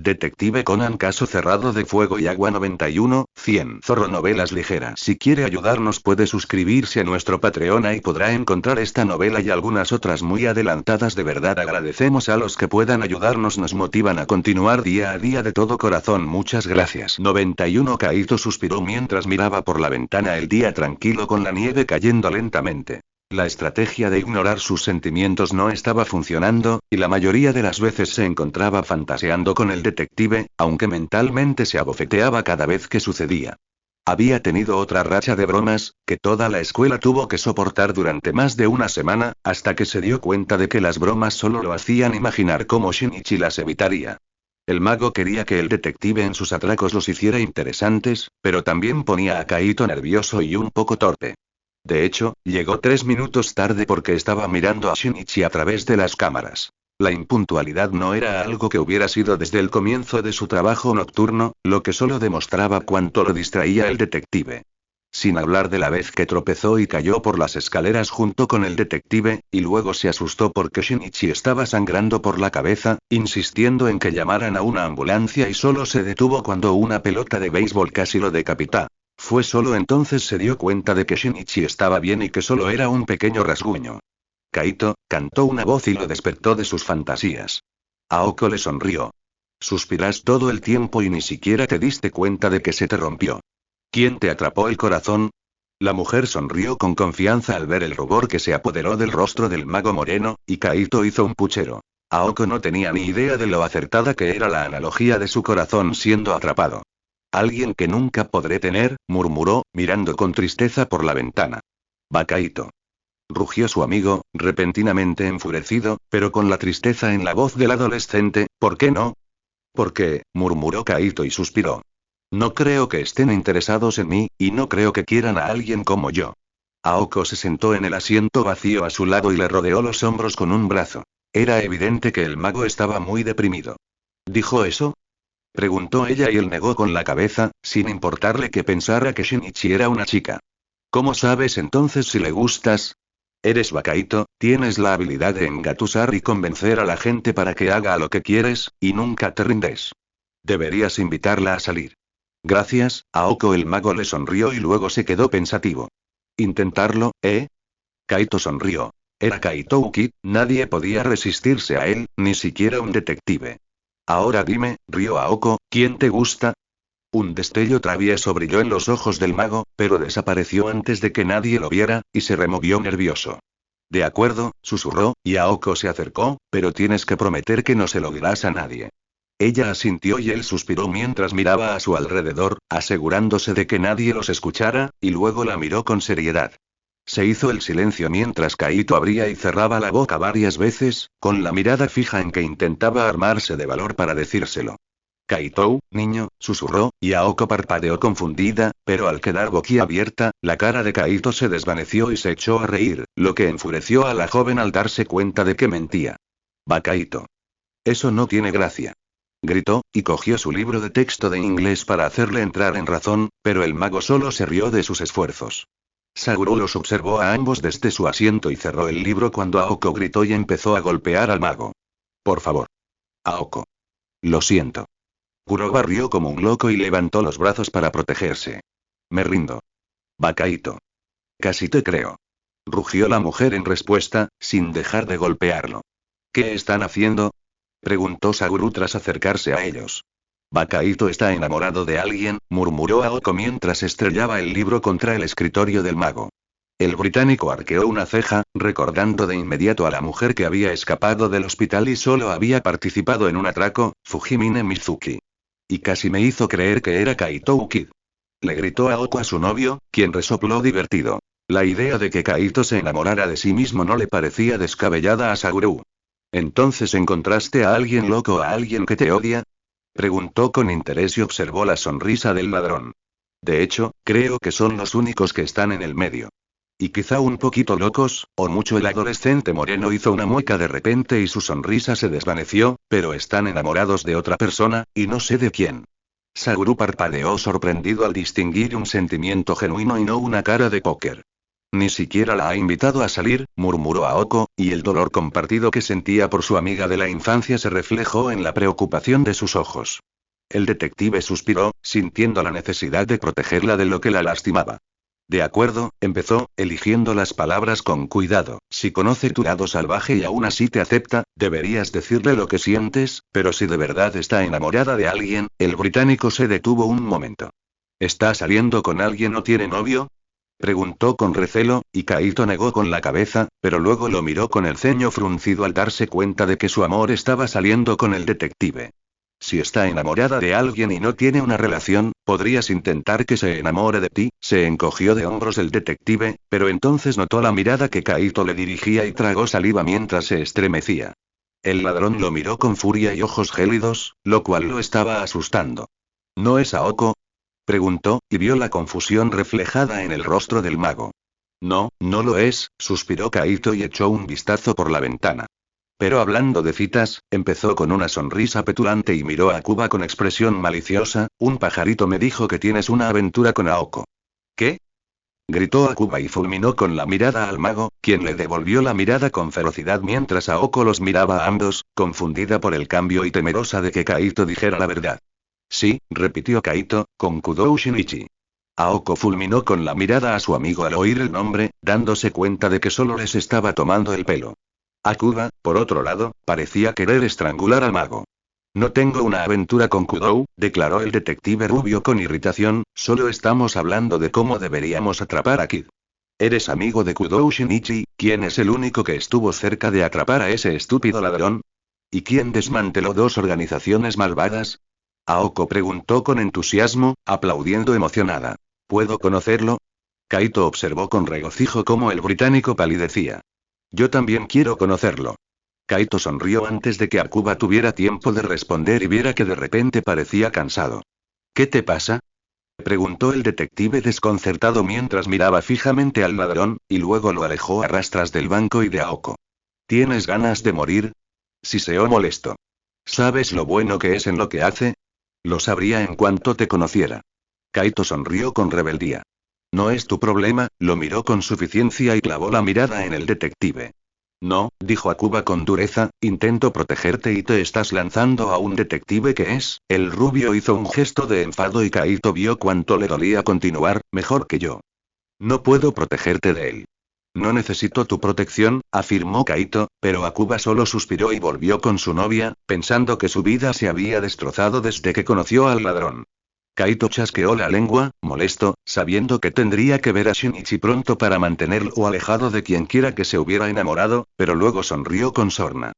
Detective Conan, caso cerrado de Fuego y Agua 91, 100. Zorro, novelas ligeras. Si quiere ayudarnos puede suscribirse a nuestro Patreon y podrá encontrar esta novela y algunas otras muy adelantadas. De verdad agradecemos a los que puedan ayudarnos, nos motivan a continuar día a día de todo corazón. Muchas gracias. 91. Kaito suspiró mientras miraba por la ventana el día tranquilo con la nieve cayendo lentamente. La estrategia de ignorar sus sentimientos no estaba funcionando, y la mayoría de las veces se encontraba fantaseando con el detective, aunque mentalmente se abofeteaba cada vez que sucedía. Había tenido otra racha de bromas, que toda la escuela tuvo que soportar durante más de una semana, hasta que se dio cuenta de que las bromas solo lo hacían imaginar cómo Shinichi las evitaría. El mago quería que el detective en sus atracos los hiciera interesantes, pero también ponía a Kaito nervioso y un poco torpe. De hecho, llegó 3 minutos tarde porque estaba mirando a Shinichi a través de las cámaras. La impuntualidad no era algo que hubiera sido desde el comienzo de su trabajo nocturno, lo que solo demostraba cuánto lo distraía el detective. Sin hablar de la vez que tropezó y cayó por las escaleras junto con el detective, y luego se asustó porque Shinichi estaba sangrando por la cabeza, insistiendo en que llamaran a una ambulancia y solo se detuvo cuando una pelota de béisbol casi lo decapitó. Fue solo entonces se dio cuenta de que Shinichi estaba bien y que solo era un pequeño rasguño. Kaito, cantó una voz y lo despertó de sus fantasías. Aoko le sonrió. Suspiras todo el tiempo y ni siquiera te diste cuenta de que se te rompió. ¿Quién te atrapó el corazón? La mujer sonrió con confianza al ver el rubor que se apoderó del rostro del mago moreno, y Kaito hizo un puchero. Aoko no tenía ni idea de lo acertada que era la analogía de su corazón siendo atrapado. Alguien que nunca podré tener, murmuró, mirando con tristeza por la ventana. Va Kaito. Rugió su amigo, repentinamente enfurecido, pero con la tristeza en la voz del adolescente. ¿Por qué no? ¿Por qué? Murmuró Kaito y suspiró. No creo que estén interesados en mí, y no creo que quieran a alguien como yo. Aoko se sentó en el asiento vacío a su lado y le rodeó los hombros con un brazo. Era evidente que el mago estaba muy deprimido. ¿Dijo eso? Preguntó ella y él negó con la cabeza, sin importarle que pensara que Shinichi era una chica. ¿Cómo sabes entonces si le gustas? Eres Kaito, tienes la habilidad de engatusar y convencer a la gente para que haga lo que quieres, y nunca te rindes. Deberías invitarla a salir. Gracias, Aoko. El mago le sonrió y luego se quedó pensativo. ¿Intentarlo, eh? Kaito sonrió. Era Kaito Uki, nadie podía resistirse a él, ni siquiera un detective. Ahora dime, rió Aoko, ¿quién te gusta? Un destello travieso brilló en los ojos del mago, pero desapareció antes de que nadie lo viera, y se removió nervioso. De acuerdo, susurró, y Aoko se acercó, pero tienes que prometer que no se lo dirás a nadie. Ella asintió y él suspiró mientras miraba a su alrededor, asegurándose de que nadie los escuchara, y luego la miró con seriedad. Se hizo el silencio mientras Kaito abría y cerraba la boca varias veces, con la mirada fija en que intentaba armarse de valor para decírselo. Kaito, niño, susurró, y Aoko parpadeó confundida, pero al quedar boquiabierta, la cara de Kaito se desvaneció y se echó a reír, lo que enfureció a la joven al darse cuenta de que mentía. Va Kaito. Eso no tiene gracia. Gritó, y cogió su libro de texto de inglés para hacerle entrar en razón, pero el mago solo se rió de sus esfuerzos. Saguro los observó a ambos desde su asiento y cerró el libro cuando Aoko gritó y empezó a golpear al mago. Por favor. Aoko. Lo siento. Kuroba rió como un loco y levantó los brazos para protegerse. Me rindo. Va Kaito. Casi te creo. Rugió la mujer en respuesta, sin dejar de golpearlo. ¿Qué están haciendo? Preguntó Saguro tras acercarse a ellos. Kaito está enamorado de alguien, murmuró Aoko mientras estrellaba el libro contra el escritorio del mago. El británico arqueó una ceja, recordando de inmediato a la mujer que había escapado del hospital y solo había participado en un atraco, Fujimine Mizuki. Y casi me hizo creer que era Kaito Uki. Le gritó Aoko a su novio, quien resopló divertido. La idea de que Kaito se enamorara de sí mismo no le parecía descabellada a Saguro. ¿Entonces encontraste a alguien loco o a alguien que te odia? Preguntó con interés y observó la sonrisa del ladrón. De hecho, creo que son los únicos que están en el medio. Y quizá un poquito locos, o mucho. El adolescente moreno hizo una mueca de repente y su sonrisa se desvaneció, pero están enamorados de otra persona, y no sé de quién. Saguro parpadeó sorprendido al distinguir un sentimiento genuino y no una cara de póker. Ni siquiera la ha invitado a salir, murmuró Aoko, y el dolor compartido que sentía por su amiga de la infancia se reflejó en la preocupación de sus ojos. El detective suspiró, sintiendo la necesidad de protegerla de lo que la lastimaba. De acuerdo, empezó, eligiendo las palabras con cuidado. Si conoce tu lado salvaje y aún así te acepta, deberías decirle lo que sientes, pero si de verdad está enamorada de alguien, el británico se detuvo un momento. ¿Está saliendo con alguien o tiene novio? Preguntó con recelo, y Kaito negó con la cabeza, pero luego lo miró con el ceño fruncido al darse cuenta de que su amor estaba saliendo con el detective. Si está enamorada de alguien y no tiene una relación, podrías intentar que se enamore de ti, se encogió de hombros el detective, pero entonces notó la mirada que Kaito le dirigía y tragó saliva mientras se estremecía. El ladrón lo miró con furia y ojos gélidos, lo cual lo estaba asustando. ¿No es Aoko? Preguntó, y vio la confusión reflejada en el rostro del mago. No, no lo es, suspiró Kaito y echó un vistazo por la ventana. Pero hablando de citas, empezó con una sonrisa petulante y miró a Kuba con expresión maliciosa, un pajarito me dijo que tienes una aventura con Aoko. ¿Qué? Gritó Akuba y fulminó con la mirada al mago, quien le devolvió la mirada con ferocidad mientras Aoko los miraba a ambos, confundida por el cambio y temerosa de que Kaito dijera la verdad. Sí, repitió Kaito, con Kudou Shinichi. Aoko fulminó con la mirada a su amigo al oír el nombre, dándose cuenta de que solo les estaba tomando el pelo. Akuba, por otro lado, parecía querer estrangular al mago. No tengo una aventura con Kudou, declaró el detective rubio con irritación, solo estamos hablando de cómo deberíamos atrapar a Kid. ¿Eres amigo de Kudou Shinichi, quien es el único que estuvo cerca de atrapar a ese estúpido ladrón? ¿Y quién desmanteló dos organizaciones malvadas? Aoko preguntó con entusiasmo, aplaudiendo emocionada. ¿Puedo conocerlo? Kaito observó con regocijo cómo el británico palidecía. Yo también quiero conocerlo. Kaito sonrió antes de que Akuba tuviera tiempo de responder y viera que de repente parecía cansado. ¿Qué te pasa? Preguntó el detective desconcertado mientras miraba fijamente al ladrón, y luego lo alejó a rastras del banco y de Aoko. ¿Tienes ganas de morir? Siseó molesto. ¿Sabes lo bueno que es en lo que hace? Lo sabría en cuanto te conociera. Kaito sonrió con rebeldía. No es tu problema, lo miró con suficiencia y clavó la mirada en el detective. No, dijo Akuba con dureza, intento protegerte y te estás lanzando a un detective que es. El rubio hizo un gesto de enfado y Kaito vio cuánto le dolía continuar, mejor que yo. No puedo protegerte de él. No necesito tu protección, afirmó Kaito, pero Akuba solo suspiró y volvió con su novia, pensando que su vida se había destrozado desde que conoció al ladrón. Kaito chasqueó la lengua, molesto, sabiendo que tendría que ver a Shinichi pronto para mantenerlo alejado de quienquiera que se hubiera enamorado, pero luego sonrió con sorna.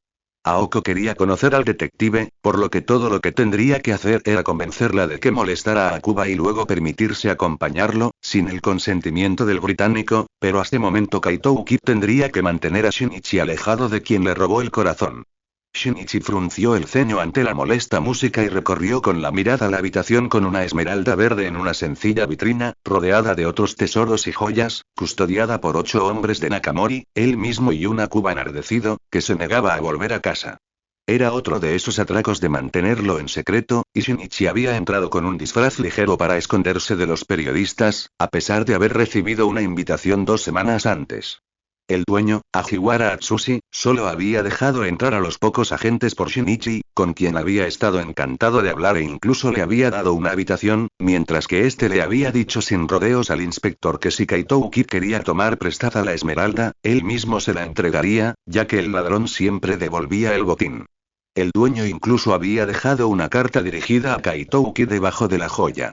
Aoko quería conocer al detective, por lo que todo lo que tendría que hacer era convencerla de que molestara a Akuba y luego permitirse acompañarlo, sin el consentimiento del británico, pero hasta ese momento Kaito Uki tendría que mantener a Shinichi alejado de quien le robó el corazón. Shinichi frunció el ceño ante la molesta música y recorrió con la mirada la habitación con una esmeralda verde en una sencilla vitrina, rodeada de otros tesoros y joyas, custodiada por 8 hombres de Nakamori, él mismo y un Akuba enardecido, que se negaba a volver a casa. Era otro de esos atracos de mantenerlo en secreto, y Shinichi había entrado con un disfraz ligero para esconderse de los periodistas, a pesar de haber recibido una invitación 2 semanas antes. El dueño, Ajiwara Atsushi, solo había dejado entrar a los pocos agentes por Shinichi, con quien había estado encantado de hablar e incluso le había dado una habitación, mientras que este le había dicho sin rodeos al inspector que si Kaito Uki quería tomar prestada la esmeralda, él mismo se la entregaría, ya que el ladrón siempre devolvía el botín. El dueño incluso había dejado una carta dirigida a Kaito Uki debajo de la joya.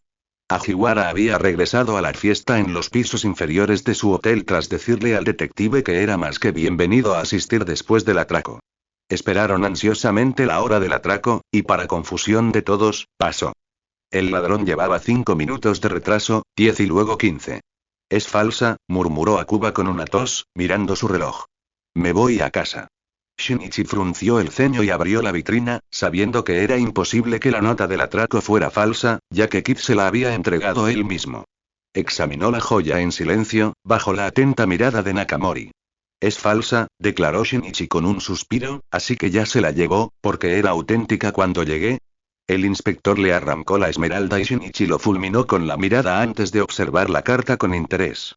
Ajiwara había regresado a la fiesta en los pisos inferiores de su hotel tras decirle al detective que era más que bienvenido a asistir después del atraco. Esperaron ansiosamente la hora del atraco, y para confusión de todos, pasó. El ladrón llevaba 5 minutos de retraso, 10 y luego 15. Es falsa, murmuró Akuba con una tos, mirando su reloj. Me voy a casa. Shinichi frunció el ceño y abrió la vitrina, sabiendo que era imposible que la nota del atraco fuera falsa, ya que Kid se la había entregado él mismo. Examinó la joya en silencio, bajo la atenta mirada de Nakamori. Es falsa, declaró Shinichi con un suspiro, así que ya se la llevó, porque era auténtica cuando llegué. El inspector le arrancó la esmeralda y Shinichi lo fulminó con la mirada antes de observar la carta con interés.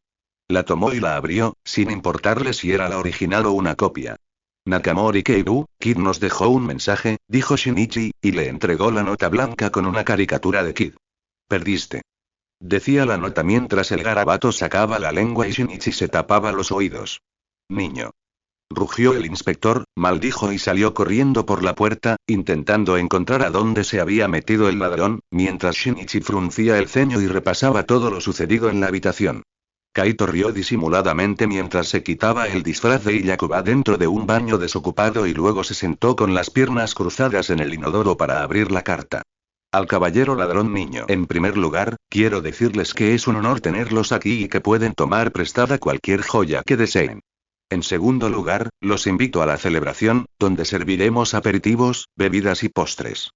La tomó y la abrió, sin importarle si era la original o una copia. Nakamori Keiru, Kid nos dejó un mensaje, dijo Shinichi, y le entregó la nota blanca con una caricatura de Kid. Perdiste. Decía la nota mientras el garabato sacaba la lengua y Shinichi se tapaba los oídos. Niño. Rugió el inspector, maldijo y salió corriendo por la puerta, intentando encontrar a dónde se había metido el ladrón, mientras Shinichi fruncía el ceño y repasaba todo lo sucedido en la habitación. Kaito rió disimuladamente mientras se quitaba el disfraz de Iyakuba dentro de un baño desocupado y luego se sentó con las piernas cruzadas en el inodoro para abrir la carta. Al caballero ladrón niño. En primer lugar, quiero decirles que es un honor tenerlos aquí y que pueden tomar prestada cualquier joya que deseen. En segundo lugar, los invito a la celebración, donde serviremos aperitivos, bebidas y postres.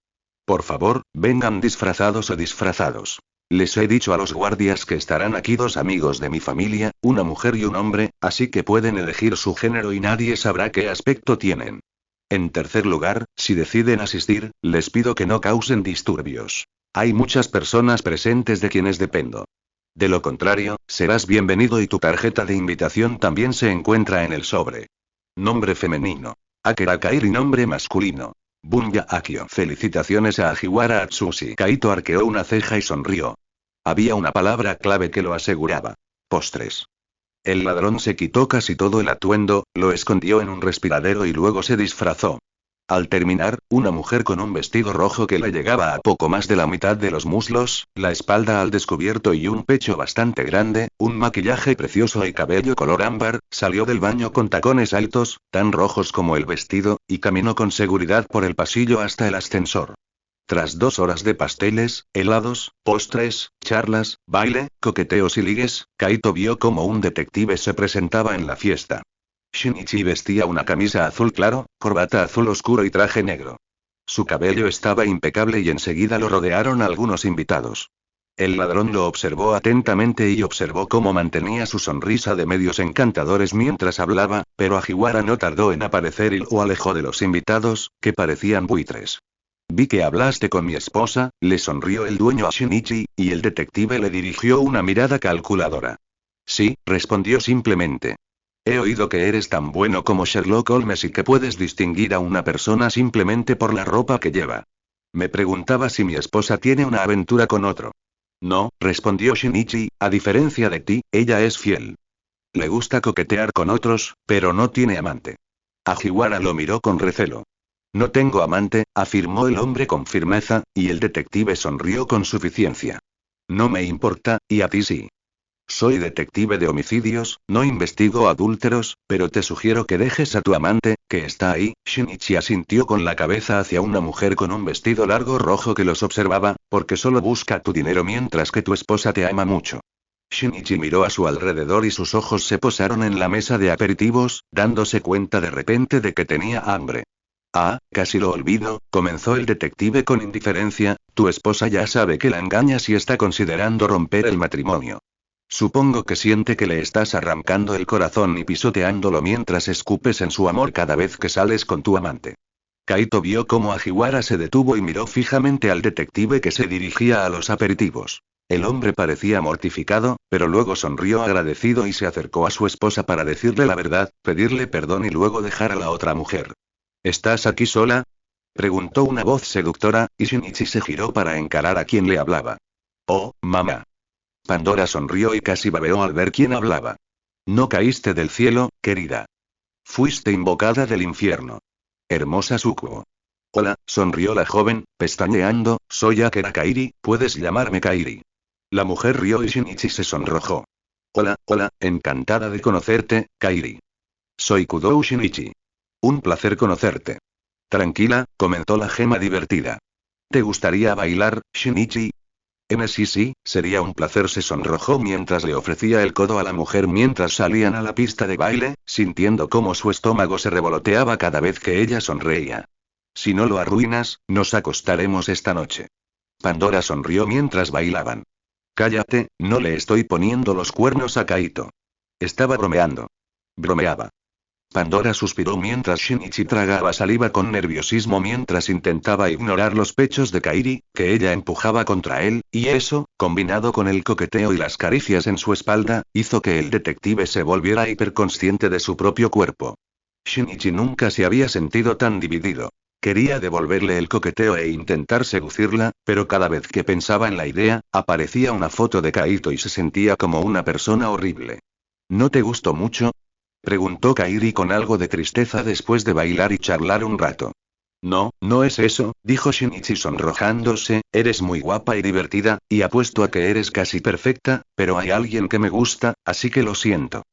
Por favor, vengan disfrazados o disfrazados. Les he dicho a los guardias que estarán aquí 2 amigos de mi familia, una mujer y un hombre, así que pueden elegir su género y nadie sabrá qué aspecto tienen. En tercer lugar, si deciden asistir, les pido que no causen disturbios. Hay muchas personas presentes de quienes dependo. De lo contrario, serás bienvenido y tu tarjeta de invitación también se encuentra en el sobre. Nombre femenino. Akira Kairi. Nombre masculino. Bunya Akio. Felicitaciones a Ajiwara Atsushi. Kaito arqueó una ceja y sonrió. Había una palabra clave que lo aseguraba. Postres. El ladrón se quitó casi todo el atuendo, lo escondió en un respiradero y luego se disfrazó. Al terminar, una mujer con un vestido rojo que le llegaba a poco más de la mitad de los muslos, la espalda al descubierto y un pecho bastante grande, un maquillaje precioso y cabello color ámbar, salió del baño con tacones altos, tan rojos como el vestido, y caminó con seguridad por el pasillo hasta el ascensor. Tras 2 horas de pasteles, helados, postres, charlas, baile, coqueteos y ligues, Kaito vio cómo un detective se presentaba en la fiesta. Shinichi vestía una camisa azul claro, corbata azul oscuro y traje negro. Su cabello estaba impecable y enseguida lo rodearon algunos invitados. El ladrón lo observó atentamente y observó cómo mantenía su sonrisa de medios encantadores mientras hablaba, pero Ajiwara no tardó en aparecer y lo alejó de los invitados, que parecían buitres. Vi que hablaste con mi esposa, le sonrió el dueño a Shinichi, y el detective le dirigió una mirada calculadora. Sí, respondió simplemente. He oído que eres tan bueno como Sherlock Holmes y que puedes distinguir a una persona simplemente por la ropa que lleva. Me preguntaba si mi esposa tiene una aventura con otro. No, respondió Shinichi, a diferencia de ti, ella es fiel. Le gusta coquetear con otros, pero no tiene amante. Ajiwara lo miró con recelo. No tengo amante, afirmó el hombre con firmeza, y el detective sonrió con suficiencia. No me importa, y a ti sí. Soy detective de homicidios, no investigo adúlteros, pero te sugiero que dejes a tu amante, que está ahí. Shinichi asintió con la cabeza hacia una mujer con un vestido largo rojo que los observaba, porque solo busca tu dinero mientras que tu esposa te ama mucho. Shinichi miró a su alrededor y sus ojos se posaron en la mesa de aperitivos, dándose cuenta de repente de que tenía hambre. Ah, casi lo olvido, comenzó el detective con indiferencia, tu esposa ya sabe que la engañas y está considerando romper el matrimonio. Supongo que siente que le estás arrancando el corazón y pisoteándolo mientras escupes en su amor cada vez que sales con tu amante. Kaito vio cómo Ajiwara se detuvo y miró fijamente al detective que se dirigía a los aperitivos. El hombre parecía mortificado, pero luego sonrió agradecido y se acercó a su esposa para decirle la verdad, pedirle perdón y luego dejar a la otra mujer. ¿Estás aquí sola?, preguntó una voz seductora, y Shinichi se giró para encarar a quien le hablaba. Oh, mamá. Pandora sonrió y casi babeó al ver quién hablaba. No caíste del cielo, querida. Fuiste invocada del infierno. Hermosa Sukuo. Hola, sonrió la joven, pestañeando, soy Akira Kairi, puedes llamarme Kairi. La mujer rió y Shinichi se sonrojó. Hola, encantada de conocerte, Kairi. Soy Kudou Shinichi. Un placer conocerte. Tranquila, comentó la gema divertida. ¿Te gustaría bailar, Shinichi? Sí, sería un placer, se sonrojó mientras le ofrecía el codo a la mujer mientras salían a la pista de baile, sintiendo cómo su estómago se revoloteaba cada vez que ella sonreía. Si no lo arruinas, nos acostaremos esta noche. Pandora sonrió mientras bailaban. Cállate, no le estoy poniendo los cuernos a Kaito. Estaba bromeando. Bromeaba. Pandora suspiró mientras Shinichi tragaba saliva con nerviosismo mientras intentaba ignorar los pechos de Kairi, que ella empujaba contra él, y eso, combinado con el coqueteo y las caricias en su espalda, hizo que el detective se volviera hiperconsciente de su propio cuerpo. Shinichi nunca se había sentido tan dividido. Quería devolverle el coqueteo e intentar seducirla, pero cada vez que pensaba en la idea, aparecía una foto de Kaito y se sentía como una persona horrible. ¿No te gustó mucho? Preguntó Kairi con algo de tristeza después de bailar y charlar un rato. No, no es eso, dijo Shinichi sonrojándose, eres muy guapa y divertida, y apuesto a que eres casi perfecta, pero hay alguien que me gusta, así que lo siento.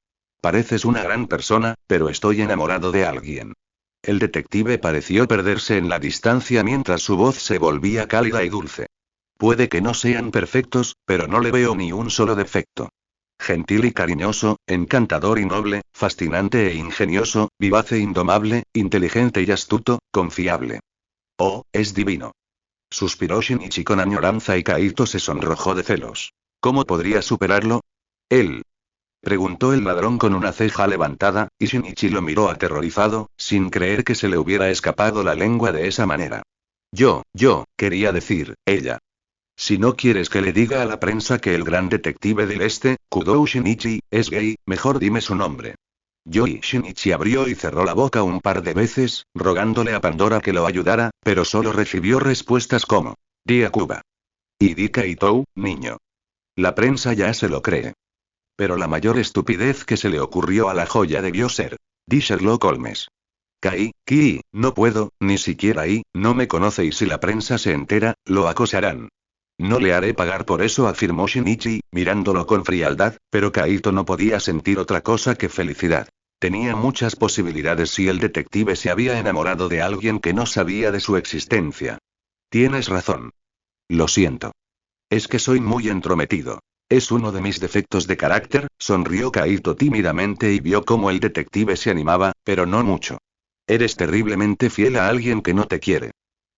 Pareces una gran persona, pero estoy enamorado de alguien. El detective pareció perderse en la distancia mientras su voz se volvía cálida y dulce. Puede que no sean perfectos, pero no le veo ni un solo defecto. Gentil y cariñoso, encantador y noble, fascinante e ingenioso, vivaz e indomable, inteligente y astuto, confiable. Oh, es divino. Suspiró Shinichi con añoranza y Kaito se sonrojó de celos. ¿Cómo podría superarlo? Él. Preguntó el ladrón con una ceja levantada, y Shinichi lo miró aterrorizado, sin creer que se le hubiera escapado la lengua de esa manera. Quería decir, ella. Si no quieres que le diga a la prensa que el gran detective del este, Kudou Shinichi, es gay, mejor dime su nombre. Shinichi abrió y cerró la boca un par de veces, rogándole a Pandora que lo ayudara, pero solo recibió respuestas como: Di Akuba. Y Di Kaitou, niño. La prensa ya se lo cree. Pero la mayor estupidez que se le ocurrió a la joya debió ser: Di Sherlock Holmes. No puedo, ni siquiera ahí, no me conoce y si la prensa se entera, lo acosarán. No le haré pagar por eso, afirmó Shinichi, mirándolo con frialdad, pero Kaito no podía sentir otra cosa que felicidad. Tenía muchas posibilidades si el detective se había enamorado de alguien que no sabía de su existencia. Tienes razón. Lo siento. Es que soy muy entrometido. Es uno de mis defectos de carácter, sonrió Kaito tímidamente y vio cómo el detective se animaba, pero no mucho. Eres terriblemente fiel a alguien que no te quiere.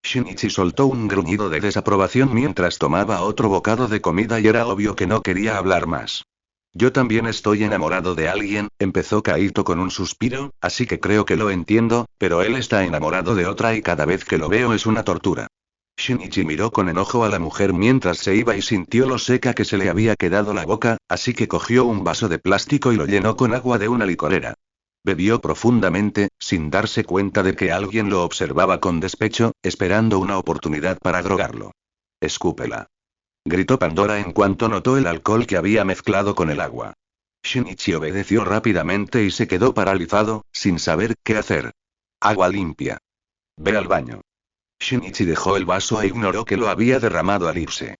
Shinichi soltó un gruñido de desaprobación mientras tomaba otro bocado de comida y era obvio que no quería hablar más. Yo también estoy enamorado de alguien, empezó Kaito con un suspiro, así que creo que lo entiendo, pero él está enamorado de otra y cada vez que lo veo es una tortura. Shinichi miró con enojo a la mujer mientras se iba y sintió lo seca que se le había quedado la boca, así que cogió un vaso de plástico y lo llenó con agua de una licorera. Bebió profundamente, sin darse cuenta de que alguien lo observaba con despecho, esperando una oportunidad para drogarlo. Escúpela. Gritó Pandora en cuanto notó el alcohol que había mezclado con el agua. Shinichi obedeció rápidamente y se quedó paralizado, sin saber qué hacer. Agua limpia. Ve al baño. Shinichi dejó el vaso e ignoró que lo había derramado al irse.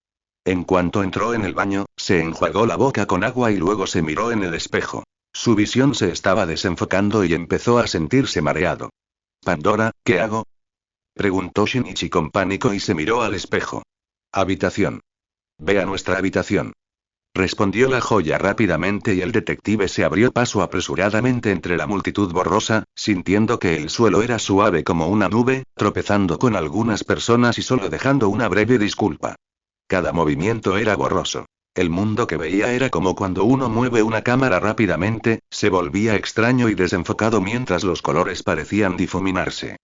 En cuanto entró en el baño, se enjuagó la boca con agua y luego se miró en el espejo. Su visión se estaba desenfocando y empezó a sentirse mareado. Pandora, ¿qué hago? Preguntó Shinichi con pánico y se miró al espejo. Habitación. Ve a nuestra habitación. Respondió la joya rápidamente y el detective se abrió paso apresuradamente entre la multitud borrosa, sintiendo que el suelo era suave como una nube, tropezando con algunas personas y solo dejando una breve disculpa. Cada movimiento era borroso. El mundo que veía era como cuando uno mueve una cámara rápidamente, se volvía extraño y desenfocado mientras los colores parecían difuminarse.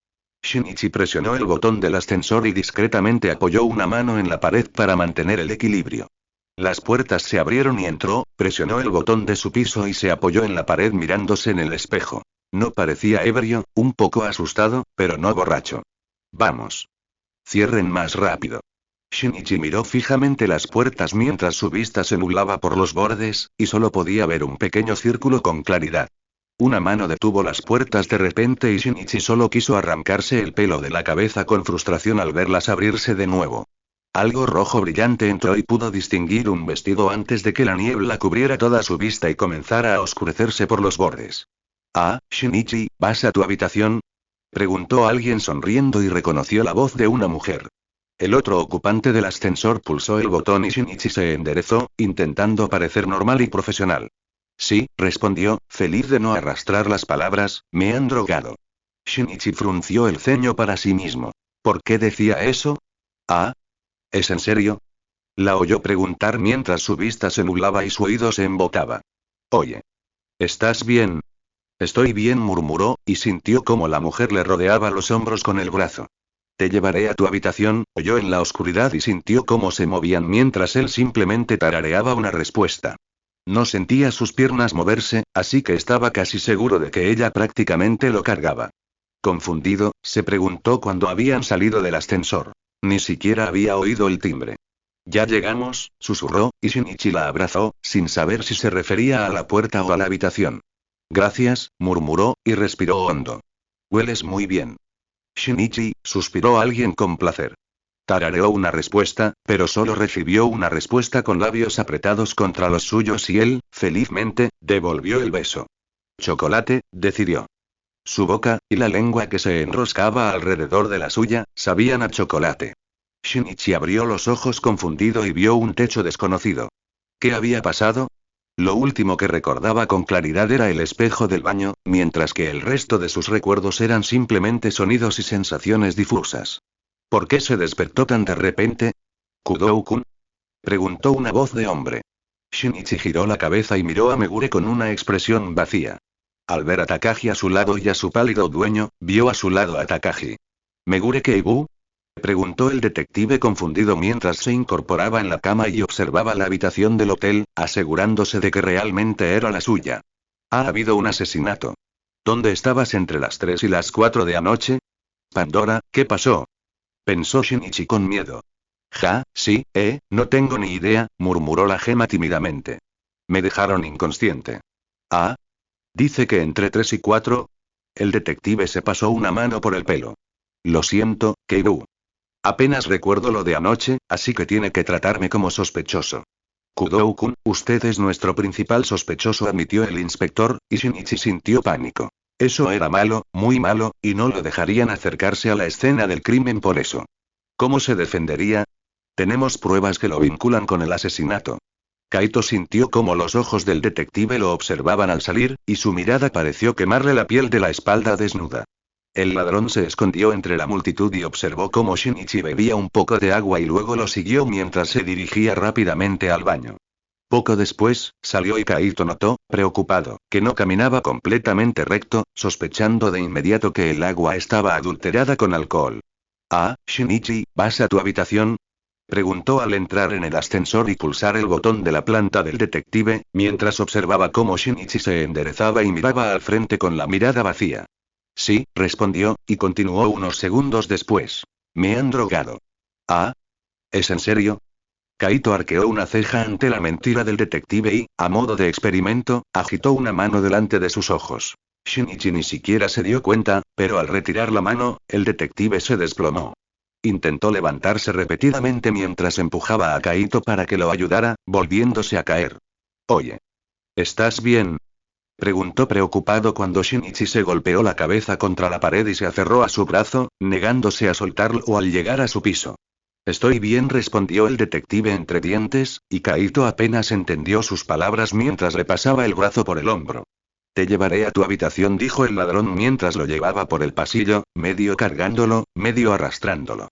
Shinichi presionó el botón del ascensor y discretamente apoyó una mano en la pared para mantener el equilibrio. Las puertas se abrieron y entró, presionó el botón de su piso y se apoyó en la pared mirándose en el espejo. No parecía ebrio, un poco asustado, pero no borracho. Vamos. Cierren más rápido. Shinichi miró fijamente las puertas mientras su vista se nublaba por los bordes, y solo podía ver un pequeño círculo con claridad. Una mano detuvo las puertas de repente y Shinichi solo quiso arrancarse el pelo de la cabeza con frustración al verlas abrirse de nuevo. Algo rojo brillante entró y pudo distinguir un vestido antes de que la niebla cubriera toda su vista y comenzara a oscurecerse por los bordes. Ah, Shinichi, ¿vas a tu habitación? Preguntó alguien sonriendo y reconoció la voz de una mujer. El otro ocupante del ascensor pulsó el botón y Shinichi se enderezó, intentando parecer normal y profesional. Sí, respondió, feliz de no arrastrar las palabras, me han drogado. Shinichi frunció el ceño para sí mismo. ¿Por qué decía eso? Ah. ¿Es en serio? La oyó preguntar mientras su vista se nublaba y su oído se embotaba. Oye. ¿Estás bien? Estoy bien, murmuró, y sintió como la mujer le rodeaba los hombros con el brazo. Te llevaré a tu habitación, oyó en la oscuridad y sintió cómo se movían mientras él simplemente tarareaba una respuesta. No sentía sus piernas moverse, así que estaba casi seguro de que ella prácticamente lo cargaba. Confundido, se preguntó cuando habían salido del ascensor. Ni siquiera había oído el timbre. Ya llegamos, susurró, y Shinichi la abrazó, sin saber si se refería a la puerta o a la habitación. Gracias, murmuró, y respiró hondo. Hueles muy bien. Shinichi, suspiró alguien con placer. Tarareó una respuesta, pero solo recibió una respuesta con labios apretados contra los suyos y él, felizmente, devolvió el beso. Chocolate, decidió. Su boca, y la lengua que se enroscaba alrededor de la suya, sabían a chocolate. Shinichi abrió los ojos confundido y vio un techo desconocido. ¿Qué había pasado? Lo último que recordaba con claridad era el espejo del baño, mientras que el resto de sus recuerdos eran simplemente sonidos y sensaciones difusas. ¿Por qué se despertó tan de repente? ¿Kudou-kun? Preguntó una voz de hombre. Shinichi giró la cabeza y miró a Megure con una expresión vacía. Al ver a Takagi a su lado y a su pálido dueño, vio a su lado a Takagi. ¿Megure Keibu? Preguntó el detective confundido mientras se incorporaba en la cama y observaba la habitación del hotel, asegurándose de que realmente era la suya. Ha habido un asesinato. ¿Dónde estabas entre las 3 y las 4 de anoche? Pandora, ¿qué pasó? Pensó Shinichi con miedo. Sí, no tengo ni idea, murmuró la gema tímidamente. Me dejaron inconsciente. Ah. Dice que entre 3 y 4. El detective se pasó una mano por el pelo. Lo siento, Keibu. Apenas recuerdo lo de anoche, así que tiene que tratarme como sospechoso. Kudou-kun, usted es nuestro principal sospechoso, admitió el inspector, y Shinichi sintió pánico. Eso era malo, muy malo, y no lo dejarían acercarse a la escena del crimen por eso. ¿Cómo se defendería? Tenemos pruebas que lo vinculan con el asesinato. Kaito sintió como los ojos del detective lo observaban al salir, y su mirada pareció quemarle la piel de la espalda desnuda. El ladrón se escondió entre la multitud y observó cómo Shinichi bebía un poco de agua y luego lo siguió mientras se dirigía rápidamente al baño. Poco después, salió y Kaito notó, preocupado, que no caminaba completamente recto, sospechando de inmediato que el agua estaba adulterada con alcohol. Ah, Shinichi, ¿vas a tu habitación? Preguntó al entrar en el ascensor y pulsar el botón de la planta del detective, mientras observaba cómo Shinichi se enderezaba y miraba al frente con la mirada vacía. Sí, respondió, y continuó unos segundos después. Me han drogado. Ah. ¿Es en serio? Kaito arqueó una ceja ante la mentira del detective y, a modo de experimento, agitó una mano delante de sus ojos. Shinichi ni siquiera se dio cuenta, pero al retirar la mano, el detective se desplomó. Intentó levantarse repetidamente mientras empujaba a Kaito para que lo ayudara, volviéndose a caer. Oye. ¿Estás bien? Preguntó preocupado cuando Shinichi se golpeó la cabeza contra la pared y se aferró a su brazo, negándose a soltarlo al llegar a su piso. Estoy bien, respondió el detective entre dientes, y Kaito apenas entendió sus palabras mientras le pasaba el brazo por el hombro. Te llevaré a tu habitación, dijo el ladrón mientras lo llevaba por el pasillo, medio cargándolo, medio arrastrándolo.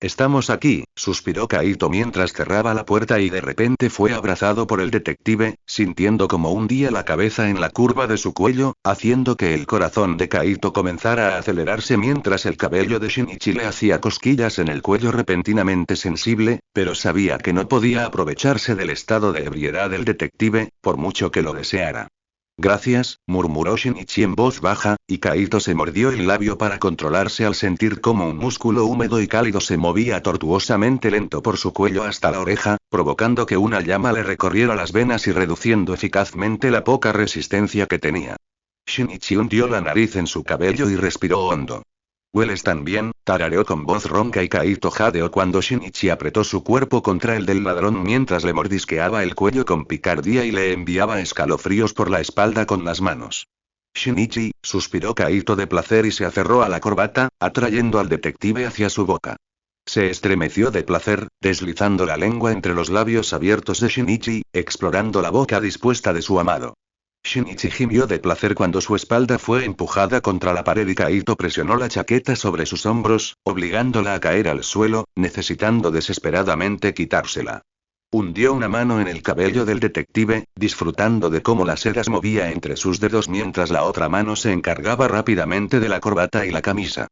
Estamos aquí, suspiró Kaito mientras cerraba la puerta y de repente fue abrazado por el detective, sintiendo como hundía la cabeza en la curva de su cuello, haciendo que el corazón de Kaito comenzara a acelerarse mientras el cabello de Shinichi le hacía cosquillas en el cuello repentinamente sensible, pero sabía que no podía aprovecharse del estado de ebriedad del detective, por mucho que lo deseara. Gracias, murmuró Shinichi en voz baja, y Kaito se mordió el labio para controlarse al sentir como un músculo húmedo y cálido se movía tortuosamente lento por su cuello hasta la oreja, provocando que una llama le recorriera las venas y reduciendo eficazmente la poca resistencia que tenía. Shinichi hundió la nariz en su cabello y respiró hondo. Hueles tan bien, tarareó con voz ronca y Kaito jadeó cuando Shinichi apretó su cuerpo contra el del ladrón mientras le mordisqueaba el cuello con picardía y le enviaba escalofríos por la espalda con las manos. Shinichi, suspiró Kaito de placer y se aferró a la corbata, atrayendo al detective hacia su boca. Se estremeció de placer, deslizando la lengua entre los labios abiertos de Shinichi, explorando la boca dispuesta de su amado. Shinichi gimió de placer cuando su espalda fue empujada contra la pared y Kaito presionó la chaqueta sobre sus hombros, obligándola a caer al suelo, necesitando desesperadamente quitársela. Hundió una mano en el cabello del detective, disfrutando de cómo la seda se movía entre sus dedos mientras la otra mano se encargaba rápidamente de la corbata y la camisa.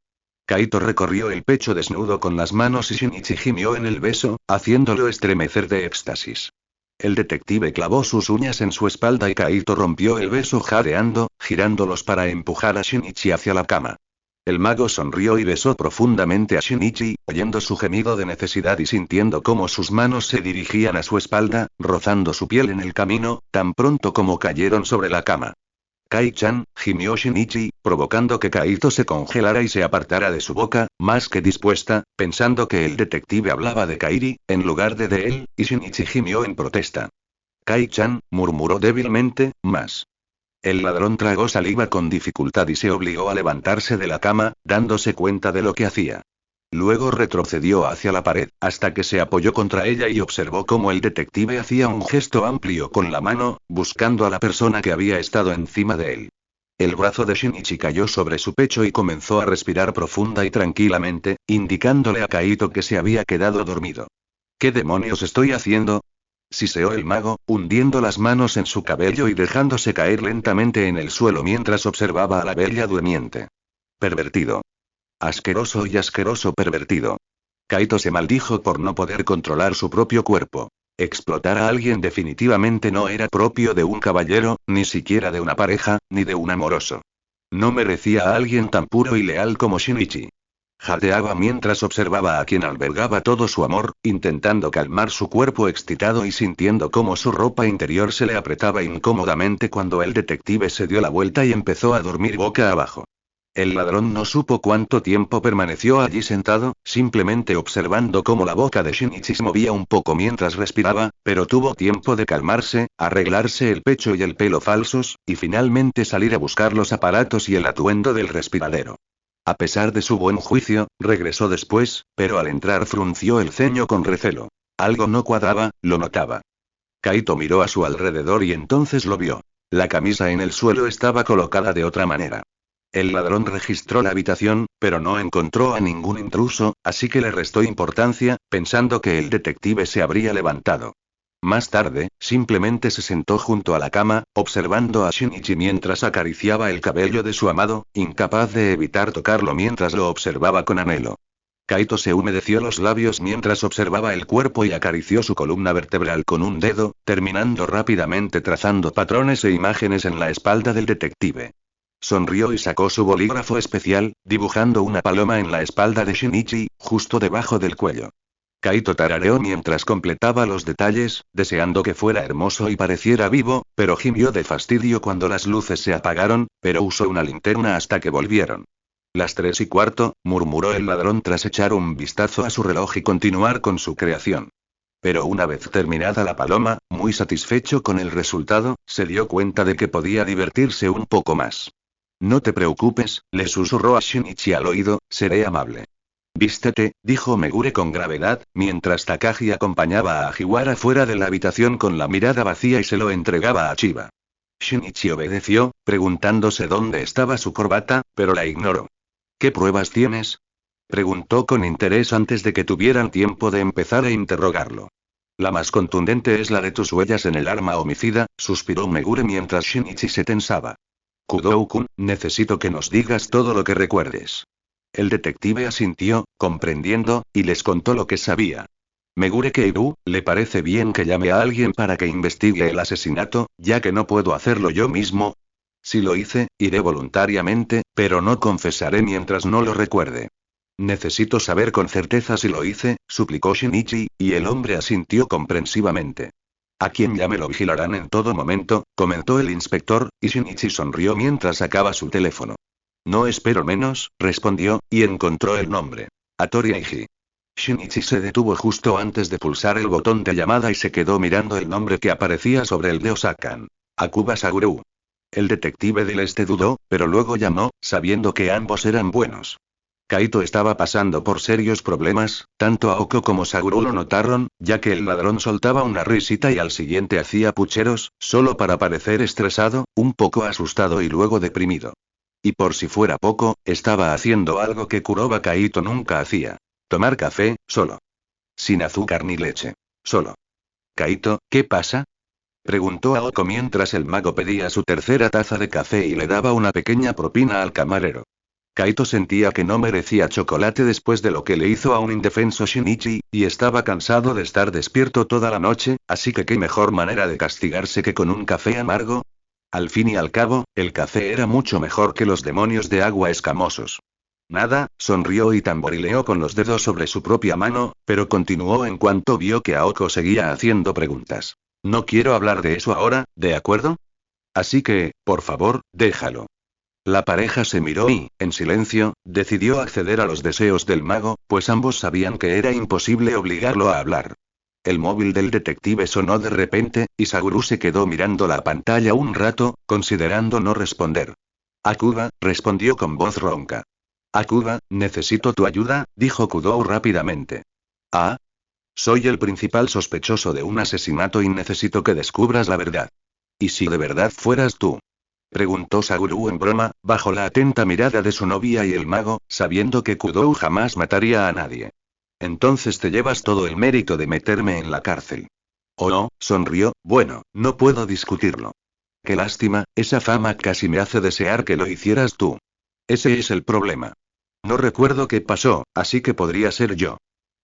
Kaito recorrió el pecho desnudo con las manos y Shinichi gimió en el beso, haciéndolo estremecer de éxtasis. El detective clavó sus uñas en su espalda y Kaito rompió el beso jadeando, girándolos para empujar a Shinichi hacia la cama. El mago sonrió y besó profundamente a Shinichi, oyendo su gemido de necesidad y sintiendo cómo sus manos se dirigían a su espalda, rozando su piel en el camino, tan pronto como cayeron sobre la cama. Kai-chan, gimió Shinichi, provocando que Kaito se congelara y se apartara de su boca, más que dispuesta, pensando que el detective hablaba de Kairi, en lugar de él, y Shinichi gimió en protesta. Kai-chan, murmuró débilmente, más. El ladrón tragó saliva con dificultad y se obligó a levantarse de la cama, dándose cuenta de lo que hacía. Luego retrocedió hacia la pared, hasta que se apoyó contra ella y observó cómo el detective hacía un gesto amplio con la mano, buscando a la persona que había estado encima de él. El brazo de Shinichi cayó sobre su pecho y comenzó a respirar profunda y tranquilamente, indicándole a Kaito que se había quedado dormido. ¿Qué demonios estoy haciendo? Siseó el mago, hundiendo las manos en su cabello y dejándose caer lentamente en el suelo mientras observaba a la bella durmiente. Pervertido. Asqueroso y asqueroso pervertido. Kaito se maldijo por no poder controlar su propio cuerpo. Explotar a alguien definitivamente no era propio de un caballero, ni siquiera de una pareja, ni de un amoroso. No merecía a alguien tan puro y leal como Shinichi. Jadeaba mientras observaba a quien albergaba todo su amor, intentando calmar su cuerpo excitado y sintiendo cómo su ropa interior se le apretaba incómodamente cuando el detective se dio la vuelta y empezó a dormir boca abajo. El ladrón no supo cuánto tiempo permaneció allí sentado, simplemente observando cómo la boca de Shinichi se movía un poco mientras respiraba, pero tuvo tiempo de calmarse, arreglarse el pecho y el pelo falsos, y finalmente salir a buscar los aparatos y el atuendo del respiradero. A pesar de su buen juicio, regresó después, pero al entrar frunció el ceño con recelo. Algo no cuadraba, lo notaba. Kaito miró a su alrededor y entonces lo vio. La camisa en el suelo estaba colocada de otra manera. El ladrón registró la habitación, pero no encontró a ningún intruso, así que le restó importancia, pensando que el detective se habría levantado. Más tarde, simplemente se sentó junto a la cama, observando a Shinichi mientras acariciaba el cabello de su amado, incapaz de evitar tocarlo mientras lo observaba con anhelo. Kaito se humedeció los labios mientras observaba el cuerpo y acarició su columna vertebral con un dedo, terminando rápidamente trazando patrones e imágenes en la espalda del detective. Sonrió y sacó su bolígrafo especial, dibujando una paloma en la espalda de Shinichi, justo debajo del cuello. Kaito tarareó mientras completaba los detalles, deseando que fuera hermoso y pareciera vivo, pero gimió de fastidio cuando las luces se apagaron, pero usó una linterna hasta que volvieron. Las 3:15, murmuró el ladrón tras echar un vistazo a su reloj y continuar con su creación. Pero una vez terminada la paloma, muy satisfecho con el resultado, se dio cuenta de que podía divertirse un poco más. No te preocupes, le susurró a Shinichi al oído, seré amable. Vístete, dijo Megure con gravedad, mientras Takagi acompañaba a Ajiwara fuera de la habitación con la mirada vacía y se lo entregaba a Chiba. Shinichi obedeció, preguntándose dónde estaba su corbata, pero la ignoró. ¿Qué pruebas tienes? Preguntó con interés antes de que tuvieran tiempo de empezar a interrogarlo. La más contundente es la de tus huellas en el arma homicida, suspiró Megure mientras Shinichi se tensaba. Kudou-kun, necesito que nos digas todo lo que recuerdes. El detective asintió, comprendiendo, y les contó lo que sabía. Megure Keiru, ¿le parece bien que llame a alguien para que investigue el asesinato, ya que no puedo hacerlo yo mismo? Si lo hice, iré voluntariamente, pero no confesaré mientras no lo recuerde. Necesito saber con certeza si lo hice, suplicó Shinichi, y el hombre asintió comprensivamente. A quien llame lo vigilarán en todo momento, comentó el inspector, y Shinichi sonrió mientras sacaba su teléfono. No espero menos, respondió, y encontró el nombre. Hattori Eiji. Shinichi se detuvo justo antes de pulsar el botón de llamada y se quedó mirando el nombre que aparecía sobre el de Osakan. Akuba Saguru. El detective del este dudó, pero luego llamó, sabiendo que ambos eran buenos. Kaito estaba pasando por serios problemas, tanto Aoko como Saguru lo notaron, ya que el ladrón soltaba una risita y al siguiente hacía pucheros, solo para parecer estresado, un poco asustado y luego deprimido. Y por si fuera poco, estaba haciendo algo que Kuroba Kaito nunca hacía. Tomar café, solo. Sin azúcar ni leche. Solo. Kaito, ¿qué pasa? Preguntó Aoko mientras el mago pedía su tercera taza de café y le daba una pequeña propina al camarero. Kaito sentía que no merecía chocolate después de lo que le hizo a un indefenso Shinichi, y estaba cansado de estar despierto toda la noche, así que qué mejor manera de castigarse que con un café amargo. Al fin y al cabo, el café era mucho mejor que los demonios de agua escamosos. Nada, sonrió y tamborileó con los dedos sobre su propia mano, pero continuó en cuanto vio que Aoko seguía haciendo preguntas. No quiero hablar de eso ahora, ¿de acuerdo? Así que, por favor, déjalo. La pareja se miró y, en silencio, decidió acceder a los deseos del mago, pues ambos sabían que era imposible obligarlo a hablar. El móvil del detective sonó de repente, y Saguru se quedó mirando la pantalla un rato, considerando no responder. Akuba, respondió con voz ronca. Akuba, necesito tu ayuda, dijo Kudou rápidamente. Ah. Soy el principal sospechoso de un asesinato y necesito que descubras la verdad. ¿Y si de verdad fueras tú? Preguntó Saguru en broma, bajo la atenta mirada de su novia y el mago, sabiendo que Kudou jamás mataría a nadie. Entonces te llevas todo el mérito de meterme en la cárcel. Oh no, sonrió, bueno, no puedo discutirlo. Qué lástima, esa fama casi me hace desear que lo hicieras tú. Ese es el problema. No recuerdo qué pasó, así que podría ser yo.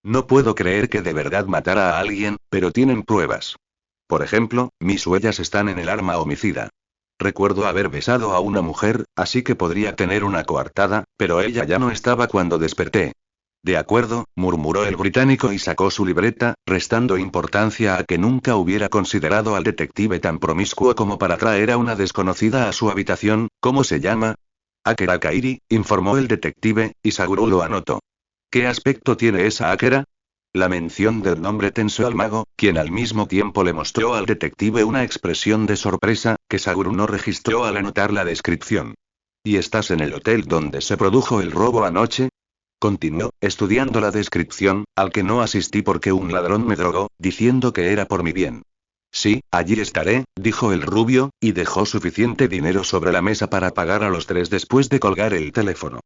No puedo creer que de verdad matara a alguien, pero tienen pruebas. Por ejemplo, mis huellas están en el arma homicida. Recuerdo haber besado a una mujer, así que podría tener una coartada, pero ella ya no estaba cuando desperté. De acuerdo, murmuró el británico y sacó su libreta, restando importancia a que nunca hubiera considerado al detective tan promiscuo como para traer a una desconocida a su habitación. ¿Cómo se llama? Akera Kairi, informó el detective, y Saguru lo anotó. ¿Qué aspecto tiene esa Akera? La mención del nombre tensó al mago, quien al mismo tiempo le mostró al detective una expresión de sorpresa, que Saguru no registró al anotar la descripción. ¿Y estás en el hotel donde se produjo el robo anoche? Continuó, estudiando la descripción, al que no asistí porque un ladrón me drogó, diciendo que era por mi bien. Sí, allí estaré, dijo el rubio, y dejó suficiente dinero sobre la mesa para pagar a los tres después de colgar el teléfono.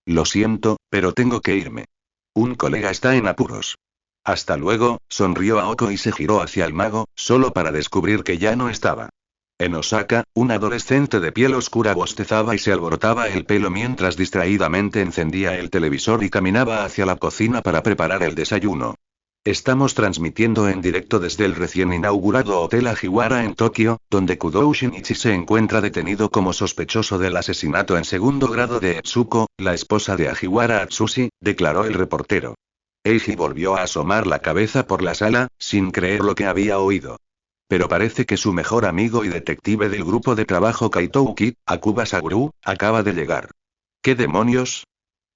Lo siento, pero tengo que irme. Un colega está en apuros. Hasta luego, sonrió Aoko y se giró hacia el mago, solo para descubrir que ya no estaba. En Osaka, un adolescente de piel oscura bostezaba y se alborotaba el pelo mientras distraídamente encendía el televisor y caminaba hacia la cocina para preparar el desayuno. Estamos transmitiendo en directo desde el recién inaugurado Hotel Ajiwara en Tokio, donde Kudou Shinichi se encuentra detenido como sospechoso del asesinato en segundo grado de Etsuko, la esposa de Ajiwara Atsushi, declaró el reportero. Eiji volvió a asomar la cabeza por la sala, sin creer lo que había oído. Pero parece que su mejor amigo y detective del grupo de trabajo Kaitouki, Akuba Saguru, acaba de llegar. ¿Qué demonios?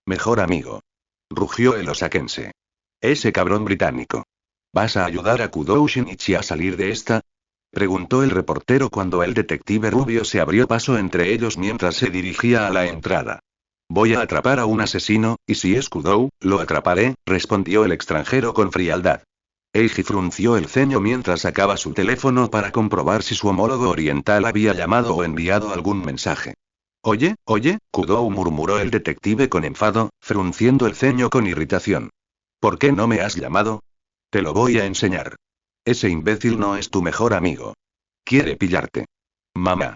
Mejor amigo. Rugió el osakense. Ese cabrón británico. ¿Vas a ayudar a Kudou Shinichi a salir de esta? Preguntó el reportero cuando el detective rubio se abrió paso entre ellos mientras se dirigía a la entrada. Voy a atrapar a un asesino, y si es Kudou, lo atraparé, respondió el extranjero con frialdad. Eiji frunció el ceño mientras sacaba su teléfono para comprobar si su homólogo oriental había llamado o enviado algún mensaje. Oye, Kudou, murmuró el detective con enfado, frunciendo el ceño con irritación. ¿Por qué no me has llamado? Te lo voy a enseñar. Ese imbécil no es tu mejor amigo. Quiere pillarte. Mamá.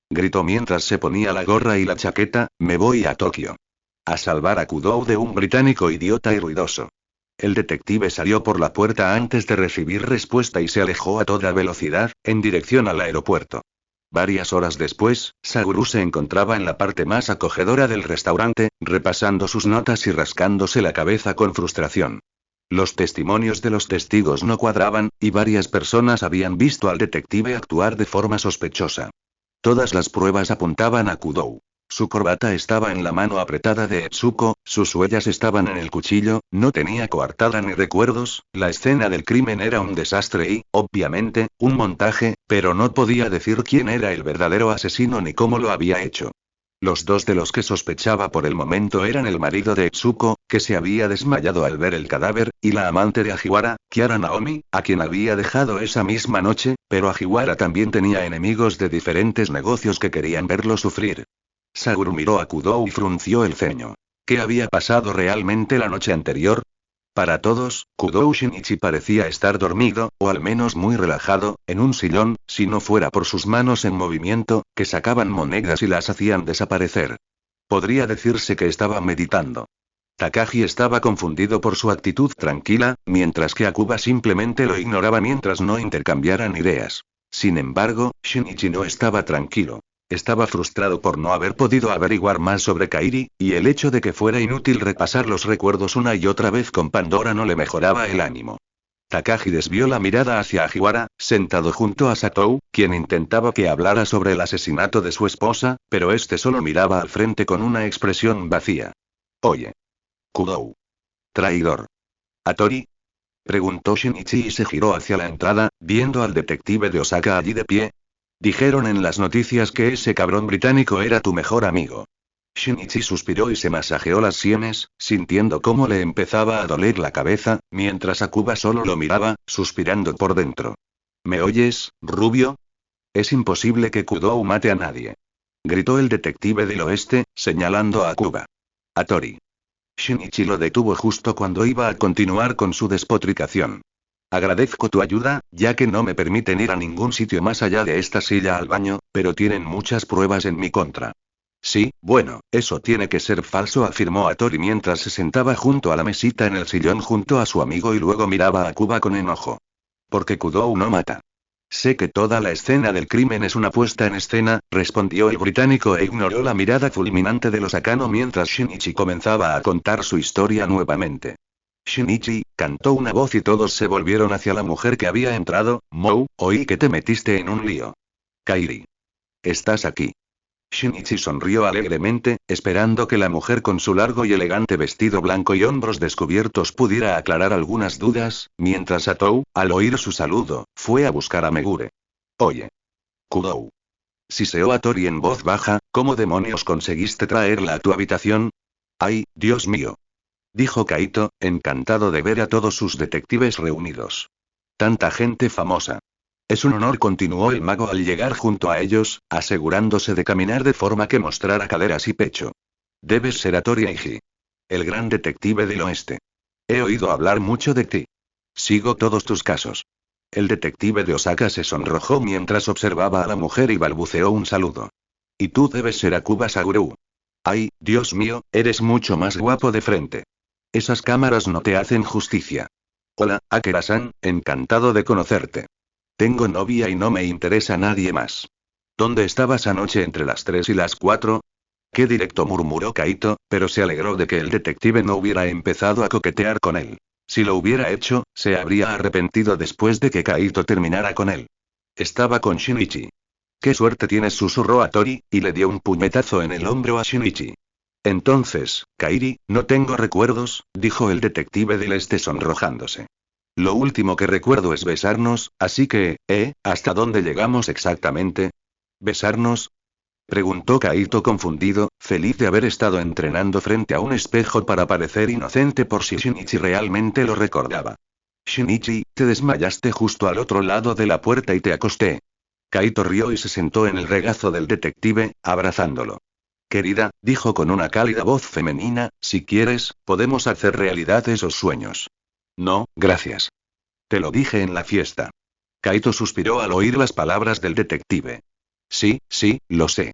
Gritó mientras se ponía la gorra y la chaqueta, me voy a Tokio. A salvar a Kudou de un británico idiota y ruidoso. El detective salió por la puerta antes de recibir respuesta y se alejó a toda velocidad, en dirección al aeropuerto. Varias horas después, Saguru se encontraba en la parte más acogedora del restaurante, repasando sus notas y rascándose la cabeza con frustración. Los testimonios de los testigos no cuadraban, y varias personas habían visto al detective actuar de forma sospechosa. Todas las pruebas apuntaban a Kudou. Su corbata estaba en la mano apretada de Etsuko, sus huellas estaban en el cuchillo, no tenía coartada ni recuerdos, la escena del crimen era un desastre y, obviamente, un montaje, pero no podía decir quién era el verdadero asesino ni cómo lo había hecho. Los dos de los que sospechaba por el momento eran el marido de Etsuko, que se había desmayado al ver el cadáver, y la amante de Ajiwara, Kiara Naomi, a quien había dejado esa misma noche, pero Ajiwara también tenía enemigos de diferentes negocios que querían verlo sufrir. Saguru miró a Kudou y frunció el ceño. ¿Qué había pasado realmente la noche anterior? Para todos, Kudou Shinichi parecía estar dormido, o al menos muy relajado, en un sillón, si no fuera por sus manos en movimiento, que sacaban monedas y las hacían desaparecer. Podría decirse que estaba meditando. Takagi estaba confundido por su actitud tranquila, mientras que Akuba simplemente lo ignoraba mientras no intercambiaran ideas. Sin embargo, Shinichi no estaba tranquilo. Estaba frustrado por no haber podido averiguar más sobre Kairi, y el hecho de que fuera inútil repasar los recuerdos una y otra vez con Pandora no le mejoraba el ánimo. Takagi desvió la mirada hacia Ajiwara, sentado junto a Satou, quien intentaba que hablara sobre el asesinato de su esposa, pero este solo miraba al frente con una expresión vacía. Oye. Kudou. Traidor. ¿Atori? Preguntó Shinichi y se giró hacia la entrada, viendo al detective de Osaka allí de pie. Dijeron en las noticias que ese cabrón británico era tu mejor amigo. Shinichi suspiró y se masajeó las sienes, sintiendo cómo le empezaba a doler la cabeza, mientras Akuba solo lo miraba, suspirando por dentro. ¿Me oyes, rubio? Es imposible que Kudou mate a nadie. Gritó el detective del oeste, señalando a Akuba. Atori. Shinichi lo detuvo justo cuando iba a continuar con su despotricación. Agradezco tu ayuda, ya que no me permiten ir a ningún sitio más allá de esta silla al baño, pero tienen muchas pruebas en mi contra. Sí, bueno, eso tiene que ser falso, afirmó Atori mientras se sentaba junto a la mesita en el sillón junto a su amigo y luego miraba a Akuba con enojo. Porque Kudou no mata. Sé que toda la escena del crimen es una puesta en escena, respondió el británico e ignoró la mirada fulminante de los Akano mientras Shinichi comenzaba a contar su historia nuevamente. Shinichi, cantó una voz y todos se volvieron hacia la mujer que había entrado. Mou, oí que te metiste en un lío. Kairi. Estás aquí. Shinichi sonrió alegremente, esperando que la mujer con su largo y elegante vestido blanco y hombros descubiertos pudiera aclarar algunas dudas, mientras Satou, al oír su saludo, fue a buscar a Megure. Oye. Kudou. Siseó Atori en voz baja, ¿cómo demonios conseguiste traerla a tu habitación? ¡Ay, Dios mío! Dijo Kaito, encantado de ver a todos sus detectives reunidos. Tanta gente famosa. Es un honor, continuó el mago al llegar junto a ellos, asegurándose de caminar de forma que mostrara caderas y pecho. Debes ser Atori Eiji. El gran detective del oeste. He oído hablar mucho de ti. Sigo todos tus casos. El detective de Osaka se sonrojó mientras observaba a la mujer y balbuceó un saludo. Y tú debes ser Akuba Saguru. Ay, Dios mío, eres mucho más guapo de frente. Esas cámaras no te hacen justicia. Hola, Akira-san, encantado de conocerte. Tengo novia y no me interesa nadie más. ¿Dónde estabas anoche entre las 3 y las 4? Qué directo, murmuró Kaito, pero se alegró de que el detective no hubiera empezado a coquetear con él. Si lo hubiera hecho, se habría arrepentido después de que Kaito terminara con él. Estaba con Shinichi. Qué suerte tienes, susurró Atori, y le dio un puñetazo en el hombro a Shinichi. Entonces, Kairi, no tengo recuerdos, dijo el detective del este sonrojándose. Lo último que recuerdo es besarnos, así que, ¿hasta dónde llegamos exactamente? ¿Besarnos? Preguntó Kaito confundido, feliz de haber estado entrenando frente a un espejo para parecer inocente por si Shinichi realmente lo recordaba. Shinichi, te desmayaste justo al otro lado de la puerta y te acosté. Kaito rió y se sentó en el regazo del detective, abrazándolo. Querida, dijo con una cálida voz femenina, si quieres, podemos hacer realidad esos sueños. No, gracias. Te lo dije en la fiesta. Kaito suspiró al oír las palabras del detective. Sí, lo sé.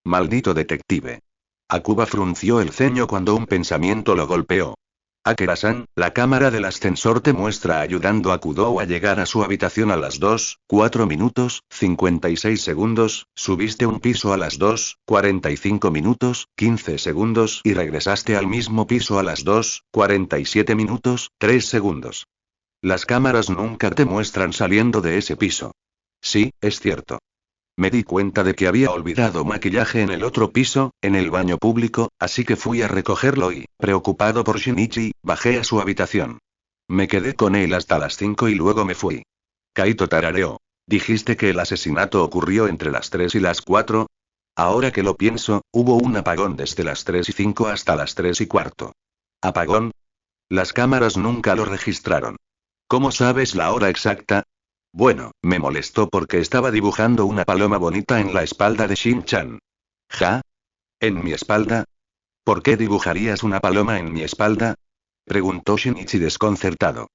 Maldito detective. Akuba frunció el ceño cuando un pensamiento lo golpeó. Akira-san, la cámara del ascensor te muestra ayudando a Kudou a llegar a su habitación a las 2:04 minutos, 56 segundos, subiste un piso a las 2:45 minutos, 15 segundos y regresaste al mismo piso a las 2:47 minutos, 3 segundos. Las cámaras nunca te muestran saliendo de ese piso. Sí, es cierto. Me di cuenta de que había olvidado maquillaje en el otro piso, en el baño público, así que fui a recogerlo y, preocupado por Shinichi, bajé a su habitación. Me quedé con él hasta las 5 y luego me fui. Kaito tarareó. ¿Dijiste que el asesinato ocurrió entre las 3 y las 4? Ahora que lo pienso, hubo un apagón desde las 3:05 hasta las 3:15. ¿Apagón? Las cámaras nunca lo registraron. ¿Cómo sabes la hora exacta? Bueno, me molestó porque estaba dibujando una paloma bonita en la espalda de Shin-chan. ¿Ja? ¿En mi espalda? ¿Por qué dibujarías una paloma en mi espalda? Preguntó Shinichi desconcertado.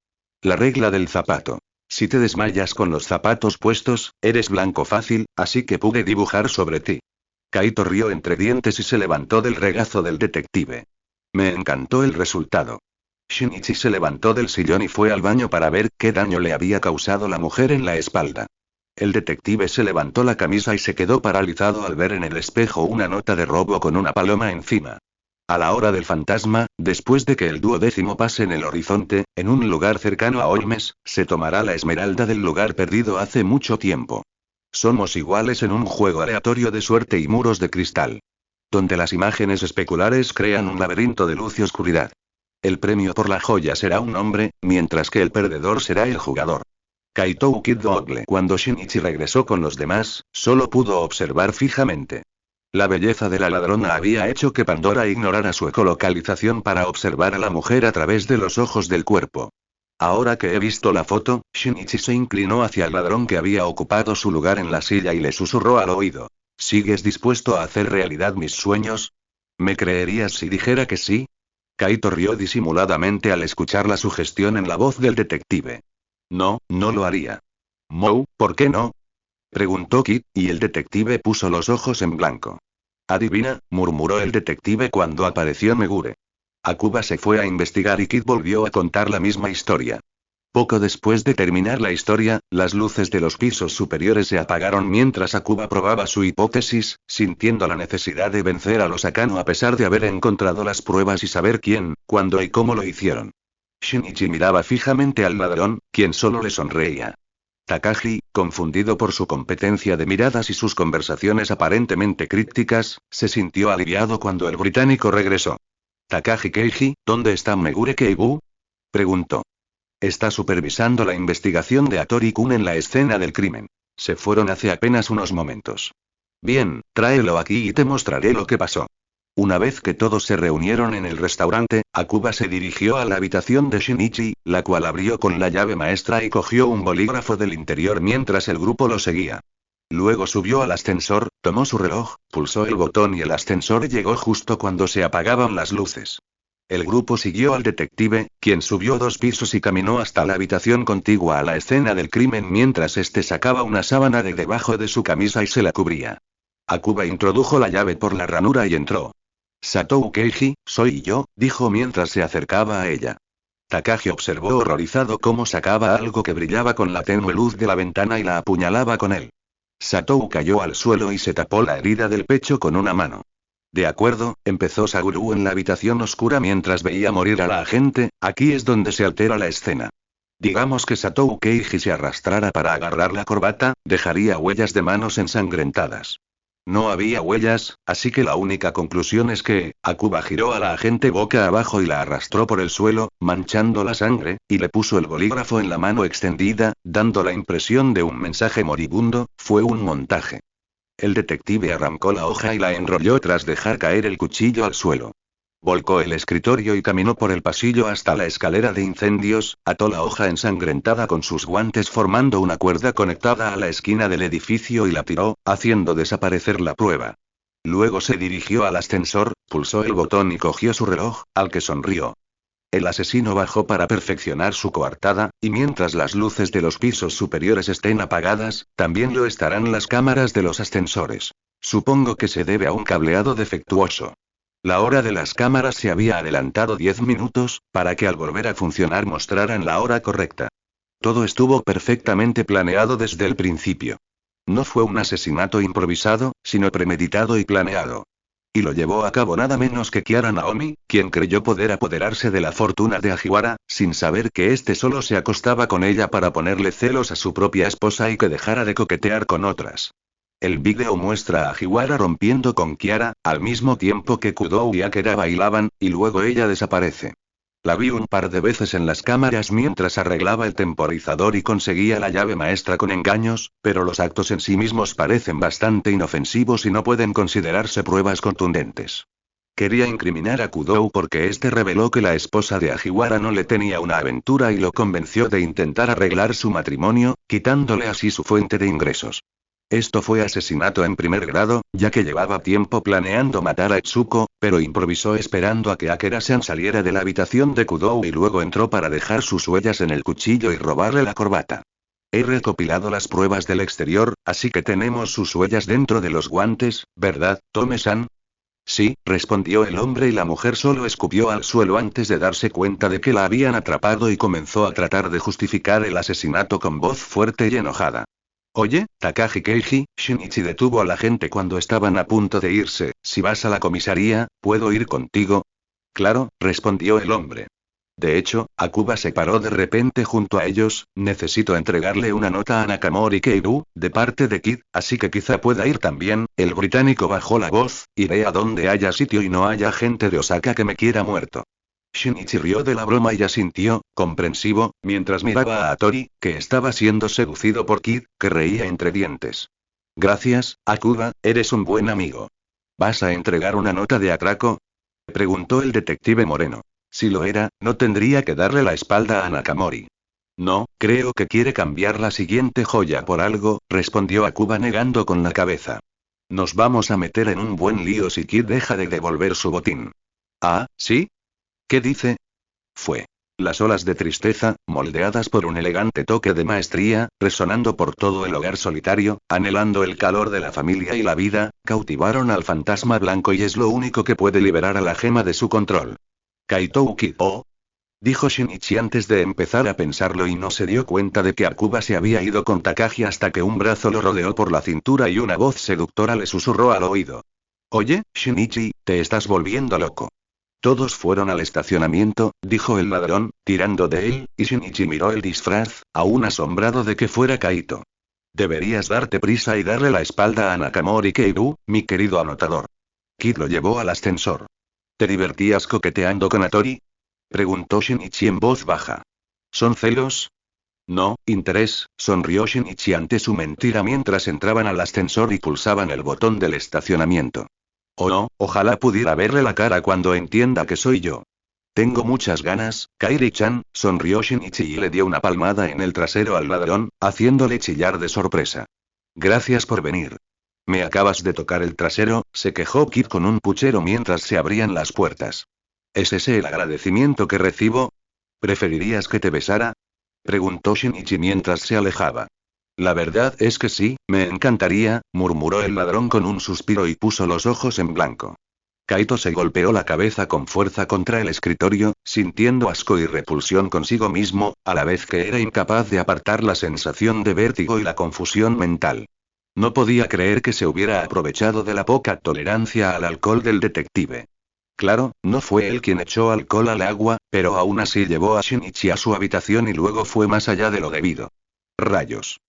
La regla del zapato. Si te desmayas con los zapatos puestos, eres blanco fácil, así que pude dibujar sobre ti. Kaito rió entre dientes y se levantó del regazo del detective. Me encantó el resultado. Shinichi se levantó del sillón y fue al baño para ver qué daño le había causado la mujer en la espalda. El detective se levantó la camisa y se quedó paralizado al ver en el espejo una nota de robo con una paloma encima. A la hora del fantasma, después de que el 12º pase en el horizonte, en un lugar cercano a Olmes, se tomará la esmeralda del lugar perdido hace mucho tiempo. Somos iguales en un juego aleatorio de suerte y muros de cristal. Donde las imágenes especulares crean un laberinto de luz y oscuridad. El premio por la joya será un hombre, mientras que el perdedor será el jugador. Kaito Kid-Ogle. Cuando Shinichi regresó con los demás, solo pudo observar fijamente. La belleza de la ladrona había hecho que Pandora ignorara su ecolocalización para observar a la mujer a través de los ojos del cuerpo. Ahora que he visto la foto, Shinichi se inclinó hacia el ladrón que había ocupado su lugar en la silla y le susurró al oído. ¿Sigues dispuesto a hacer realidad mis sueños? ¿Me creerías si dijera que sí? Kaito rió disimuladamente al escuchar la sugestión en la voz del detective. No, no lo haría. Mou, ¿por qué no? Preguntó Kid, y el detective puso los ojos en blanco. Adivina, murmuró el detective cuando apareció Megure. Akuba se fue a investigar y Kid volvió a contar la misma historia. Poco después de terminar la historia, las luces de los pisos superiores se apagaron mientras Akuba probaba su hipótesis, sintiendo la necesidad de vencer a los Akano a pesar de haber encontrado las pruebas y saber quién, cuándo y cómo lo hicieron. Shinichi miraba fijamente al ladrón, quien solo le sonreía. Takagi, confundido por su competencia de miradas y sus conversaciones aparentemente crípticas, se sintió aliviado cuando el británico regresó. Takagi Keiji, ¿dónde está Megure Keibu? Preguntó. Está supervisando la investigación de Hattori-kun en la escena del crimen. Se fueron hace apenas unos momentos. Bien, tráelo aquí y te mostraré lo que pasó. Una vez que todos se reunieron en el restaurante, Akuba se dirigió a la habitación de Shinichi, la cual abrió con la llave maestra y cogió un bolígrafo del interior mientras el grupo lo seguía. Luego subió al ascensor, tomó su reloj, pulsó el botón y el ascensor llegó justo cuando se apagaban las luces. El grupo siguió al detective, quien subió 2 pisos y caminó hasta la habitación contigua a la escena del crimen mientras este sacaba una sábana de debajo de su camisa y se la cubría. Akuba introdujo la llave por la ranura y entró. Satou Keiji, soy yo, dijo mientras se acercaba a ella. Takagi observó horrorizado cómo sacaba algo que brillaba con la tenue luz de la ventana y la apuñalaba con él. Satou cayó al suelo y se tapó la herida del pecho con una mano. De acuerdo, empezó Saguru en la habitación oscura mientras veía morir a la agente, aquí es donde se altera la escena. Digamos que Satou Keiji se arrastrara para agarrar la corbata, dejaría huellas de manos ensangrentadas. No había huellas, así que la única conclusión es que, Akuba giró a la agente boca abajo y la arrastró por el suelo, manchando la sangre, y le puso el bolígrafo en la mano extendida, dando la impresión de un mensaje moribundo, fue un montaje. El detective arrancó la hoja y la enrolló tras dejar caer el cuchillo al suelo. Volcó el escritorio y caminó por el pasillo hasta la escalera de incendios, ató la hoja ensangrentada con sus guantes formando una cuerda conectada a la esquina del edificio y la tiró, haciendo desaparecer la prueba. Luego se dirigió al ascensor, pulsó el botón y cogió su reloj, al que sonrió. El asesino bajó para perfeccionar su coartada, y mientras las luces de los pisos superiores estén apagadas, también lo estarán las cámaras de los ascensores. Supongo que se debe a un cableado defectuoso. La hora de las cámaras se había adelantado 10 minutos, para que al volver a funcionar mostraran la hora correcta. Todo estuvo perfectamente planeado desde el principio. No fue un asesinato improvisado, sino premeditado y planeado. Y lo llevó a cabo nada menos que Kiara Naomi, quien creyó poder apoderarse de la fortuna de Ajiwara, sin saber que éste solo se acostaba con ella para ponerle celos a su propia esposa y que dejara de coquetear con otras. El vídeo muestra a Ajiwara rompiendo con Kiara, al mismo tiempo que Kudou y Akera bailaban, y luego ella desaparece. La vi un par de veces en las cámaras mientras arreglaba el temporizador y conseguía la llave maestra con engaños, pero los actos en sí mismos parecen bastante inofensivos y no pueden considerarse pruebas contundentes. Quería incriminar a Kudou porque este reveló que la esposa de Ajiwara no le tenía una aventura y lo convenció de intentar arreglar su matrimonio, quitándole así su fuente de ingresos. Esto fue asesinato en primer grado, ya que llevaba tiempo planeando matar a Itsuko, pero improvisó esperando a que Akira-san saliera de la habitación de Kudou y luego entró para dejar sus huellas en el cuchillo y robarle la corbata. He recopilado las pruebas del exterior, así que tenemos sus huellas dentro de los guantes, ¿verdad, Tome-san? Sí, respondió el hombre y la mujer solo escupió al suelo antes de darse cuenta de que la habían atrapado y comenzó a tratar de justificar el asesinato con voz fuerte y enojada. Oye, Takashi Keiji, Shinichi detuvo a la gente cuando estaban a punto de irse. Si vas a la comisaría, ¿puedo ir contigo? Claro, respondió el hombre. De hecho, Akuba se paró de repente junto a ellos. Necesito entregarle una nota a Nakamori Keiru, de parte de Kid, así que quizá pueda ir también. El británico bajó la voz. Iré a donde haya sitio y no haya gente de Osaka que me quiera muerto. Shinichi rió de la broma y asintió, comprensivo, mientras miraba a Tori, que estaba siendo seducido por Kid, que reía entre dientes. Gracias, Akuba, eres un buen amigo. ¿Vas a entregar una nota de atraco? Preguntó el detective moreno. Si lo era, no tendría que darle la espalda a Nakamori. No, creo que quiere cambiar la siguiente joya por algo, respondió Akuba negando con la cabeza. Nos vamos a meter en un buen lío si Kid deja de devolver su botín. Ah, ¿sí? ¿Qué dice? Fue. Las olas de tristeza, moldeadas por un elegante toque de maestría, resonando por todo el hogar solitario, anhelando el calor de la familia y la vida, cautivaron al fantasma blanco y es lo único que puede liberar a la gema de su control. Kaito Kid-o, dijo Shinichi antes de empezar a pensarlo y no se dio cuenta de que Akuba se había ido con Takashi hasta que un brazo lo rodeó por la cintura y una voz seductora le susurró al oído. Oye, Shinichi, te estás volviendo loco. Todos fueron al estacionamiento, dijo el ladrón, tirando de él, y Shinichi miró el disfraz, aún asombrado de que fuera Kaito. Deberías darte prisa y darle la espalda a Nakamori Keiru, mi querido anotador. Kid lo llevó al ascensor. ¿Te divertías coqueteando con Atori? Preguntó Shinichi en voz baja. ¿Son celos? No, interés, sonrió Shinichi ante su mentira mientras entraban al ascensor y pulsaban el botón del estacionamiento. Oh no, ojalá pudiera verle la cara cuando entienda que soy yo. Tengo muchas ganas, Kairi-chan, sonrió Shinichi y le dio una palmada en el trasero al ladrón, haciéndole chillar de sorpresa. Gracias por venir. Me acabas de tocar el trasero, se quejó Kid con un puchero mientras se abrían las puertas. ¿Es ese el agradecimiento que recibo? ¿Preferirías que te besara? Preguntó Shinichi mientras se alejaba. La verdad es que sí, me encantaría, murmuró el ladrón con un suspiro y puso los ojos en blanco. Kaito se golpeó la cabeza con fuerza contra el escritorio, sintiendo asco y repulsión consigo mismo, a la vez que era incapaz de apartar la sensación de vértigo y la confusión mental. No podía creer que se hubiera aprovechado de la poca tolerancia al alcohol del detective. Claro, no fue él quien echó alcohol al agua, pero aún así llevó a Shinichi a su habitación y luego fue más allá de lo debido. Rayos.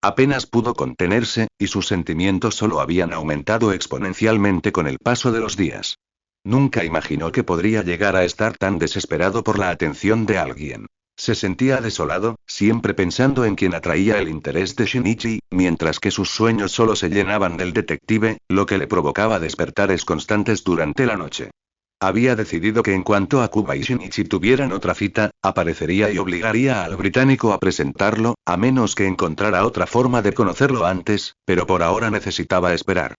Apenas pudo contenerse, y sus sentimientos solo habían aumentado exponencialmente con el paso de los días. Nunca imaginó que podría llegar a estar tan desesperado por la atención de alguien. Se sentía desolado, siempre pensando en quien atraía el interés de Shinichi, mientras que sus sueños solo se llenaban del detective, lo que le provocaba despertares constantes durante la noche. Había decidido que en cuanto Akuba y Shinichi tuvieran otra cita, aparecería y obligaría al británico a presentarlo, a menos que encontrara otra forma de conocerlo antes, pero por ahora necesitaba esperar.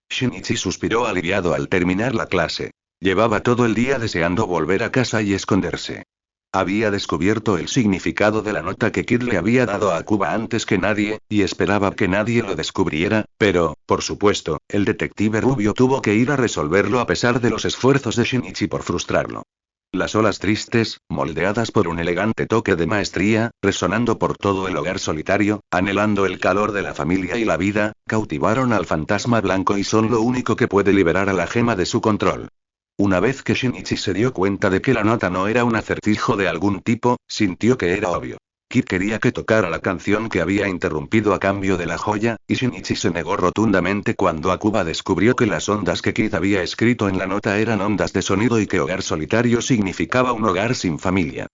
Shinichi suspiró aliviado al terminar la clase. Llevaba todo el día deseando volver a casa y esconderse. Había descubierto el significado de la nota que Kid le había dado a Akuba antes que nadie, y esperaba que nadie lo descubriera, pero, por supuesto, el detective rubio tuvo que ir a resolverlo a pesar de los esfuerzos de Shinichi por frustrarlo. Las olas tristes, moldeadas por un elegante toque de maestría, resonando por todo el hogar solitario, anhelando el calor de la familia y la vida, cautivaron al fantasma blanco y son lo único que puede liberar a la gema de su control. Una vez que Shinichi se dio cuenta de que la nota no era un acertijo de algún tipo, sintió que era obvio. Kid quería que tocara la canción que había interrumpido a cambio de la joya, y Shinichi se negó rotundamente cuando Akuba descubrió que las ondas que Kid había escrito en la nota eran ondas de sonido y que hogar solitario significaba un hogar sin familia.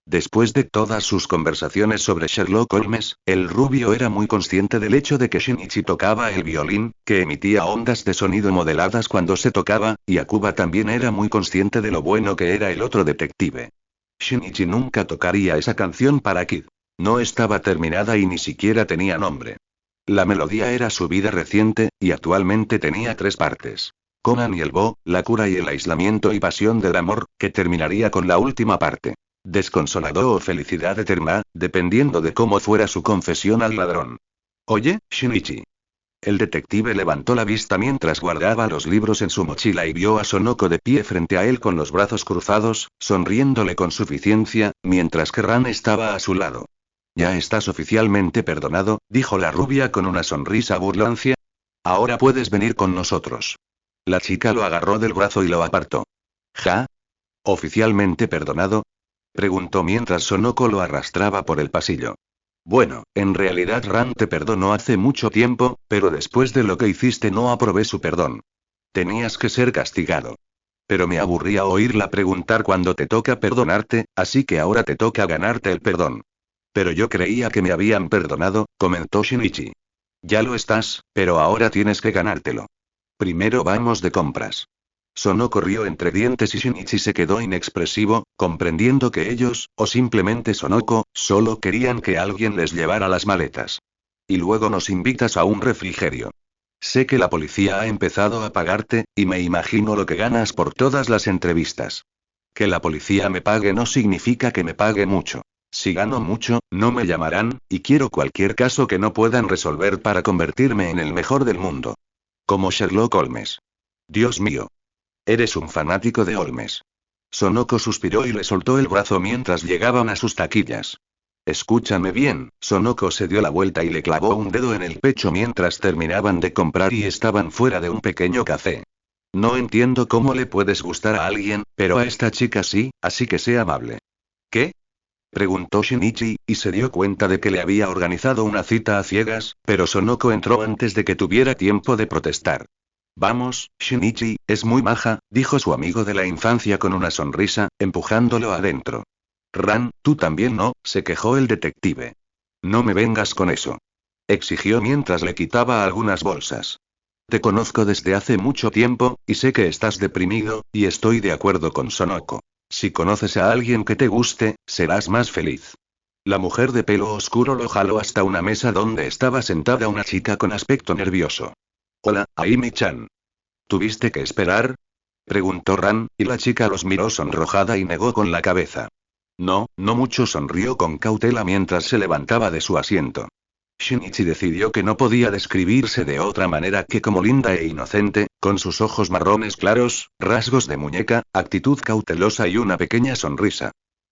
Después de todas sus conversaciones sobre Sherlock Holmes, el rubio era muy consciente del hecho de que Shinichi tocaba el violín, que emitía ondas de sonido modeladas cuando se tocaba, y Akuba también era muy consciente de lo bueno que era el otro detective. Shinichi nunca tocaría esa canción para Kid. No estaba terminada y ni siquiera tenía nombre. La melodía era su vida reciente, y actualmente tenía 3 partes. Conan y el Bo, la cura y el aislamiento y pasión del amor, que terminaría con la última parte. Desconsolado o felicidad eterna, dependiendo de cómo fuera su confesión al ladrón. Oye, Shinichi. El detective levantó la vista mientras guardaba los libros en su mochila y vio a Sonoko de pie frente a él con los brazos cruzados, sonriéndole con suficiencia, mientras que Ran estaba a su lado. Ya estás oficialmente perdonado, dijo la rubia con una sonrisa burlancia. Ahora puedes venir con nosotros. La chica lo agarró del brazo y lo apartó. ¿Ja? ¿Oficialmente perdonado? Preguntó mientras Sonoko lo arrastraba por el pasillo. Bueno, en realidad Ran te perdonó hace mucho tiempo, pero después de lo que hiciste no aprobé su perdón. Tenías que ser castigado. Pero me aburría oírla preguntar cuando te toca perdonarte, así que ahora te toca ganarte el perdón. Pero yo creía que me habían perdonado, comentó Shinichi. Ya lo estás, pero ahora tienes que ganártelo. Primero vamos de compras. Sonó corrió entre dientes y Shinichi se quedó inexpresivo, comprendiendo que ellos, o simplemente Sonoko, solo querían que alguien les llevara las maletas. Y luego nos invitas a un refrigerio. Sé que la policía ha empezado a pagarte, y me imagino lo que ganas por todas las entrevistas. Que la policía me pague no significa que me pague mucho. Si gano mucho, no me llamarán, y quiero cualquier caso que no puedan resolver para convertirme en el mejor del mundo. Como Sherlock Holmes. Dios mío. Eres un fanático de Holmes. Sonoko suspiró y le soltó el brazo mientras llegaban a sus taquillas. Escúchame bien, Sonoko se dio la vuelta y le clavó un dedo en el pecho mientras terminaban de comprar y estaban fuera de un pequeño café. No entiendo cómo le puedes gustar a alguien, pero a esta chica sí, así que sé amable. ¿Qué? Preguntó Shinichi, y se dio cuenta de que le había organizado una cita a ciegas, pero Sonoko entró antes de que tuviera tiempo de protestar. Vamos, Shinichi, es muy maja, dijo su amigo de la infancia con una sonrisa, empujándolo adentro. Ran, tú también no, se quejó el detective. No me vengas con eso. Exigió mientras le quitaba algunas bolsas. Te conozco desde hace mucho tiempo, y sé que estás deprimido, y estoy de acuerdo con Sonoko. Si conoces a alguien que te guste, serás más feliz. La mujer de pelo oscuro lo jaló hasta una mesa donde estaba sentada una chica con aspecto nervioso. Hola, Aimi-chan. ¿Tuviste que esperar? Preguntó Ran, y la chica los miró sonrojada y negó con la cabeza. No, no mucho, sonrió con cautela mientras se levantaba de su asiento. Shinichi decidió que no podía describirse de otra manera que como linda e inocente, con sus ojos marrones claros, rasgos de muñeca, actitud cautelosa y una pequeña sonrisa.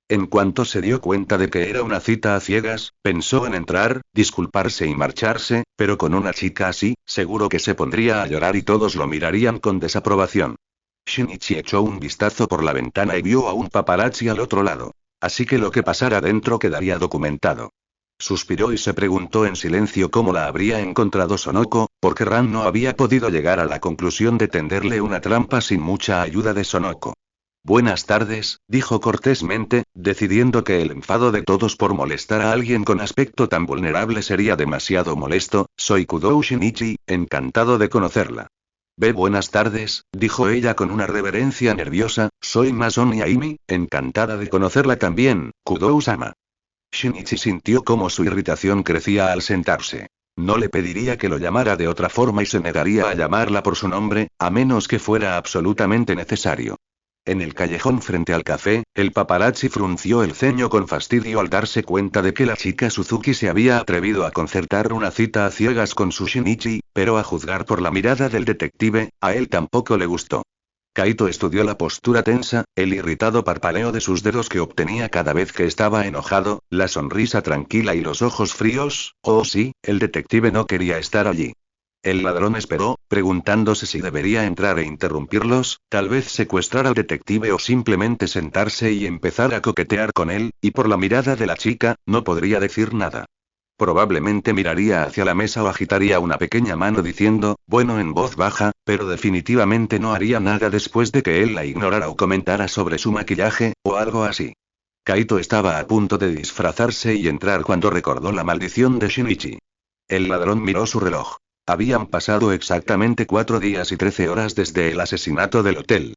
En cuanto se dio cuenta de que era una cita a ciegas, pensó en entrar, disculparse y marcharse, pero con una chica así, seguro que se pondría a llorar y todos lo mirarían con desaprobación. Shinichi echó un vistazo por la ventana y vio a un paparazzi al otro lado. Así que lo que pasara dentro quedaría documentado. Suspiró y se preguntó en silencio cómo la habría encontrado Sonoko, porque Ran no había podido llegar a la conclusión de tenderle una trampa sin mucha ayuda de Sonoko. Buenas tardes, dijo cortésmente, decidiendo que el enfado de todos por molestar a alguien con aspecto tan vulnerable sería demasiado molesto. Soy Kudou Shinichi, encantado de conocerla. Buenas tardes, dijo ella con una reverencia nerviosa, soy Mason Aimi, encantada de conocerla también, Kudou-sama. Shinichi sintió cómo su irritación crecía al sentarse. No le pediría que lo llamara de otra forma y se negaría a llamarla por su nombre, a menos que fuera absolutamente necesario. En el callejón frente al café, el paparazzi frunció el ceño con fastidio al darse cuenta de que la chica Suzuki se había atrevido a concertar una cita a ciegas con su Shinichi, pero a juzgar por la mirada del detective, a él tampoco le gustó. Kaito estudió la postura tensa, el irritado parpaleo de sus dedos que obtenía cada vez que estaba enojado, la sonrisa tranquila y los ojos fríos. Oh sí, el detective no quería estar allí. El ladrón esperó, preguntándose si debería entrar e interrumpirlos, tal vez secuestrar al detective o simplemente sentarse y empezar a coquetear con él, y por la mirada de la chica, no podría decir nada. Probablemente miraría hacia la mesa o agitaría una pequeña mano diciendo, bueno en voz baja, pero definitivamente no haría nada después de que él la ignorara o comentara sobre su maquillaje, o algo así. Kaito estaba a punto de disfrazarse y entrar cuando recordó la maldición de Shinichi. El ladrón miró su reloj. Habían pasado exactamente 4 días y 13 horas desde el asesinato del hotel.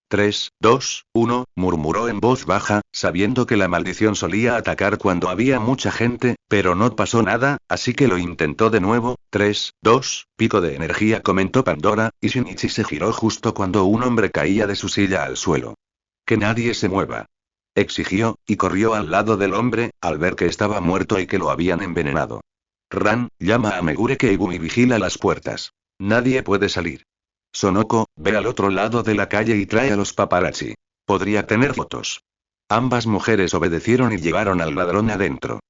3, 2, 1, murmuró en voz baja, sabiendo que la maldición solía atacar cuando había mucha gente, pero no pasó nada, así que lo intentó de nuevo. 3, 2, pico de energía, comentó Pandora, y Shinichi se giró justo cuando un hombre caía de su silla al suelo. Que nadie se mueva, exigió, y corrió al lado del hombre, al ver que estaba muerto y que lo habían envenenado. Ran, llama a Megure Keibu y vigila las puertas. Nadie puede salir. Sonoko, ve al otro lado de la calle y trae a los paparazzi. Podría tener fotos. Ambas mujeres obedecieron y llevaron al ladrón adentro.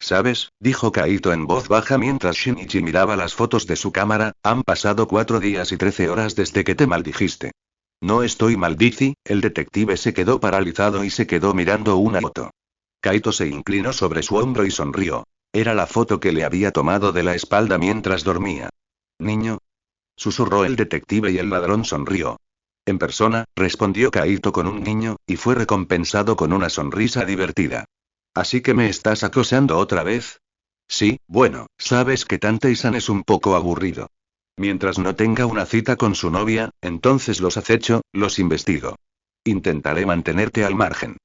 ¿Sabes?, dijo Kaito en voz baja mientras Shinichi miraba las fotos de su cámara, han pasado 4 días y 13 horas desde que te maldijiste. No estoy maldici, el detective se quedó paralizado y se quedó mirando una foto. Kaito se inclinó sobre su hombro y sonrió. Era la foto que le había tomado de la espalda mientras dormía. Niño, susurró el detective y el ladrón sonrió. En persona, respondió Kaito con un niño, y fue recompensado con una sonrisa divertida. ¿Así que me estás acosando otra vez? Sí, bueno, sabes que Tantei-san es un poco aburrido. Mientras no tenga una cita con su novia, entonces los acecho, los investigo. Intentaré mantenerte al margen.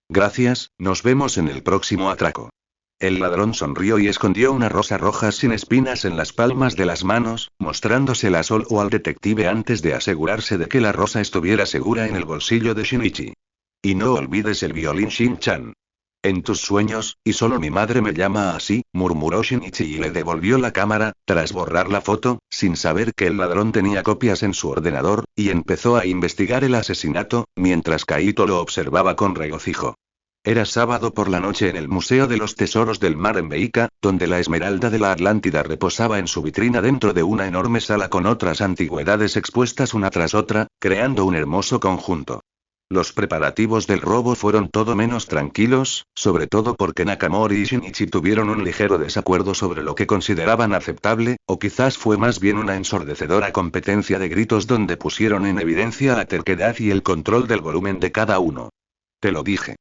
Gracias, nos vemos en el próximo atraco. El ladrón sonrió y escondió una rosa roja sin espinas en las palmas de las manos, mostrándosela solo al detective antes de asegurarse de que la rosa estuviera segura en el bolsillo de Shinichi. Y no olvides el violín, Shin-chan. En tus sueños, y solo mi madre me llama así, murmuró Shinichi y le devolvió la cámara, tras borrar la foto, sin saber que el ladrón tenía copias en su ordenador, y empezó a investigar el asesinato, mientras Kaito lo observaba con regocijo. Era sábado por la noche en el Museo de los Tesoros del Mar en Beika, donde la Esmeralda de la Atlántida reposaba en su vitrina dentro de una enorme sala con otras antigüedades expuestas una tras otra, creando un hermoso conjunto. Los preparativos del robo fueron todo menos tranquilos, sobre todo porque Nakamori y Shinichi tuvieron un ligero desacuerdo sobre lo que consideraban aceptable, o quizás fue más bien una ensordecedora competencia de gritos donde pusieron en evidencia la terquedad y el control del volumen de cada uno. Te lo dije.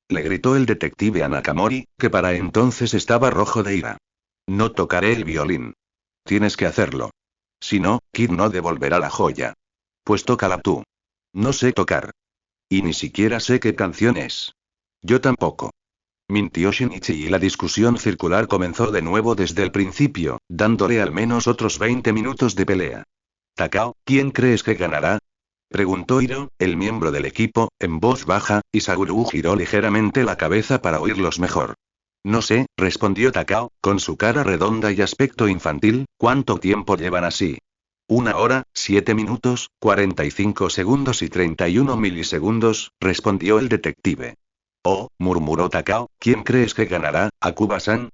Le gritó el detective a Nakamori, que para entonces estaba rojo de ira. No tocaré el violín. Tienes que hacerlo. Si no, Kid no devolverá la joya. Pues tócala tú. No sé tocar. Y ni siquiera sé qué canción es. Yo tampoco. Mintió Shinichi y la discusión circular comenzó de nuevo desde el principio, dándole al menos otros 20 minutos de pelea. Takao, ¿quién crees que ganará? Preguntó Hiro, el miembro del equipo, en voz baja, y Saguru giró ligeramente la cabeza para oírlos mejor. No sé, respondió Takao, con su cara redonda y aspecto infantil. ¿Cuánto tiempo llevan así? 1 hora, 7 minutos, 45 segundos y 31 milisegundos, respondió el detective. Oh, murmuró Takao, ¿quién crees que ganará, Akuba-san?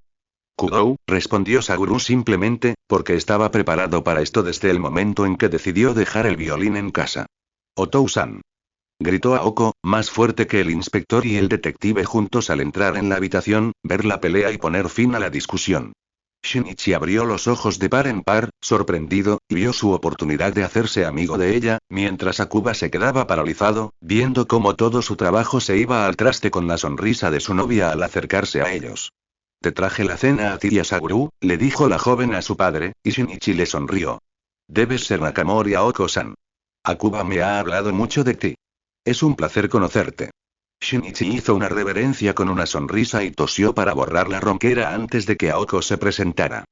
Kudou, respondió Saguru simplemente, porque estaba preparado para esto desde el momento en que decidió dejar el violín en casa. Otou-san. Gritó Aoko, más fuerte que el inspector y el detective juntos al entrar en la habitación, ver la pelea y poner fin a la discusión. Shinichi abrió los ojos de par en par, sorprendido, y vio su oportunidad de hacerse amigo de ella, mientras Akuba se quedaba paralizado, viendo cómo todo su trabajo se iba al traste con la sonrisa de su novia al acercarse a ellos. Te traje la cena a ti y a Saguru, le dijo la joven a su padre, y Shinichi le sonrió. Debes ser Nakamori Aoko-san. Akuba me ha hablado mucho de ti. Es un placer conocerte. Shinichi hizo una reverencia con una sonrisa y tosió para borrar la ronquera antes de que Aoko se presentara.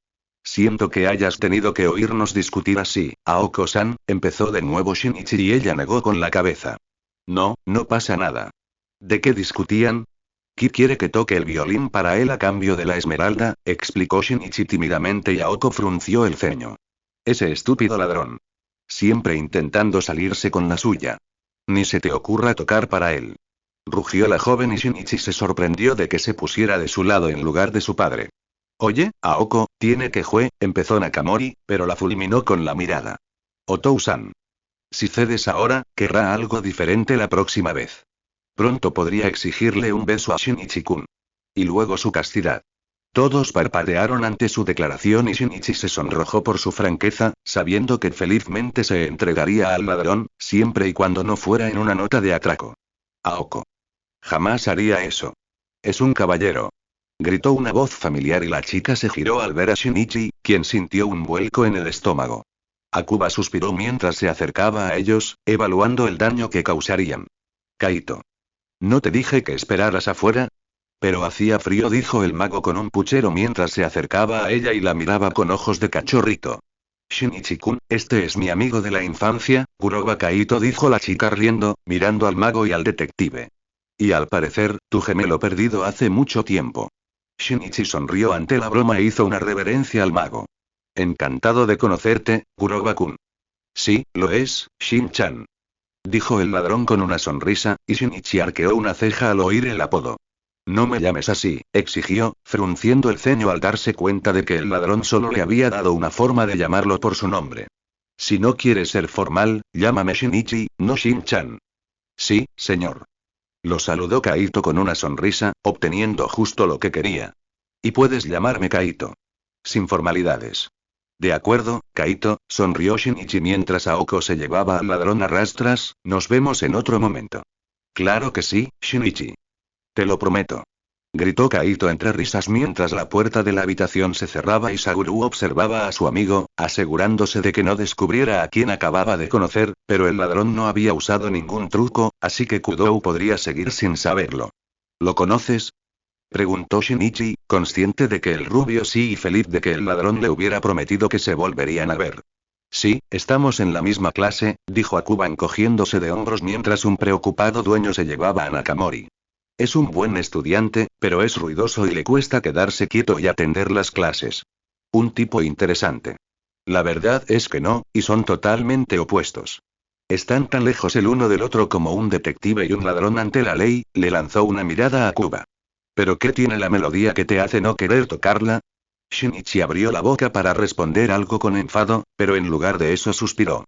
Siento que hayas tenido que oírnos discutir así, Aoko-san, empezó de nuevo Shinichi y ella negó con la cabeza. No, no pasa nada. ¿De qué discutían? Kid quiere que toque el violín para él a cambio de la esmeralda, explicó Shinichi tímidamente y Aoko frunció el ceño. Ese estúpido ladrón. Siempre intentando salirse con la suya. Ni se te ocurra tocar para él. Rugió la joven y Shinichi se sorprendió de que se pusiera de su lado en lugar de su padre. Oye, Aoko, tiene que empezó Nakamori, pero la fulminó con la mirada. Otou-san. Si cedes ahora, querrá algo diferente la próxima vez. Pronto podría exigirle un beso a Shinichi-kun. Y luego su castidad. Todos parpadearon ante su declaración y Shinichi se sonrojó por su franqueza, sabiendo que felizmente se entregaría al ladrón, siempre y cuando no fuera en una nota de atraco. Aoko. Jamás haría eso. Es un caballero. Gritó una voz familiar y la chica se giró al ver a Shinichi, quien sintió un vuelco en el estómago. Akuba suspiró mientras se acercaba a ellos, evaluando el daño que causarían. Kaito. ¿No te dije que esperaras afuera? Pero hacía frío, dijo el mago con un puchero mientras se acercaba a ella y la miraba con ojos de cachorrito. Shinichi-kun, este es mi amigo de la infancia, Kuroba Kaito, dijo la chica riendo, mirando al mago y al detective. Y al parecer, tu gemelo perdido hace mucho tiempo. Shinichi sonrió ante la broma e hizo una reverencia al mago. Encantado de conocerte, Kuroba-kun. Sí, lo es, Shin-chan. Dijo el ladrón con una sonrisa, y Shinichi arqueó una ceja al oír el apodo. No me llames así, exigió, frunciendo el ceño al darse cuenta de que el ladrón solo le había dado una forma de llamarlo por su nombre. Si no quieres ser formal, llámame Shinichi, no Shin-chan. Sí, señor. Lo saludó Kaito con una sonrisa, obteniendo justo lo que quería. Y puedes llamarme Kaito. Sin formalidades. De acuerdo, Kaito, sonrió Shinichi mientras Aoko se llevaba al ladrón a rastras, nos vemos en otro momento. Claro que sí, Shinichi. Te lo prometo. Gritó Kaito entre risas mientras la puerta de la habitación se cerraba y Saguru observaba a su amigo, asegurándose de que no descubriera a quien acababa de conocer, pero el ladrón no había usado ningún truco, así que Kudou podría seguir sin saberlo. ¿Lo conoces? Preguntó Shinichi, consciente de que el rubio sí y feliz de que el ladrón le hubiera prometido que se volverían a ver. Sí, estamos en la misma clase, dijo Akuba encogiéndose de hombros mientras un preocupado dueño se llevaba a Nakamori. Es un buen estudiante, pero es ruidoso y le cuesta quedarse quieto y atender las clases. Un tipo interesante. La verdad es que no, y son totalmente opuestos. Están tan lejos el uno del otro como un detective y un ladrón ante la ley, le lanzó una mirada a Akuba. ¿Pero qué tiene la melodía que te hace no querer tocarla? Shinichi abrió la boca para responder algo con enfado, pero en lugar de eso suspiró.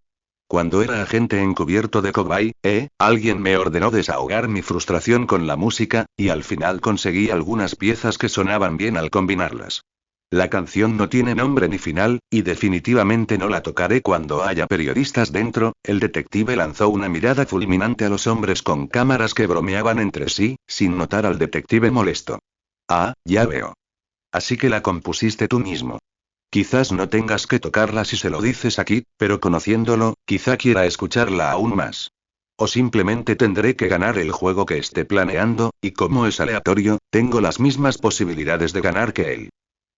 Cuando era agente encubierto de Kobai, alguien me ordenó desahogar mi frustración con la música, y al final conseguí algunas piezas que sonaban bien al combinarlas. La canción no tiene nombre ni final, y definitivamente no la tocaré cuando haya periodistas dentro. El detective lanzó una mirada fulminante a los hombres con cámaras que bromeaban entre sí, sin notar al detective molesto. Ah, ya veo. Así que la compusiste tú mismo. Quizás no tengas que tocarla si se lo dices aquí, pero conociéndolo, quizá quiera escucharla aún más. O simplemente tendré que ganar el juego que esté planeando, y como es aleatorio, tengo las mismas posibilidades de ganar que él.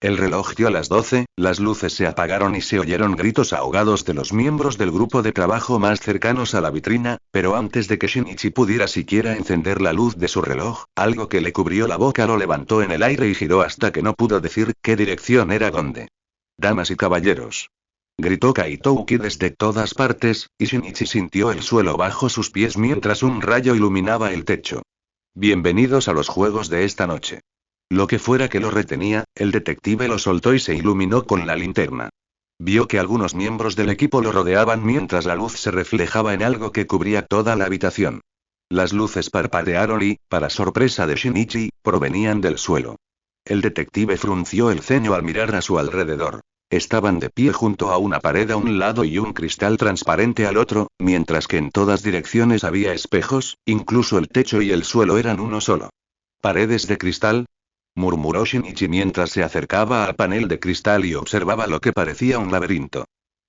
El reloj dio las 12, las luces se apagaron y se oyeron gritos ahogados de los miembros del grupo de trabajo más cercanos a la vitrina, pero antes de que Shinichi pudiera siquiera encender la luz de su reloj, algo que le cubrió la boca lo levantó en el aire y giró hasta que no pudo decir qué dirección era dónde. Damas y caballeros. Gritó Kaitouki desde todas partes, y Shinichi sintió el suelo bajo sus pies mientras un rayo iluminaba el techo. Bienvenidos a los juegos de esta noche. Lo que fuera que lo retenía, el detective lo soltó y se iluminó con la linterna. Vio que algunos miembros del equipo lo rodeaban mientras la luz se reflejaba en algo que cubría toda la habitación. Las luces parpadearon y, para sorpresa de Shinichi, provenían del suelo. El detective frunció el ceño al mirar a su alrededor. Estaban de pie junto a una pared a un lado y un cristal transparente al otro, mientras que en todas direcciones había espejos, incluso el techo y el suelo eran uno solo. ¿Paredes de cristal?, murmuró Shinichi mientras se acercaba al panel de cristal y observaba lo que parecía un laberinto.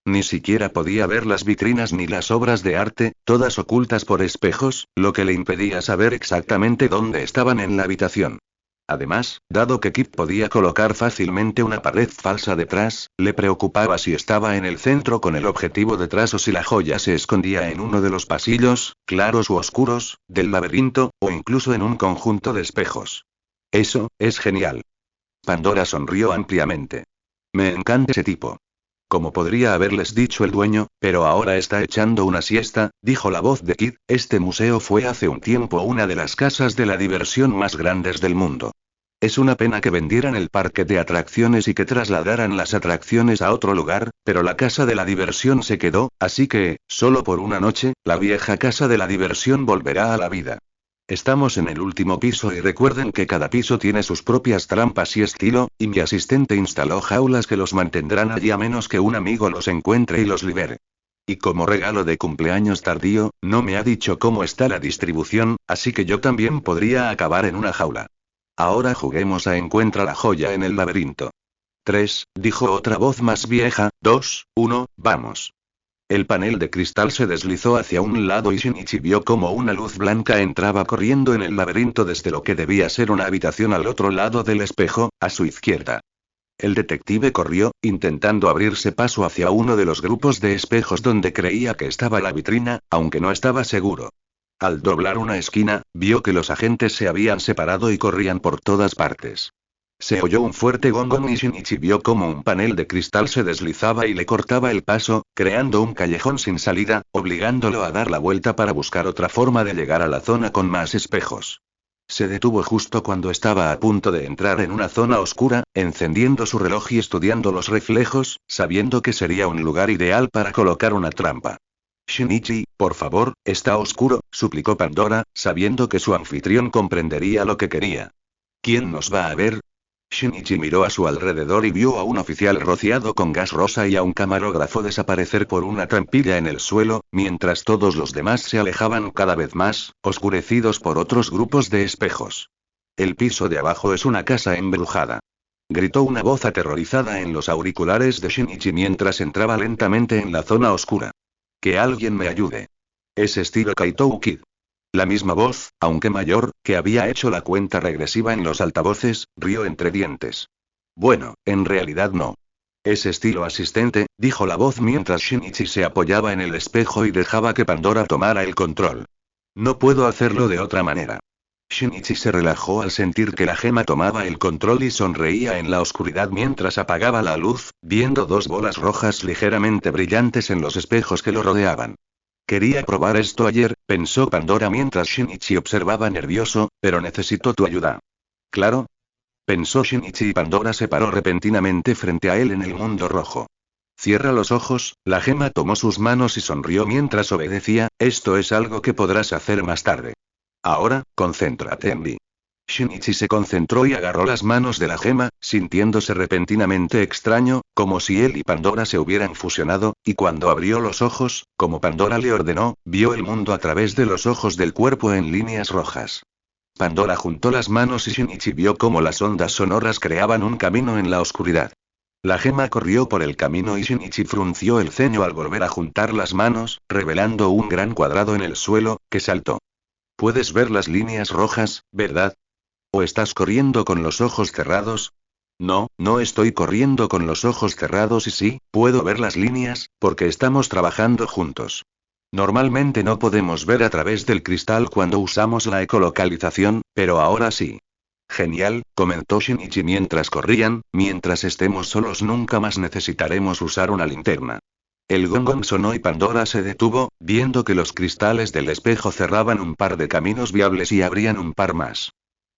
Ni siquiera podía ver las vitrinas ni las obras de arte, todas ocultas por espejos, lo que le impedía saber exactamente dónde estaban en la habitación. Además, dado que Kip podía colocar fácilmente una pared falsa detrás, le preocupaba si estaba en el centro con el objetivo detrás o si la joya se escondía en uno de los pasillos, claros u oscuros, del laberinto, o incluso en un conjunto de espejos. Eso, es genial. Pandora sonrió ampliamente. Me encanta ese tipo. Como podría haberles dicho el dueño, pero ahora está echando una siesta, dijo la voz de Kid. Este museo fue hace un tiempo una de las casas de la diversión más grandes del mundo. Es una pena que vendieran el parque de atracciones y que trasladaran las atracciones a otro lugar, pero la casa de la diversión se quedó, así que, solo por una noche, la vieja casa de la diversión volverá a la vida. Estamos en el último piso y recuerden que cada piso tiene sus propias trampas y estilo, y mi asistente instaló jaulas que los mantendrán allí a menos que un amigo los encuentre y los libere. Y como regalo de cumpleaños tardío, no me ha dicho cómo está la distribución, así que yo también podría acabar en una jaula. Ahora juguemos a encuentra la joya en el laberinto. 3, dijo otra voz más vieja, 2, 1, vamos. El panel de cristal se deslizó hacia un lado y Shinichi vio como una luz blanca entraba corriendo en el laberinto desde lo que debía ser una habitación al otro lado del espejo, a su izquierda. El detective corrió, intentando abrirse paso hacia uno de los grupos de espejos donde creía que estaba la vitrina, aunque no estaba seguro. Al doblar una esquina, vio que los agentes se habían separado y corrían por todas partes. Se oyó un fuerte gongón y Shinichi vio como un panel de cristal se deslizaba y le cortaba el paso, creando un callejón sin salida, obligándolo a dar la vuelta para buscar otra forma de llegar a la zona con más espejos. Se detuvo justo cuando estaba a punto de entrar en una zona oscura, encendiendo su reloj y estudiando los reflejos, sabiendo que sería un lugar ideal para colocar una trampa. Shinichi, por favor, está oscuro, suplicó Pandora, sabiendo que su anfitrión comprendería lo que quería. ¿Quién nos va a ver? Shinichi miró a su alrededor y vio a un oficial rociado con gas rosa y a un camarógrafo desaparecer por una trampilla en el suelo, mientras todos los demás se alejaban cada vez más, oscurecidos por otros grupos de espejos. El piso de abajo es una casa embrujada. Gritó una voz aterrorizada en los auriculares de Shinichi mientras entraba lentamente en la zona oscura. Que alguien me ayude. Es estilo Kaito Kid. La misma voz, aunque mayor, que había hecho la cuenta regresiva en los altavoces, rió entre dientes. Bueno, en realidad no. Es estilo asistente, dijo la voz mientras Shinichi se apoyaba en el espejo y dejaba que Pandora tomara el control. No puedo hacerlo de otra manera. Shinichi se relajó al sentir que la gema tomaba el control y sonreía en la oscuridad mientras apagaba la luz, viendo dos bolas rojas ligeramente brillantes en los espejos que lo rodeaban. Quería probar esto ayer, pensó Pandora mientras Shinichi observaba nervioso, pero necesito tu ayuda. ¿Claro? Pensó Shinichi y Pandora se paró repentinamente frente a él en el mundo rojo. Cierra los ojos, la gema tomó sus manos y sonrió mientras obedecía, esto es algo que podrás hacer más tarde. Ahora, concéntrate en mí. Shinichi se concentró y agarró las manos de la gema, sintiéndose repentinamente extraño, como si él y Pandora se hubieran fusionado, y cuando abrió los ojos, como Pandora le ordenó, vio el mundo a través de los ojos del cuerpo en líneas rojas. Pandora juntó las manos y Shinichi vio cómo las ondas sonoras creaban un camino en la oscuridad. La gema corrió por el camino y Shinichi frunció el ceño al volver a juntar las manos, revelando un gran cuadrado en el suelo, que saltó. Puedes ver las líneas rojas, ¿verdad? ¿O estás corriendo con los ojos cerrados? No, no estoy corriendo con los ojos cerrados y sí, puedo ver las líneas, porque estamos trabajando juntos. Normalmente no podemos ver a través del cristal cuando usamos la ecolocalización, pero ahora sí. Genial, comentó Shinichi mientras corrían, mientras estemos solos nunca más necesitaremos usar una linterna. El gong sonó y Pandora se detuvo, viendo que los cristales del espejo cerraban un par de caminos viables y abrían un par más.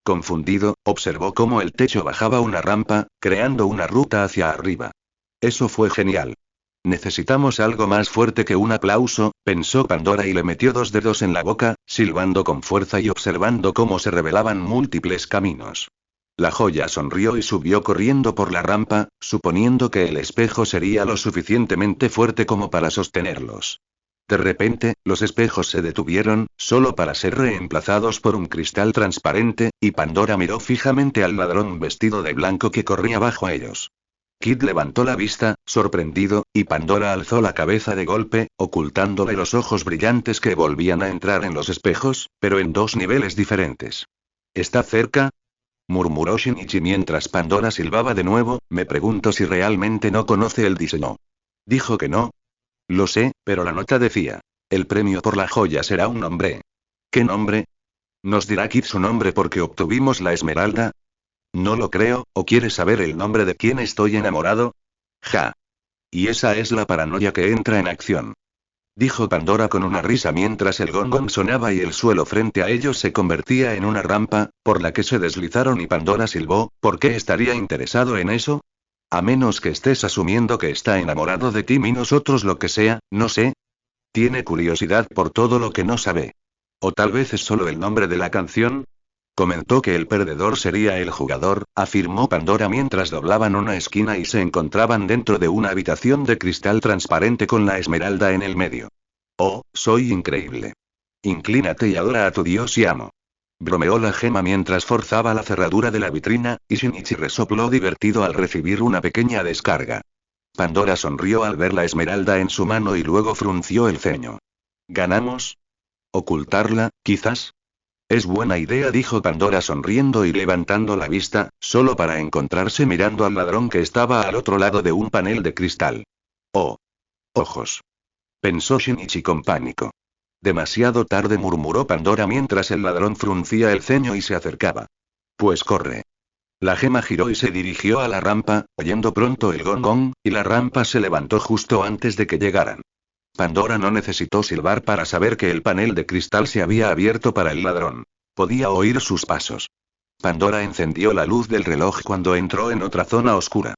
Confundido, observó cómo el techo bajaba una rampa, creando una ruta hacia arriba. Eso fue genial. Necesitamos algo más fuerte que un aplauso, pensó Pandora y le metió dos dedos en la boca, silbando con fuerza y observando cómo se revelaban múltiples caminos. La joya sonrió y subió corriendo por la rampa, suponiendo que el espejo sería lo suficientemente fuerte como para sostenerlos. De repente, los espejos se detuvieron, solo para ser reemplazados por un cristal transparente, y Pandora miró fijamente al ladrón vestido de blanco que corría bajo a ellos. Kid levantó la vista, sorprendido, y Pandora alzó la cabeza de golpe, ocultándole los ojos brillantes que volvían a entrar en los espejos, pero en dos niveles diferentes. ¿Está cerca?, murmuró Shinichi mientras Pandora silbaba de nuevo, me pregunto si realmente no conoce el diseño. Dijo que no. Lo sé, pero la nota decía. El premio por la joya será un nombre. ¿Qué nombre? ¿Nos dirá Kid su nombre porque obtuvimos la esmeralda? No lo creo, ¿o quieres saber el nombre de quién estoy enamorado? Ja. Y esa es la paranoia que entra en acción. Dijo Pandora con una risa mientras el gong sonaba y el suelo frente a ellos se convertía en una rampa, por la que se deslizaron y Pandora silbó, ¿por qué estaría interesado en eso? A menos que estés asumiendo que está enamorado de Tim y nosotros lo que sea, no sé. Tiene curiosidad por todo lo que no sabe. O tal vez es solo el nombre de la canción. Comentó que el perdedor sería el jugador, afirmó Pandora mientras doblaban una esquina y se encontraban dentro de una habitación de cristal transparente con la esmeralda en el medio. Oh, soy increíble. Inclínate y adora a tu dios y amo. Bromeó la gema mientras forzaba la cerradura de la vitrina, y Shinichi resopló divertido al recibir una pequeña descarga. Pandora sonrió al ver la esmeralda en su mano y luego frunció el ceño. ¿Ganamos? ¿Ocultarla, quizás? Es buena idea, dijo Pandora sonriendo y levantando la vista, solo para encontrarse mirando al ladrón que estaba al otro lado de un panel de cristal. Oh. Ojos. Pensó Shinichi con pánico. Demasiado tarde, murmuró Pandora mientras el ladrón fruncía el ceño y se acercaba. Pues corre. La gema giró y se dirigió a la rampa, oyendo pronto el gong gong, y la rampa se levantó justo antes de que llegaran. Pandora no necesitó silbar para saber que el panel de cristal se había abierto para el ladrón. Podía oír sus pasos. Pandora encendió la luz del reloj cuando entró en otra zona oscura.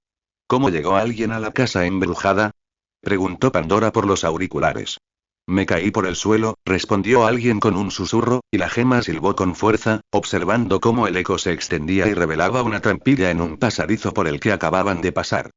¿Cómo llegó alguien a la casa embrujada? Preguntó Pandora por los auriculares. Me caí por el suelo, respondió alguien con un susurro, y la gema silbó con fuerza, observando cómo el eco se extendía y revelaba una trampilla en un pasadizo por el que acababan de pasar.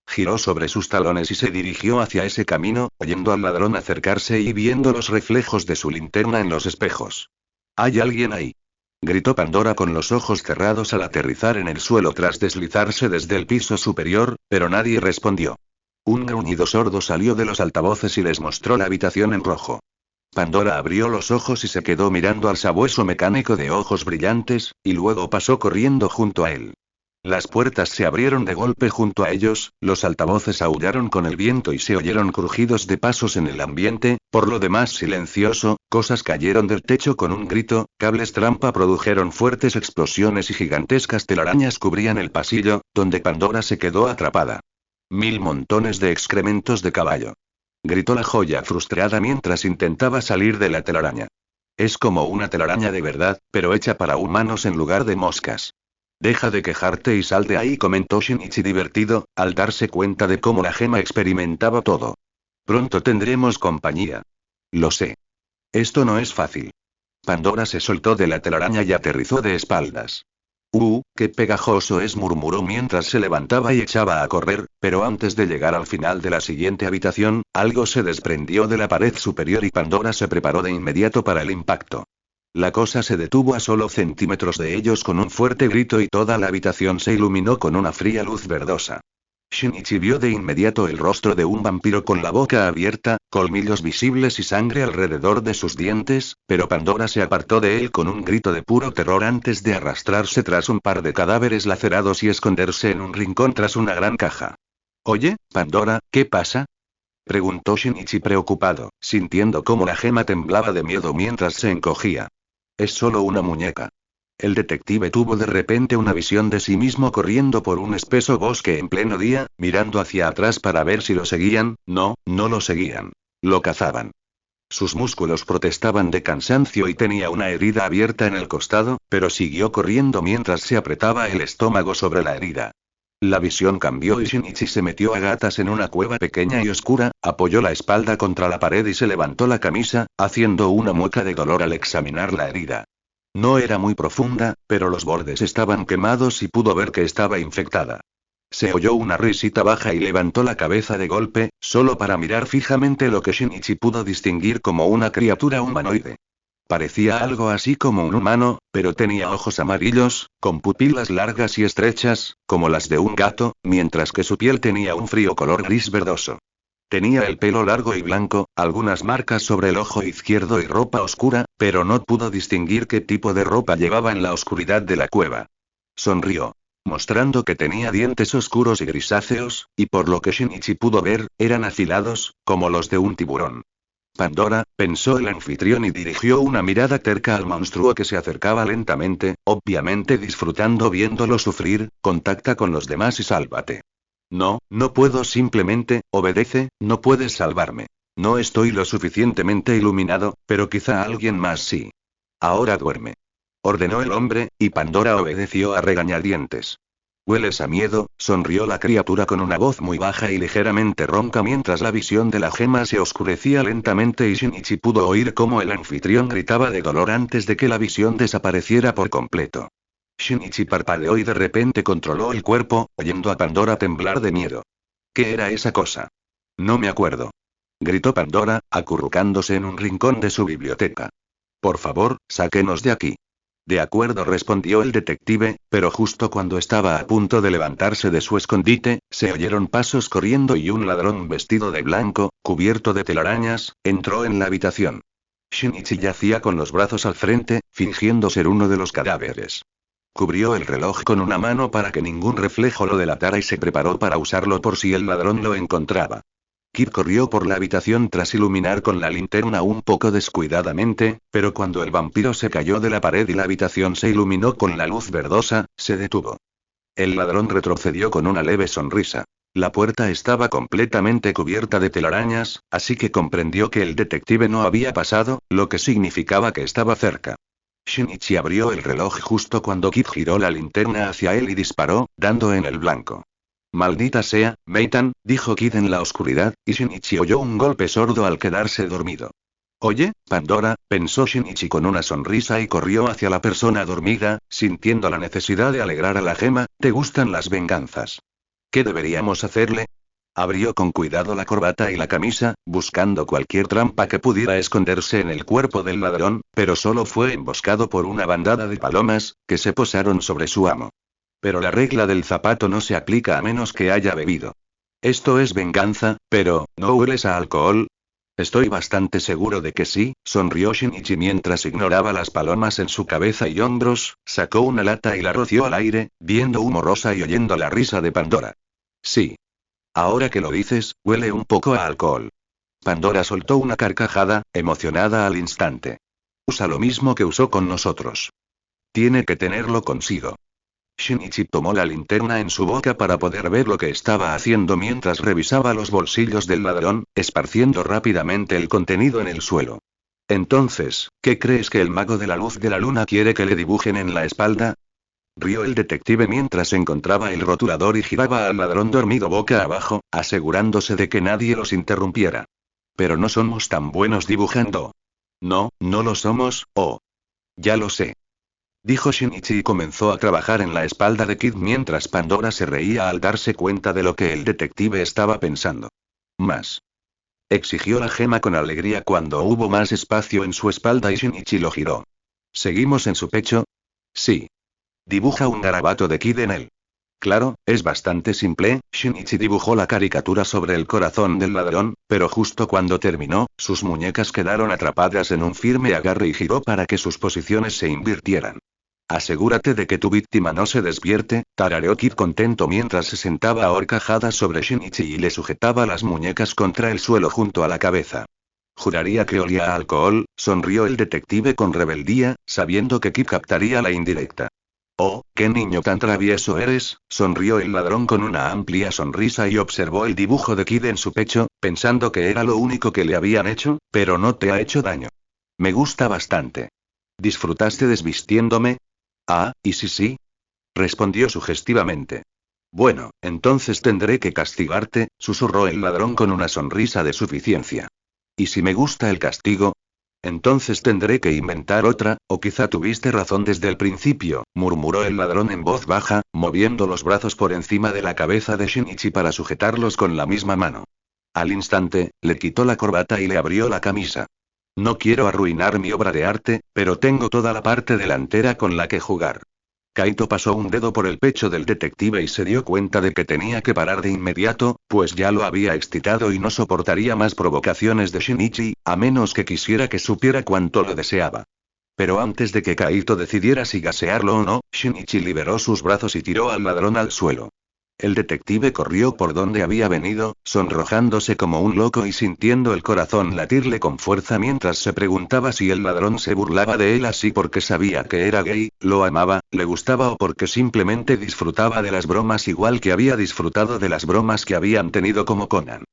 Giró sobre sus talones y se dirigió hacia ese camino, oyendo al ladrón acercarse y viendo los reflejos de su linterna en los espejos. ¿Hay alguien ahí? Gritó Pandora con los ojos cerrados al aterrizar en el suelo tras deslizarse desde el piso superior, pero nadie respondió. Un gruñido sordo salió de los altavoces y les mostró la habitación en rojo. Pandora abrió los ojos y se quedó mirando al sabueso mecánico de ojos brillantes, y luego pasó corriendo junto a él. Las puertas se abrieron de golpe junto a ellos, los altavoces aullaron con el viento y se oyeron crujidos de pasos en el ambiente, por lo demás silencioso, cosas cayeron del techo con un grito, cables trampa produjeron fuertes explosiones y gigantescas telarañas cubrían el pasillo, donde Pandora se quedó atrapada. 1000 montones de excrementos de caballo. Gritó la joya frustrada mientras intentaba salir de la telaraña. Es como una telaraña de verdad, pero hecha para humanos en lugar de moscas. Deja de quejarte y sal de ahí, comentó Shinichi divertido, al darse cuenta de cómo la gema experimentaba todo. Pronto tendremos compañía. Lo sé. Esto no es fácil. Pandora se soltó de la telaraña y aterrizó de espaldas. Qué pegajoso es, murmuró mientras se levantaba y echaba a correr, pero antes de llegar al final de la siguiente habitación, algo se desprendió de la pared superior y Pandora se preparó de inmediato para el impacto. La cosa se detuvo a solo centímetros de ellos con un fuerte grito y toda la habitación se iluminó con una fría luz verdosa. Shinichi vio de inmediato el rostro de un vampiro con la boca abierta, colmillos visibles y sangre alrededor de sus dientes, pero Pandora se apartó de él con un grito de puro terror antes de arrastrarse tras un par de cadáveres lacerados y esconderse en un rincón tras una gran caja. Oye, Pandora, ¿qué pasa? Preguntó Shinichi preocupado, sintiendo cómo la gema temblaba de miedo mientras se encogía. Es solo una muñeca. El detective tuvo de repente una visión de sí mismo corriendo por un espeso bosque en pleno día, mirando hacia atrás para ver si lo seguían. No, no lo seguían. Lo cazaban. Sus músculos protestaban de cansancio y tenía una herida abierta en el costado, pero siguió corriendo mientras se apretaba el estómago sobre la herida. La visión cambió y Shinichi se metió a gatas en una cueva pequeña y oscura, apoyó la espalda contra la pared y se levantó la camisa, haciendo una mueca de dolor al examinar la herida. No era muy profunda, pero los bordes estaban quemados y pudo ver que estaba infectada. Se oyó una risita baja y levantó la cabeza de golpe, solo para mirar fijamente lo que Shinichi pudo distinguir como una criatura humanoide. Parecía algo así como un humano, pero tenía ojos amarillos, con pupilas largas y estrechas, como las de un gato, mientras que su piel tenía un frío color gris verdoso. Tenía el pelo largo y blanco, algunas marcas sobre el ojo izquierdo y ropa oscura, pero no pudo distinguir qué tipo de ropa llevaba en la oscuridad de la cueva. Sonrió, mostrando que tenía dientes oscuros y grisáceos, y por lo que Shinichi pudo ver, eran afilados, como los de un tiburón. Pandora, pensó el anfitrión y dirigió una mirada terca al monstruo que se acercaba lentamente, obviamente disfrutando viéndolo sufrir. Contacta con los demás y sálvate. No, no puedo, simplemente, obedece, no puedes salvarme. No estoy lo suficientemente iluminado, pero quizá alguien más sí. Ahora duerme. Ordenó el hombre, y Pandora obedeció a regañadientes. ¿Hueles a miedo?, sonrió la criatura con una voz muy baja y ligeramente ronca mientras la visión de la gema se oscurecía lentamente y Shinichi pudo oír cómo el anfitrión gritaba de dolor antes de que la visión desapareciera por completo. Shinichi parpadeó y de repente controló el cuerpo, oyendo a Pandora temblar de miedo. ¿Qué era esa cosa? No me acuerdo. Gritó Pandora, acurrucándose en un rincón de su biblioteca. Por favor, sáquenos de aquí. De acuerdo, respondió el detective, pero justo cuando estaba a punto de levantarse de su escondite, se oyeron pasos corriendo y un ladrón vestido de blanco, cubierto de telarañas, entró en la habitación. Shinichi yacía con los brazos al frente, fingiendo ser uno de los cadáveres. Cubrió el reloj con una mano para que ningún reflejo lo delatara y se preparó para usarlo por si el ladrón lo encontraba. Kid corrió por la habitación tras iluminar con la linterna un poco descuidadamente, pero cuando el vampiro se cayó de la pared y la habitación se iluminó con la luz verdosa, se detuvo. El ladrón retrocedió con una leve sonrisa. La puerta estaba completamente cubierta de telarañas, así que comprendió que el detective no había pasado, lo que significaba que estaba cerca. Shinichi abrió el reloj justo cuando Kid giró la linterna hacia él y disparó, dando en el blanco. Maldita sea, Meitan, dijo Kid en la oscuridad, y Shinichi oyó un golpe sordo al quedarse dormido. Oye, Pandora, pensó Shinichi con una sonrisa y corrió hacia la persona dormida, sintiendo la necesidad de alegrar a la gema. ¿Te gustan las venganzas? ¿Qué deberíamos hacerle? Abrió con cuidado la corbata y la camisa, buscando cualquier trampa que pudiera esconderse en el cuerpo del ladrón, pero solo fue emboscado por una bandada de palomas, que se posaron sobre su amo. Pero la regla del zapato no se aplica a menos que haya bebido. Esto es venganza, pero, ¿no hueles a alcohol? Estoy bastante seguro de que sí, sonrió Shinichi mientras ignoraba las palomas en su cabeza y hombros, sacó una lata y la roció al aire, viendo humo rosa y oyendo la risa de Pandora. Sí. Ahora que lo dices, huele un poco a alcohol. Pandora soltó una carcajada, emocionada al instante. Usa lo mismo que usó con nosotros. Tiene que tenerlo consigo. Shinichi tomó la linterna en su boca para poder ver lo que estaba haciendo mientras revisaba los bolsillos del ladrón, esparciendo rápidamente el contenido en el suelo. Entonces, ¿qué crees que el mago de la luz de la luna quiere que le dibujen en la espalda? Rió el detective mientras encontraba el rotulador y giraba al ladrón dormido boca abajo, asegurándose de que nadie los interrumpiera. Pero no somos tan buenos dibujando. No, no lo somos, oh. Ya lo sé. Dijo Shinichi y comenzó a trabajar en la espalda de Kid mientras Pandora se reía al darse cuenta de lo que el detective estaba pensando. Más. Exigió la gema con alegría cuando hubo más espacio en su espalda y Shinichi lo giró. ¿Seguimos en su pecho? Sí. Dibuja un garabato de Kid en él. Claro, es bastante simple. Shinichi dibujó la caricatura sobre el corazón del ladrón, pero justo cuando terminó, sus muñecas quedaron atrapadas en un firme agarre y giró para que sus posiciones se invirtieran. Asegúrate de que tu víctima no se despierte, tarareó Kid contento mientras se sentaba a horcajadas sobre Shinichi y le sujetaba las muñecas contra el suelo junto a la cabeza. Juraría que olía a alcohol, sonrió el detective con rebeldía, sabiendo que Kid captaría la indirecta. Oh, qué niño tan travieso eres, sonrió el ladrón con una amplia sonrisa y observó el dibujo de Kid en su pecho, pensando que era lo único que le habían hecho, pero no te ha hecho daño. Me gusta bastante. ¿Disfrutaste desvistiéndome? Ah, ¿y sí? Respondió sugestivamente. Bueno, entonces tendré que castigarte, susurró el ladrón con una sonrisa de suficiencia. ¿Y si me gusta el castigo? Entonces tendré que inventar otra, o quizá tuviste razón desde el principio, murmuró el ladrón en voz baja, moviendo los brazos por encima de la cabeza de Shinichi para sujetarlos con la misma mano. Al instante, le quitó la corbata y le abrió la camisa. No quiero arruinar mi obra de arte, pero tengo toda la parte delantera con la que jugar. Kaito pasó un dedo por el pecho del detective y se dio cuenta de que tenía que parar de inmediato, pues ya lo había excitado y no soportaría más provocaciones de Shinichi, a menos que quisiera que supiera cuánto lo deseaba. Pero antes de que Kaito decidiera si gasearlo o no, Shinichi liberó sus brazos y tiró al ladrón al suelo. El detective corrió por donde había venido, sonrojándose como un loco y sintiendo el corazón latirle con fuerza mientras se preguntaba si el ladrón se burlaba de él así porque sabía que era gay, lo amaba, le gustaba o porque simplemente disfrutaba de las bromas igual que había disfrutado de las bromas que habían tenido como Conan.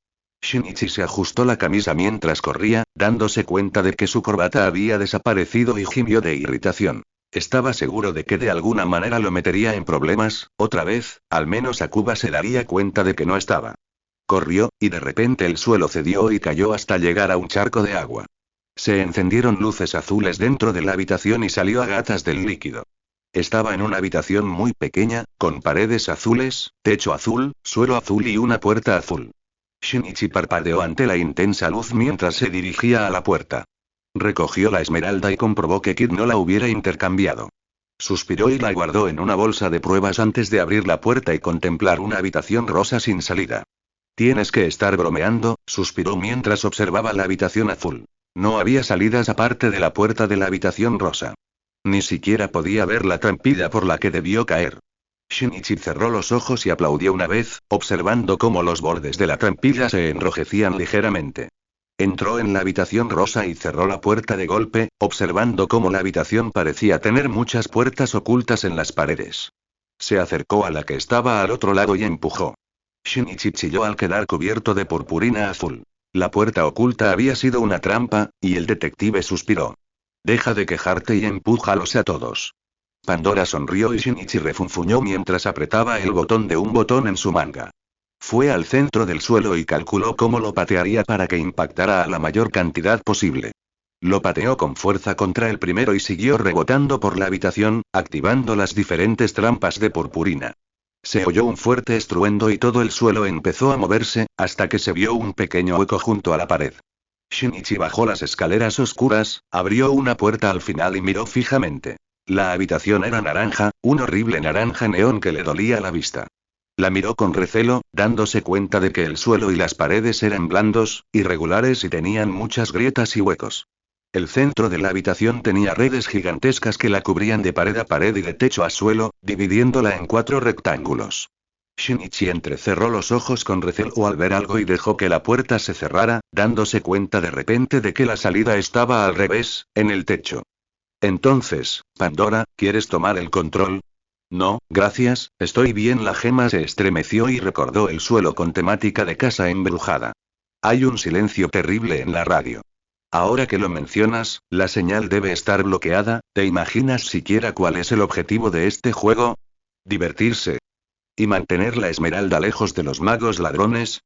Shinichi se ajustó la camisa mientras corría, dándose cuenta de que su corbata había desaparecido y gimió de irritación. Estaba seguro de que de alguna manera lo metería en problemas, otra vez, al menos Akuba se daría cuenta de que no estaba. Corrió, y de repente el suelo cedió y cayó hasta llegar a un charco de agua. Se encendieron luces azules dentro de la habitación y salió a gatas del líquido. Estaba en una habitación muy pequeña, con paredes azules, techo azul, suelo azul y una puerta azul. Shinichi parpadeó ante la intensa luz mientras se dirigía a la puerta. Recogió la esmeralda y comprobó que Kid no la hubiera intercambiado. Suspiró y la guardó en una bolsa de pruebas antes de abrir la puerta y contemplar una habitación rosa sin salida. Tienes que estar bromeando, suspiró mientras observaba la habitación azul. No había salidas aparte de la puerta de la habitación rosa. Ni siquiera podía ver la trampilla por la que debió caer. Shinichi cerró los ojos y aplaudió una vez, observando cómo los bordes de la trampilla se enrojecían ligeramente. Entró en la habitación rosa y cerró la puerta de golpe, observando cómo la habitación parecía tener muchas puertas ocultas en las paredes. Se acercó a la que estaba al otro lado y empujó. Shinichi chilló al quedar cubierto de purpurina azul. La puerta oculta había sido una trampa, y el detective suspiró. Deja de quejarte y empújalos a todos. Pandora sonrió y Shinichi refunfuñó mientras apretaba el botón de un botón en su manga. Fue al centro del suelo y calculó cómo lo patearía para que impactara a la mayor cantidad posible. Lo pateó con fuerza contra el primero y siguió rebotando por la habitación, activando las diferentes trampas de purpurina. Se oyó un fuerte estruendo y todo el suelo empezó a moverse, hasta que se vio un pequeño hueco junto a la pared. Shinichi bajó las escaleras oscuras, abrió una puerta al final y miró fijamente. La habitación era naranja, un horrible naranja neón que le dolía la vista. La miró con recelo, dándose cuenta de que el suelo y las paredes eran blandos, irregulares y tenían muchas grietas y huecos. El centro de la habitación tenía redes gigantescas que la cubrían de pared a pared y de techo a suelo, dividiéndola en 4 rectángulos. Shinichi entrecerró los ojos con recelo al ver algo y dejó que la puerta se cerrara, dándose cuenta de repente de que la salida estaba al revés, en el techo. Entonces, Pandora, ¿quieres tomar el control? No, gracias, estoy bien. La gema se estremeció y recordó el suelo con temática de casa embrujada. Hay un silencio terrible en la radio. Ahora que lo mencionas, la señal debe estar bloqueada. ¿Te imaginas siquiera cuál es el objetivo de este juego? ¿Divertirse? ¿Y mantener la esmeralda lejos de los magos ladrones?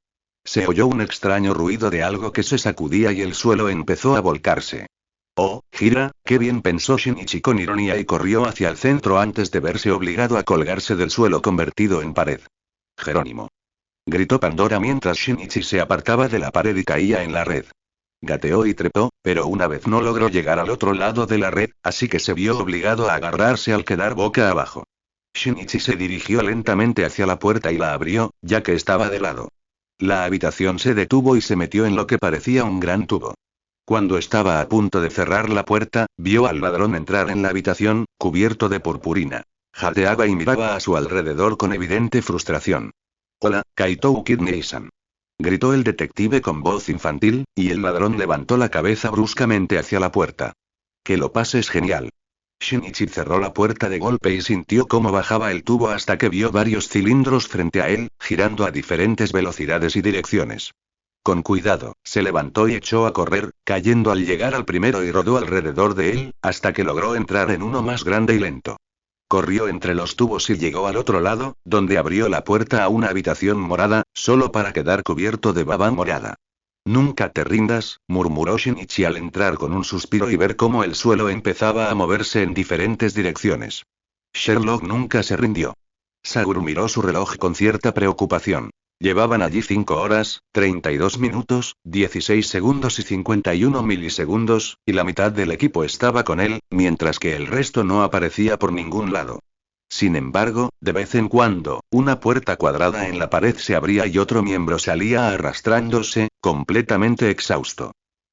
Se oyó un extraño ruido de algo que se sacudía y el suelo empezó a volcarse. Oh, gira, qué bien, pensó Shinichi con ironía y corrió hacia el centro antes de verse obligado a colgarse del suelo convertido en pared. Jerónimo. Gritó Pandora mientras Shinichi se apartaba de la pared y caía en la red. Gateó y trepó, pero una vez no logró llegar al otro lado de la red, así que se vio obligado a agarrarse al quedar boca abajo. Shinichi se dirigió lentamente hacia la puerta y la abrió, ya que estaba de lado. La habitación se detuvo y se metió en lo que parecía un gran tubo. Cuando estaba a punto de cerrar la puerta, vio al ladrón entrar en la habitación, cubierto de purpurina. Jadeaba y miraba a su alrededor con evidente frustración. Hola, Kaito Kidney-san. Gritó el detective con voz infantil, y el ladrón levantó la cabeza bruscamente hacia la puerta. Que lo pases genial. Shinichi cerró la puerta de golpe y sintió cómo bajaba el tubo hasta que vio varios cilindros frente a él, girando a diferentes velocidades y direcciones. Con cuidado, se levantó y echó a correr, cayendo al llegar al primero y rodó alrededor de él, hasta que logró entrar en uno más grande y lento. Corrió entre los tubos y llegó al otro lado, donde abrió la puerta a una habitación morada, solo para quedar cubierto de baba morada. Nunca te rindas, murmuró Shinichi al entrar con un suspiro y ver cómo el suelo empezaba a moverse en diferentes direcciones. Sherlock nunca se rindió. Saguru miró su reloj con cierta preocupación. Llevaban allí 5 horas, 32 minutos, 16 segundos y 51 milisegundos, y la mitad del equipo estaba con él, mientras que el resto no aparecía por ningún lado. Sin embargo, de vez en cuando, una puerta cuadrada en la pared se abría y otro miembro salía arrastrándose, completamente exhausto.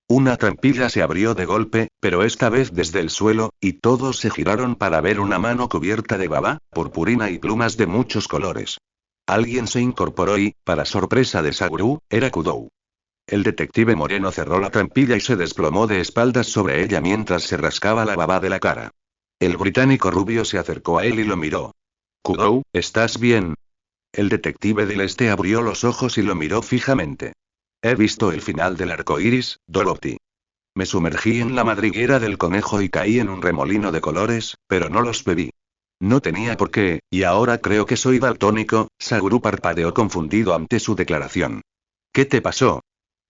Una trampilla se abrió de golpe, pero esta vez desde el suelo, y todos se giraron para ver una mano cubierta de baba, purpurina y plumas de muchos colores. Alguien se incorporó y, para sorpresa de Saguru, era Kudou. El detective moreno cerró la trampilla y se desplomó de espaldas sobre ella mientras se rascaba la baba de la cara. El británico rubio se acercó a él y lo miró. Kudou, ¿estás bien? El detective del este abrió los ojos y lo miró fijamente. He visto el final del arco iris, Dorothy. Me sumergí en la madriguera del conejo y caí en un remolino de colores, pero no los bebí. No tenía por qué, y ahora creo que soy daltónico. Saguru parpadeó confundido ante su declaración. ¿Qué te pasó?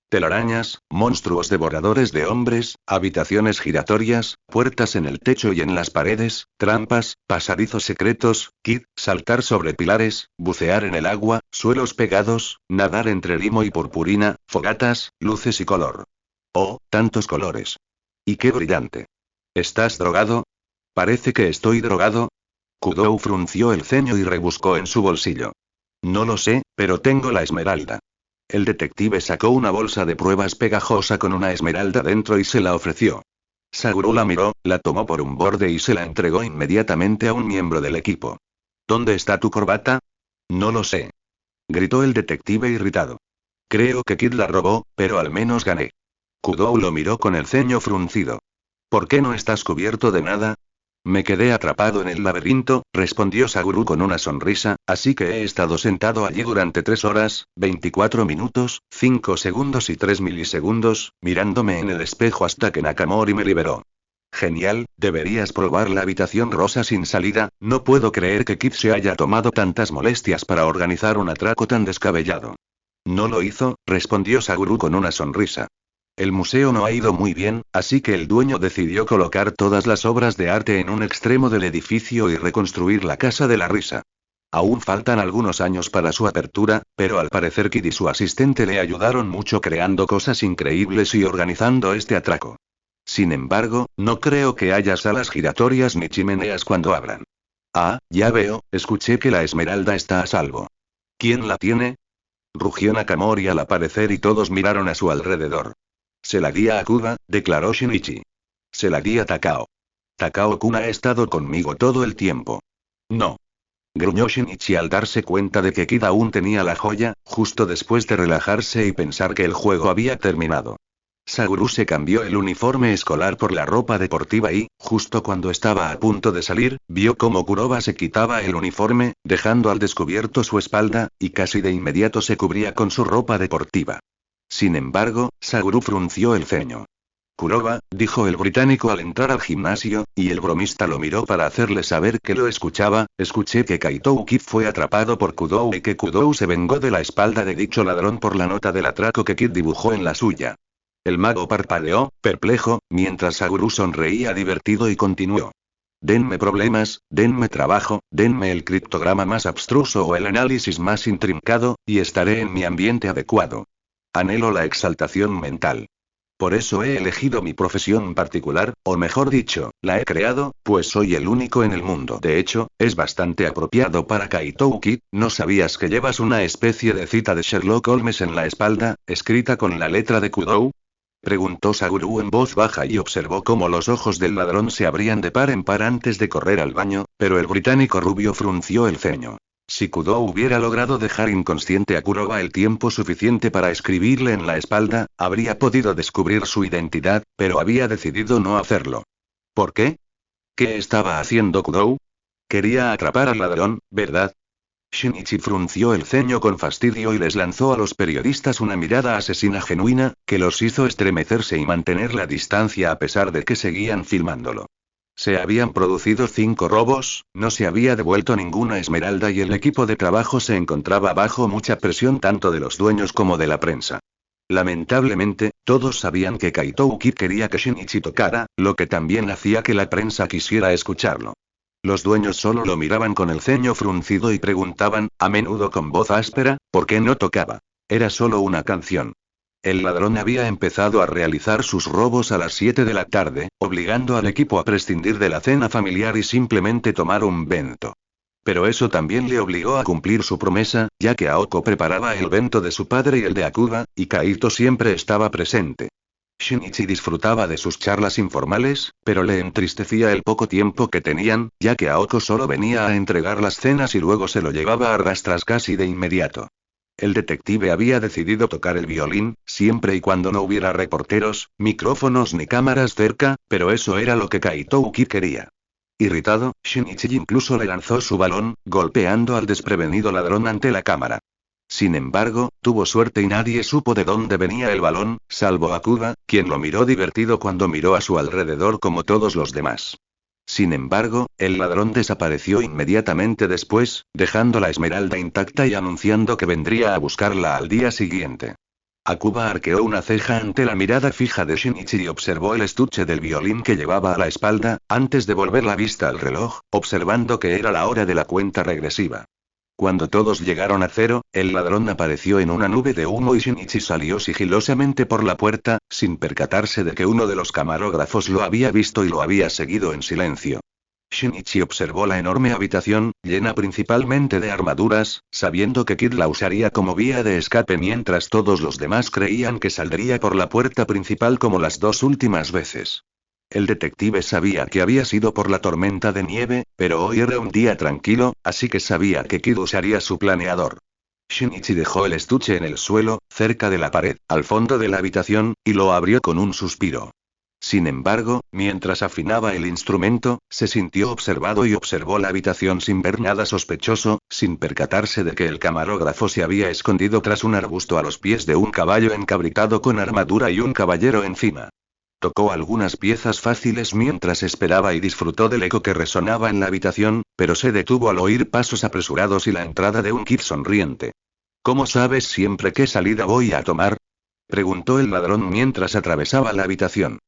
Telarañas, monstruos devoradores de hombres, habitaciones giratorias, puertas en el techo y en las paredes, trampas, pasadizos secretos, kid, saltar sobre pilares, bucear en el agua, suelos pegados, nadar entre limo y purpurina, fogatas, luces y color. Oh, tantos colores. Y qué brillante. ¿Estás drogado? Parece que estoy drogado. Kudou frunció el ceño y rebuscó en su bolsillo. No lo sé, pero tengo la esmeralda. El detective sacó una bolsa de pruebas pegajosa con una esmeralda dentro y se la ofreció. Saguru la miró, la tomó por un borde y se la entregó inmediatamente a un miembro del equipo. ¿Dónde está tu corbata? No lo sé. Gritó el detective irritado. Creo que Kid la robó, pero al menos gané. Kudou lo miró con el ceño fruncido. ¿Por qué no estás cubierto de nada? Me quedé atrapado en el laberinto, respondió Saguru con una sonrisa, así que he estado sentado allí durante 3 horas, 24 minutos, 5 segundos y 3 milisegundos, mirándome en el espejo hasta que Nakamori me liberó. Genial, deberías probar la habitación rosa sin salida, no puedo creer que Kid se haya tomado tantas molestias para organizar un atraco tan descabellado. No lo hizo, respondió Saguru con una sonrisa. El museo no ha ido muy bien, así que el dueño decidió colocar todas las obras de arte en un extremo del edificio y reconstruir la Casa de la Risa. Aún faltan algunos años para su apertura, pero al parecer Kid y su asistente le ayudaron mucho creando cosas increíbles y organizando este atraco. Sin embargo, no creo que haya salas giratorias ni chimeneas cuando abran. Ah, ya veo, escuché que la esmeralda está a salvo. ¿Quién la tiene? Rugió Nakamori al aparecer y todos miraron a su alrededor. Se la guía a Kuba, declaró Shinichi. Se la guía Takao. Takao-kun ha estado conmigo todo el tiempo. No. Gruñó Shinichi al darse cuenta de que Kid aún tenía la joya, justo después de relajarse y pensar que el juego había terminado. Saguru se cambió el uniforme escolar por la ropa deportiva y, justo cuando estaba a punto de salir, vio cómo Kuroba se quitaba el uniforme, dejando al descubierto su espalda, y casi de inmediato se cubría con su ropa deportiva. Sin embargo, Saguru frunció el ceño. Kuroba, dijo el británico al entrar al gimnasio, y el bromista lo miró para hacerle saber que lo escuchaba. Escuché que Kaito Kid fue atrapado por Kudou y que Kudou se vengó de la espalda de dicho ladrón por la nota del atraco que Kid dibujó en la suya. El mago parpadeó, perplejo, mientras Saguru sonreía divertido y continuó. Denme problemas, denme trabajo, denme el criptograma más abstruso o el análisis más intrincado, y estaré en mi ambiente adecuado. Anhelo la exaltación mental. Por eso he elegido mi profesión particular, o mejor dicho, la he creado, pues soy el único en el mundo. De hecho, es bastante apropiado para Kaito Kid. ¿No sabías que llevas una especie de cita de Sherlock Holmes en la espalda, escrita con la letra de Kudou? Preguntó Saguru en voz baja y observó cómo los ojos del ladrón se abrían de par en par antes de correr al baño, pero el británico rubio frunció el ceño. Si Kudou hubiera logrado dejar inconsciente a Kuroba el tiempo suficiente para escribirle en la espalda, habría podido descubrir su identidad, pero había decidido no hacerlo. ¿Por qué? ¿Qué estaba haciendo Kudou? Quería atrapar al ladrón, ¿verdad? Shinichi frunció el ceño con fastidio y les lanzó a los periodistas una mirada asesina genuina, que los hizo estremecerse y mantener la distancia a pesar de que seguían filmándolo. Se habían producido 5 robos, no se había devuelto ninguna esmeralda y el equipo de trabajo se encontraba bajo mucha presión tanto de los dueños como de la prensa. Lamentablemente, todos sabían que Kaito Kid quería que Shinichi tocara, lo que también hacía que la prensa quisiera escucharlo. Los dueños solo lo miraban con el ceño fruncido y preguntaban, a menudo con voz áspera, ¿por qué no tocaba? Era solo una canción. El ladrón había empezado a realizar sus robos a las 7 de la tarde, obligando al equipo a prescindir de la cena familiar y simplemente tomar un bento. Pero eso también le obligó a cumplir su promesa, ya que Aoko preparaba el bento de su padre y el de Akuba, y Kaito siempre estaba presente. Shinichi disfrutaba de sus charlas informales, pero le entristecía el poco tiempo que tenían, ya que Aoko solo venía a entregar las cenas y luego se lo llevaba a rastras casi de inmediato. El detective había decidido tocar el violín, siempre y cuando no hubiera reporteros, micrófonos ni cámaras cerca, pero eso era lo que Kaito Kid quería. Irritado, Shinichi incluso le lanzó su balón, golpeando al desprevenido ladrón ante la cámara. Sin embargo, tuvo suerte y nadie supo de dónde venía el balón, salvo Akuba, quien lo miró divertido cuando miró a su alrededor como todos los demás. Sin embargo, el ladrón desapareció inmediatamente después, dejando la esmeralda intacta y anunciando que vendría a buscarla al día siguiente. Akuba arqueó una ceja ante la mirada fija de Shinichi y observó el estuche del violín que llevaba a la espalda, antes de volver la vista al reloj, observando que era la hora de la cuenta regresiva. Cuando todos llegaron a 0, el ladrón apareció en una nube de humo y Shinichi salió sigilosamente por la puerta, sin percatarse de que uno de los camarógrafos lo había visto y lo había seguido en silencio. Shinichi observó la enorme habitación, llena principalmente de armaduras, sabiendo que Kid la usaría como vía de escape mientras todos los demás creían que saldría por la puerta principal como las dos últimas veces. El detective sabía que había sido por la tormenta de nieve, pero hoy era un día tranquilo, así que sabía que Kid usaría su planeador. Shinichi dejó el estuche en el suelo, cerca de la pared, al fondo de la habitación, y lo abrió con un suspiro. Sin embargo, mientras afinaba el instrumento, se sintió observado y observó la habitación sin ver nada sospechoso, sin percatarse de que el camarógrafo se había escondido tras un arbusto a los pies de un caballo encabritado con armadura y un caballero encima. Tocó algunas piezas fáciles mientras esperaba y disfrutó del eco que resonaba en la habitación, pero se detuvo al oír pasos apresurados y la entrada de un Kid sonriente. ¿Cómo sabes siempre qué salida voy a tomar?, preguntó el ladrón mientras atravesaba la habitación.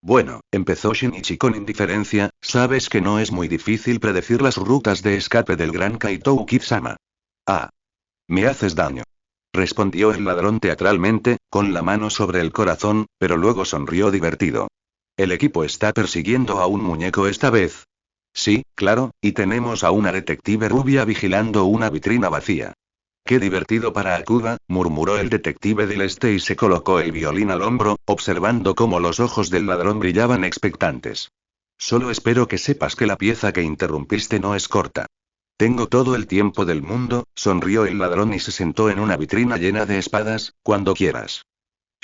Bueno, empezó Shinichi con indiferencia, sabes que no es muy difícil predecir las rutas de escape del gran Kaito Kid-sama. Ah. Me haces daño. Respondió el ladrón teatralmente, con la mano sobre el corazón, pero luego sonrió divertido. ¿El equipo está persiguiendo a un muñeco esta vez? Sí, claro, y tenemos a una detective rubia vigilando una vitrina vacía. Qué divertido para Akuba, murmuró el detective del este y se colocó el violín al hombro, observando cómo los ojos del ladrón brillaban expectantes. Solo espero que sepas que la pieza que interrumpiste no es corta. Tengo todo el tiempo del mundo, sonrió el ladrón y se sentó en una vitrina llena de espadas, cuando quieras.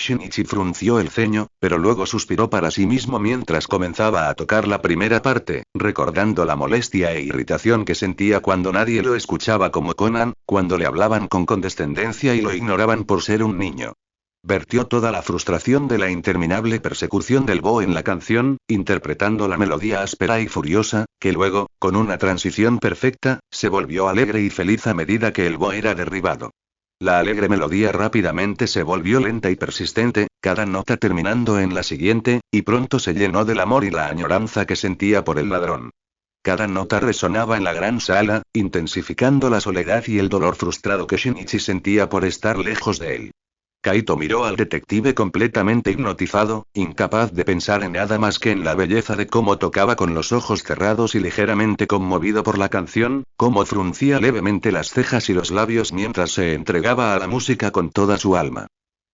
Shinichi frunció el ceño, pero luego suspiró para sí mismo mientras comenzaba a tocar la primera parte, recordando la molestia e irritación que sentía cuando nadie lo escuchaba como Conan, cuando le hablaban con condescendencia y lo ignoraban por ser un niño. Vertió toda la frustración de la interminable persecución del Bo en la canción, interpretando la melodía áspera y furiosa, que luego, con una transición perfecta, se volvió alegre y feliz a medida que el Bo era derribado. La alegre melodía rápidamente se volvió lenta y persistente, cada nota terminando en la siguiente, y pronto se llenó del amor y la añoranza que sentía por el ladrón. Cada nota resonaba en la gran sala, intensificando la soledad y el dolor frustrado que Shinichi sentía por estar lejos de él. Kaito miró al detective completamente hipnotizado, incapaz de pensar en nada más que en la belleza de cómo tocaba con los ojos cerrados y ligeramente conmovido por la canción, cómo fruncía levemente las cejas y los labios mientras se entregaba a la música con toda su alma.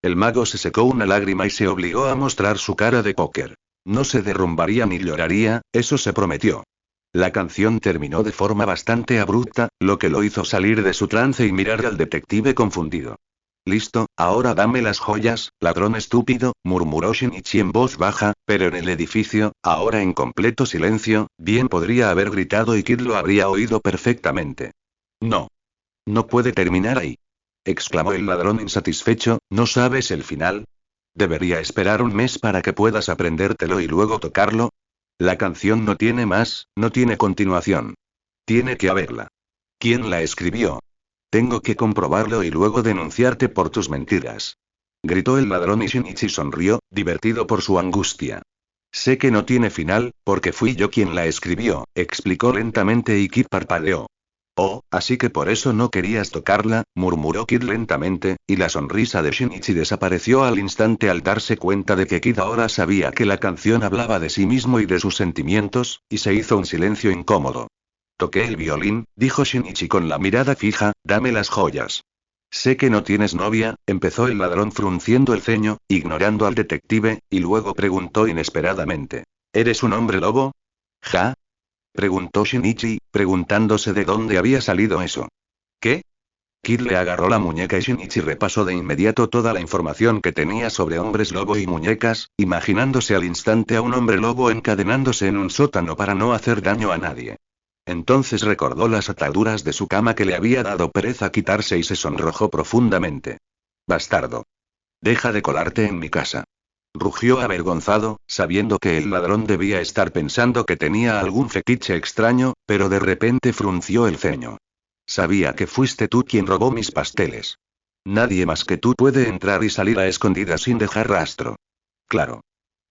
El mago se secó una lágrima y se obligó a mostrar su cara de póker. No se derrumbaría ni lloraría, eso se prometió. La canción terminó de forma bastante abrupta, lo que lo hizo salir de su trance y mirar al detective confundido. Listo, ahora dame las joyas, ladrón estúpido, murmuró Shinichi en voz baja, pero en el edificio, ahora en completo silencio, bien podría haber gritado y Kid lo habría oído perfectamente. No. No puede terminar ahí. Exclamó el ladrón insatisfecho, ¿no sabes el final? ¿Debería esperar un mes para que puedas aprendértelo y luego tocarlo? La canción no tiene más, no tiene continuación. Tiene que haberla. ¿Quién la escribió? Tengo que comprobarlo y luego denunciarte por tus mentiras. Gritó el ladrón y Shinichi sonrió, divertido por su angustia. Sé que no tiene final, porque fui yo quien la escribió, explicó lentamente y Kid parpadeó. Oh, así que por eso no querías tocarla, murmuró Kid lentamente, y la sonrisa de Shinichi desapareció al instante al darse cuenta de que Kid ahora sabía que la canción hablaba de sí mismo y de sus sentimientos, y se hizo un silencio incómodo. Toqué el violín, dijo Shinichi con la mirada fija, dame las joyas. Sé que no tienes novia, empezó el ladrón frunciendo el ceño, ignorando al detective, y luego preguntó inesperadamente. ¿Eres un hombre lobo? ¿Ja? Preguntó Shinichi, preguntándose de dónde había salido eso. ¿Qué? Kid le agarró la muñeca y Shinichi repasó de inmediato toda la información que tenía sobre hombres lobo y muñecas, imaginándose al instante a un hombre lobo encadenándose en un sótano para no hacer daño a nadie. Entonces recordó las ataduras de su cama que le había dado pereza quitarse y se sonrojó profundamente. Bastardo. Deja de colarte en mi casa. Rugió avergonzado, sabiendo que el ladrón debía estar pensando que tenía algún fetiche extraño, pero de repente frunció el ceño. Sabía que fuiste tú quien robó mis pasteles. Nadie más que tú puede entrar y salir a escondidas sin dejar rastro. Claro.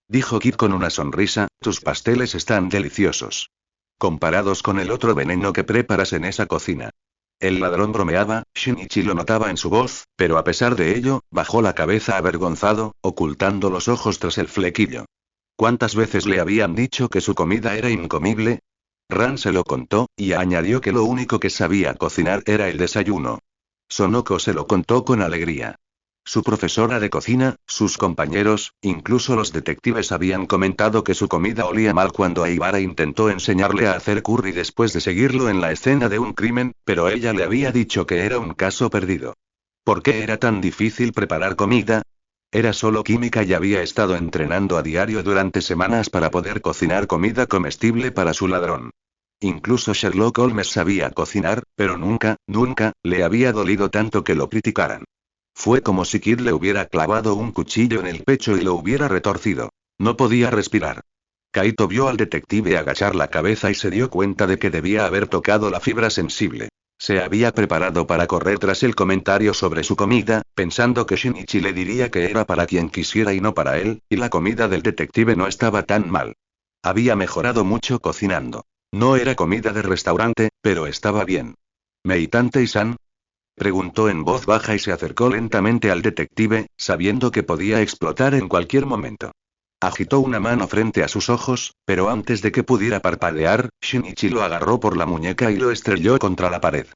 Dijo Kid con una sonrisa, tus pasteles están deliciosos. Comparados con el otro veneno que preparas en esa cocina. El ladrón bromeaba, Shinichi lo notaba en su voz, pero a pesar de ello, bajó la cabeza avergonzado, ocultando los ojos tras el flequillo. ¿Cuántas veces le habían dicho que su comida era incomible? Ran se lo contó, y añadió que lo único que sabía cocinar era el desayuno. Sonoko se lo contó con alegría. Su profesora de cocina, sus compañeros, incluso los detectives habían comentado que su comida olía mal cuando Aibara intentó enseñarle a hacer curry después de seguirlo en la escena de un crimen, pero ella le había dicho que era un caso perdido. ¿Por qué era tan difícil preparar comida? Era solo química y había estado entrenando a diario durante semanas para poder cocinar comida comestible para su ladrón. Incluso Sherlock Holmes sabía cocinar, pero nunca, le había dolido tanto que lo criticaran. Fue como si Kid le hubiera clavado un cuchillo en el pecho y lo hubiera retorcido. No podía respirar. Kaito vio al detective agachar la cabeza y se dio cuenta de que debía haber tocado la fibra sensible. Se había preparado para correr tras el comentario sobre su comida, pensando que Shinichi le diría que era para quien quisiera y no para él, y la comida del detective no estaba tan mal. Había mejorado mucho cocinando. No era comida de restaurante, pero estaba bien. ¿Meitante-san? Preguntó en voz baja y se acercó lentamente al detective, sabiendo que podía explotar en cualquier momento. Agitó una mano frente a sus ojos, pero antes de que pudiera parpadear, Shinichi lo agarró por la muñeca y lo estrelló contra la pared.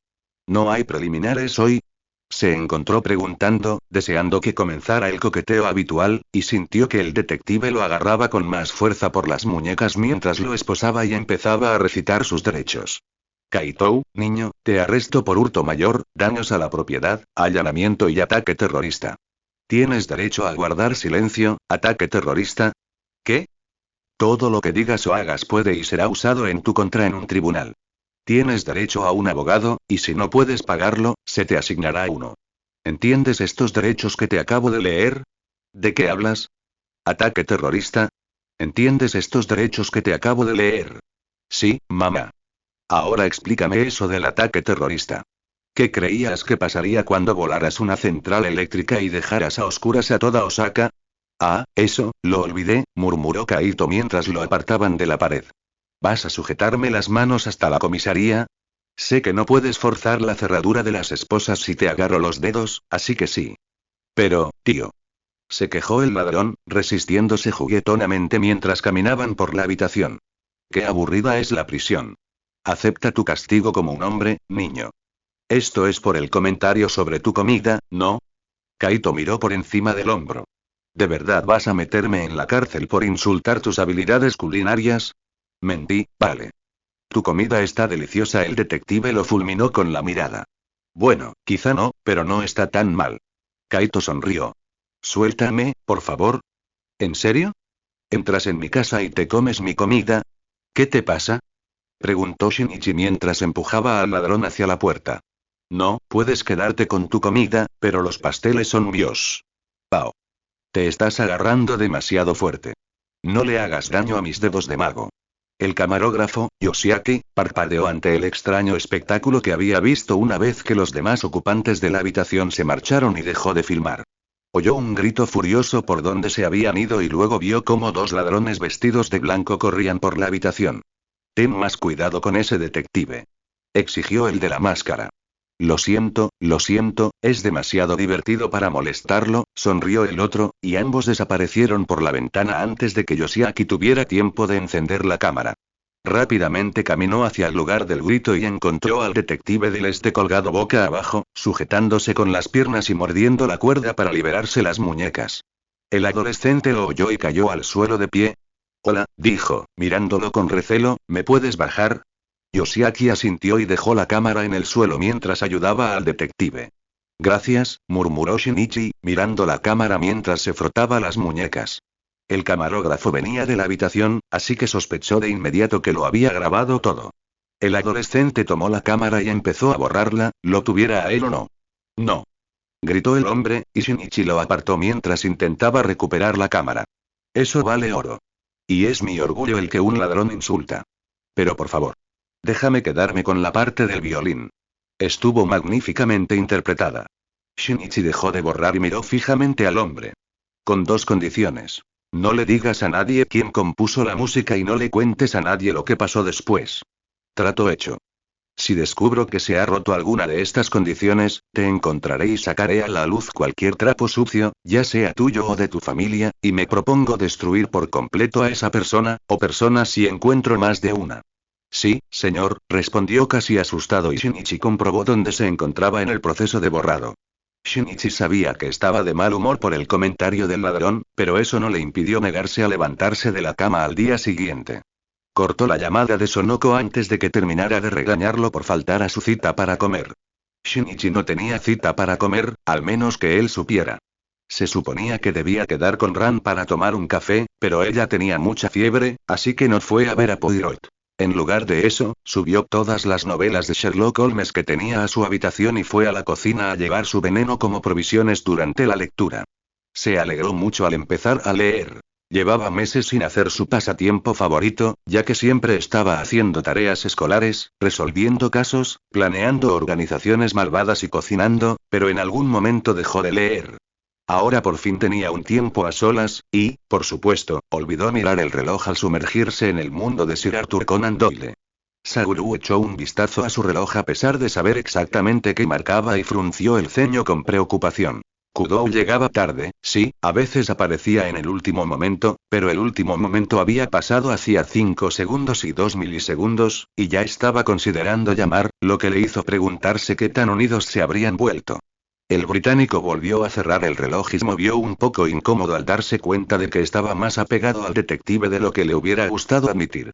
¿No hay preliminares hoy? Se encontró preguntando, deseando que comenzara el coqueteo habitual, y sintió que el detective lo agarraba con más fuerza por las muñecas mientras lo esposaba y empezaba a recitar sus derechos. Kaito, niño, te arresto por hurto mayor, daños a la propiedad, allanamiento y ataque terrorista. Tienes derecho a guardar silencio, ataque terrorista. ¿Qué? Todo lo que digas o hagas puede y será usado en tu contra en un tribunal. Tienes derecho a un abogado, y si no puedes pagarlo, se te asignará uno. ¿Entiendes estos derechos que te acabo de leer? ¿De qué hablas? ¿Ataque terrorista? ¿Entiendes estos derechos que te acabo de leer? Sí, mamá. Ahora explícame eso del ataque terrorista. ¿Qué creías que pasaría cuando volaras una central eléctrica y dejaras a oscuras a toda Osaka? Ah, eso, lo olvidé, murmuró Kaito mientras lo apartaban de la pared. ¿Vas a sujetarme las manos hasta la comisaría? Sé que no puedes forzar la cerradura de las esposas si te agarro los dedos, así que sí. Pero, tío. Se quejó el ladrón, resistiéndose juguetonamente mientras caminaban por la habitación. Qué aburrida es la prisión. Acepta tu castigo como un hombre, niño. Esto es por el comentario sobre tu comida, ¿no? Kaito miró por encima del hombro. ¿De verdad vas a meterme en la cárcel por insultar tus habilidades culinarias? Mentí, vale. Tu comida está deliciosa, el detective lo fulminó con la mirada. Bueno, quizá no, pero no está tan mal. Kaito sonrió. Suéltame, por favor. ¿En serio? ¿Entras en mi casa y te comes mi comida? ¿Qué te pasa? Preguntó Shinichi mientras empujaba al ladrón hacia la puerta. No, puedes quedarte con tu comida, pero los pasteles son míos. Pao. Te estás agarrando demasiado fuerte. No le hagas daño a mis dedos de mago. El camarógrafo, Yoshiaki, parpadeó ante el extraño espectáculo que había visto una vez que los demás ocupantes de la habitación se marcharon y dejó de filmar. Oyó un grito furioso por donde se habían ido y luego vio cómo dos ladrones vestidos de blanco corrían por la habitación. Ten más cuidado con ese detective. Exigió el de la máscara. Lo siento, es demasiado divertido para molestarlo, sonrió el otro, y ambos desaparecieron por la ventana antes de que Yoshiaki tuviera tiempo de encender la cámara. Rápidamente caminó hacia el lugar del grito y encontró al detective del este colgado boca abajo, sujetándose con las piernas y mordiendo la cuerda para liberarse las muñecas. El adolescente lo oyó y cayó al suelo de pie. Hola, dijo, mirándolo con recelo, ¿me puedes bajar? Yoshiaki asintió y dejó la cámara en el suelo mientras ayudaba al detective. Gracias, murmuró Shinichi, mirando la cámara mientras se frotaba las muñecas. El camarógrafo venía de la habitación, así que sospechó de inmediato que lo había grabado todo. El adolescente tomó la cámara y empezó a borrarla, lo tuviera a él o no. No. Gritó el hombre, y Shinichi lo apartó mientras intentaba recuperar la cámara. Eso vale oro. Y es mi orgullo el que un ladrón insulta. Pero por favor. Déjame quedarme con la parte del violín. Estuvo magníficamente interpretada. Shinichi dejó de borrar y miró fijamente al hombre. Con dos condiciones. No le digas a nadie quién compuso la música y no le cuentes a nadie lo que pasó después. Trato hecho. Si descubro que se ha roto alguna de estas condiciones, te encontraré y sacaré a la luz cualquier trapo sucio, ya sea tuyo o de tu familia, y me propongo destruir por completo a esa persona, o personas si encuentro más de una. Sí, señor, respondió casi asustado y Shinichi comprobó dónde se encontraba en el proceso de borrado. Shinichi sabía que estaba de mal humor por el comentario del ladrón, pero eso no le impidió negarse a levantarse de la cama al día siguiente. Cortó la llamada de Sonoko antes de que terminara de regañarlo por faltar a su cita para comer. Shinichi no tenía cita para comer, al menos que él supiera. Se suponía que debía quedar con Ran para tomar un café, pero ella tenía mucha fiebre, así que no fue a ver a Poirot. En lugar de eso, subió todas las novelas de Sherlock Holmes que tenía a su habitación y fue a la cocina a llevar su veneno como provisiones durante la lectura. Se alegró mucho al empezar a leer. Llevaba meses sin hacer su pasatiempo favorito, ya que siempre estaba haciendo tareas escolares, resolviendo casos, planeando organizaciones malvadas y cocinando, pero en algún momento dejó de leer. Ahora por fin tenía un tiempo a solas, y, por supuesto, olvidó mirar el reloj al sumergirse en el mundo de Sir Arthur Conan Doyle. Saguru echó un vistazo a su reloj a pesar de saber exactamente qué marcaba y frunció el ceño con preocupación. Kudou llegaba tarde, sí, a veces aparecía en el último momento, pero el último momento había pasado hacía 5 segundos y 2 milisegundos, y ya estaba considerando llamar, lo que le hizo preguntarse qué tan unidos se habrían vuelto. El británico volvió a cerrar el reloj y se movió un poco incómodo al darse cuenta de que estaba más apegado al detective de lo que le hubiera gustado admitir.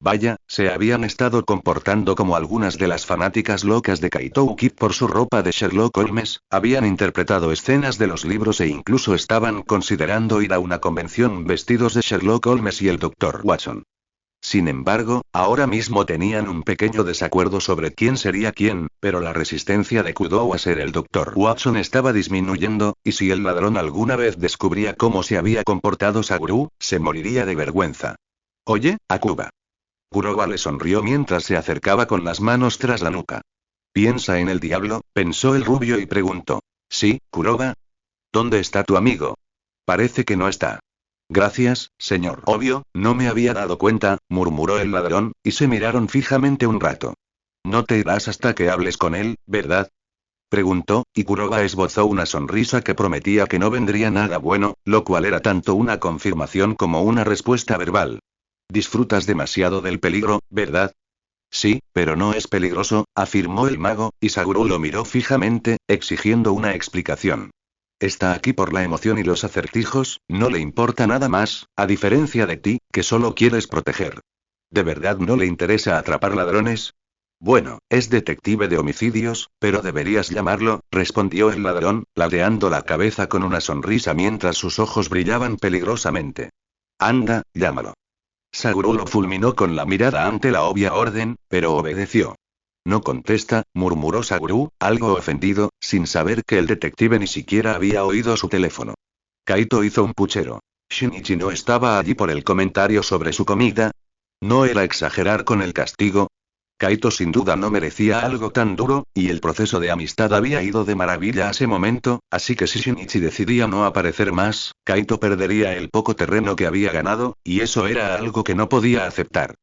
Vaya, se habían estado comportando como algunas de las fanáticas locas de Kaito Uki por su ropa de Sherlock Holmes, habían interpretado escenas de los libros e incluso estaban considerando ir a una convención vestidos de Sherlock Holmes y el Dr. Watson. Sin embargo, ahora mismo tenían un pequeño desacuerdo sobre quién sería quién, pero la resistencia de Kudou a ser el Dr. Watson estaba disminuyendo, y si el ladrón alguna vez descubría cómo se había comportado Saguru, se moriría de vergüenza. Oye, Akuba. Kuroba le sonrió mientras se acercaba con las manos tras la nuca. Piensa en el diablo, pensó el rubio y preguntó. Sí, Kuroba. ¿Dónde está tu amigo? Parece que no está. Gracias, señor. Obvio, no me había dado cuenta, murmuró el ladrón, y se miraron fijamente un rato. No te irás hasta que hables con él, ¿verdad? Preguntó, y Kuroba esbozó una sonrisa que prometía que no vendría nada bueno, lo cual era tanto una confirmación como una respuesta verbal. Disfrutas demasiado del peligro, ¿verdad? Sí, pero no es peligroso, afirmó el mago, y Saguru lo miró fijamente, exigiendo una explicación. Está aquí por la emoción y los acertijos, no le importa nada más, a diferencia de ti, que solo quieres proteger. ¿De verdad no le interesa atrapar ladrones? Bueno, es detective de homicidios, pero deberías llamarlo, respondió el ladrón, ladeando la cabeza con una sonrisa mientras sus ojos brillaban peligrosamente. Anda, llámalo. Saguru lo fulminó con la mirada ante la obvia orden, pero obedeció. No contesta, murmuró Saguru, algo ofendido, sin saber que el detective ni siquiera había oído su teléfono. Kaito hizo un puchero. Shinichi no estaba allí por el comentario sobre su comida. ¿No era exagerar con el castigo? Kaito sin duda no merecía algo tan duro, y el proceso de amistad había ido de maravilla a ese momento, así que si Shinichi decidía no aparecer más, Kaito perdería el poco terreno que había ganado, y eso era algo que no podía aceptar.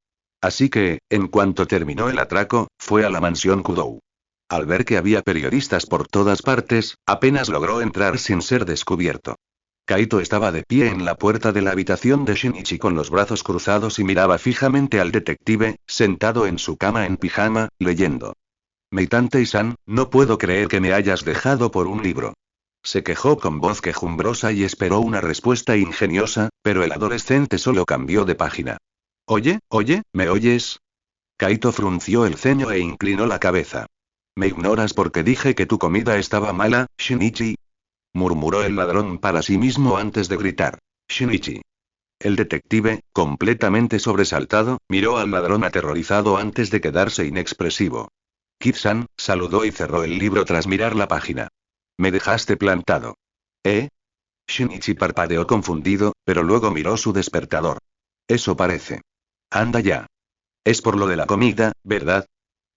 Así que, en cuanto terminó el atraco, fue a la mansión Kudou. Al ver que había periodistas por todas partes, apenas logró entrar sin ser descubierto. Kaito estaba de pie en la puerta de la habitación de Shinichi con los brazos cruzados y miraba fijamente al detective, sentado en su cama en pijama, leyendo. Meitantei-san, no puedo creer que me hayas dejado por un libro. Se quejó con voz quejumbrosa y esperó una respuesta ingeniosa, pero el adolescente solo cambió de página. Oye, ¿me oyes? Kaito frunció el ceño e inclinó la cabeza. ¿Me ignoras porque dije que tu comida estaba mala, Shinichi? Murmuró el ladrón para sí mismo antes de gritar. Shinichi. El detective, completamente sobresaltado, miró al ladrón aterrorizado antes de quedarse inexpresivo. Kid-san, saludó y cerró el libro tras mirar la página. Me dejaste plantado. ¿Eh? Shinichi parpadeó confundido, pero luego miró su despertador. Eso parece. Anda ya. Es por lo de la comida, ¿verdad?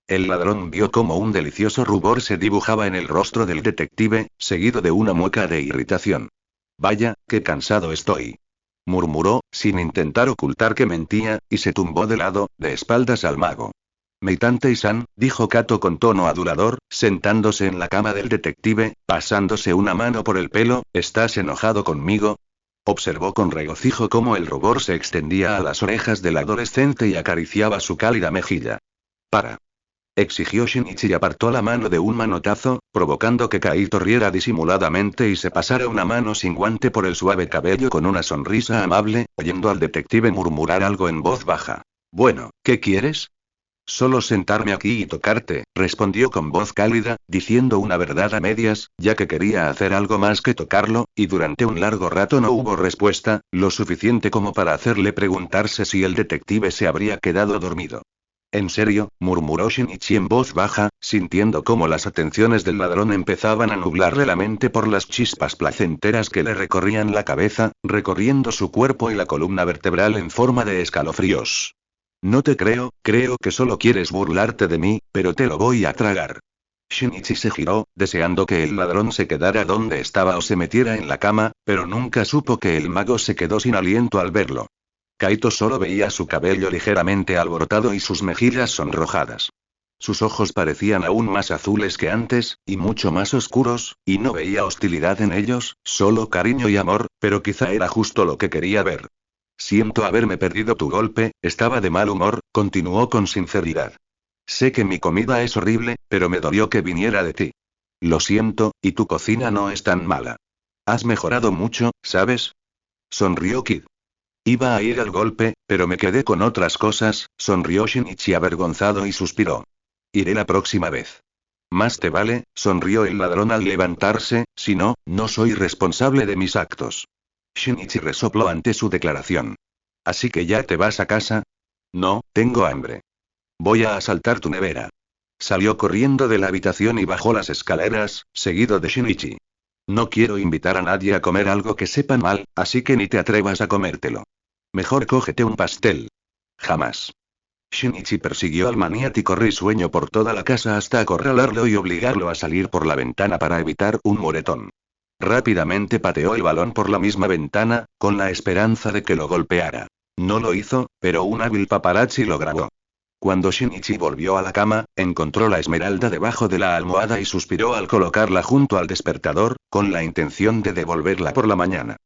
El ladrón vio cómo un delicioso rubor se dibujaba en el rostro del detective, seguido de una mueca de irritación. Vaya, qué cansado estoy. Murmuró, sin intentar ocultar que mentía, y se tumbó de lado, de espaldas al mago. Meitantei-san, dijo Kato con tono adulador, sentándose en la cama del detective, pasándose una mano por el pelo, ¿estás enojado conmigo? Observó con regocijo cómo el rubor se extendía a las orejas del adolescente y acariciaba su cálida mejilla. Para. Exigió Shinichi y apartó la mano de un manotazo, provocando que Kaito riera disimuladamente y se pasara una mano sin guante por el suave cabello con una sonrisa amable, oyendo al detective murmurar algo en voz baja. Bueno, ¿qué quieres? Solo sentarme aquí y tocarte, respondió con voz cálida, diciendo una verdad a medias, ya que quería hacer algo más que tocarlo, y durante un largo rato no hubo respuesta, lo suficiente como para hacerle preguntarse si el detective se habría quedado dormido. ¿En serio?, murmuró Shinichi en voz baja, sintiendo cómo las atenciones del ladrón empezaban a nublarle la mente por las chispas placenteras que le recorrían la cabeza, recorriendo su cuerpo y la columna vertebral en forma de escalofríos. No te creo, creo que solo quieres burlarte de mí, pero te lo voy a tragar. Shinichi se giró, deseando que el ladrón se quedara donde estaba o se metiera en la cama, pero nunca supo que el mago se quedó sin aliento al verlo. Kaito solo veía su cabello ligeramente alborotado y sus mejillas sonrojadas. Sus ojos parecían aún más azules que antes, y mucho más oscuros, y no veía hostilidad en ellos, solo cariño y amor, pero quizá era justo lo que quería ver. Siento haberme perdido tu golpe, estaba de mal humor, continuó con sinceridad. Sé que mi comida es horrible, pero me dolió que viniera de ti. Lo siento, y tu cocina no es tan mala. Has mejorado mucho, ¿sabes? Sonrió Kid. Iba a ir al golpe, pero me quedé con otras cosas, sonrió Shinichi avergonzado y suspiró. Iré la próxima vez. Más te vale, sonrió el ladrón al levantarse, si no, no soy responsable de mis actos. Shinichi resopló ante su declaración. ¿Así que ya te vas a casa? No, tengo hambre. Voy a asaltar tu nevera. Salió corriendo de la habitación y bajó las escaleras, seguido de Shinichi. No quiero invitar a nadie a comer algo que sepa mal, así que ni te atrevas a comértelo. Mejor cógete un pastel. Jamás. Shinichi persiguió al maniático risueño por toda la casa hasta acorralarlo y obligarlo a salir por la ventana para evitar un moretón. Rápidamente pateó el balón por la misma ventana, con la esperanza de que lo golpeara. No lo hizo, pero un hábil paparazzi lo grabó. Cuando Shinichi volvió a la cama, encontró la esmeralda debajo de la almohada y suspiró al colocarla junto al despertador, con la intención de devolverla por la mañana.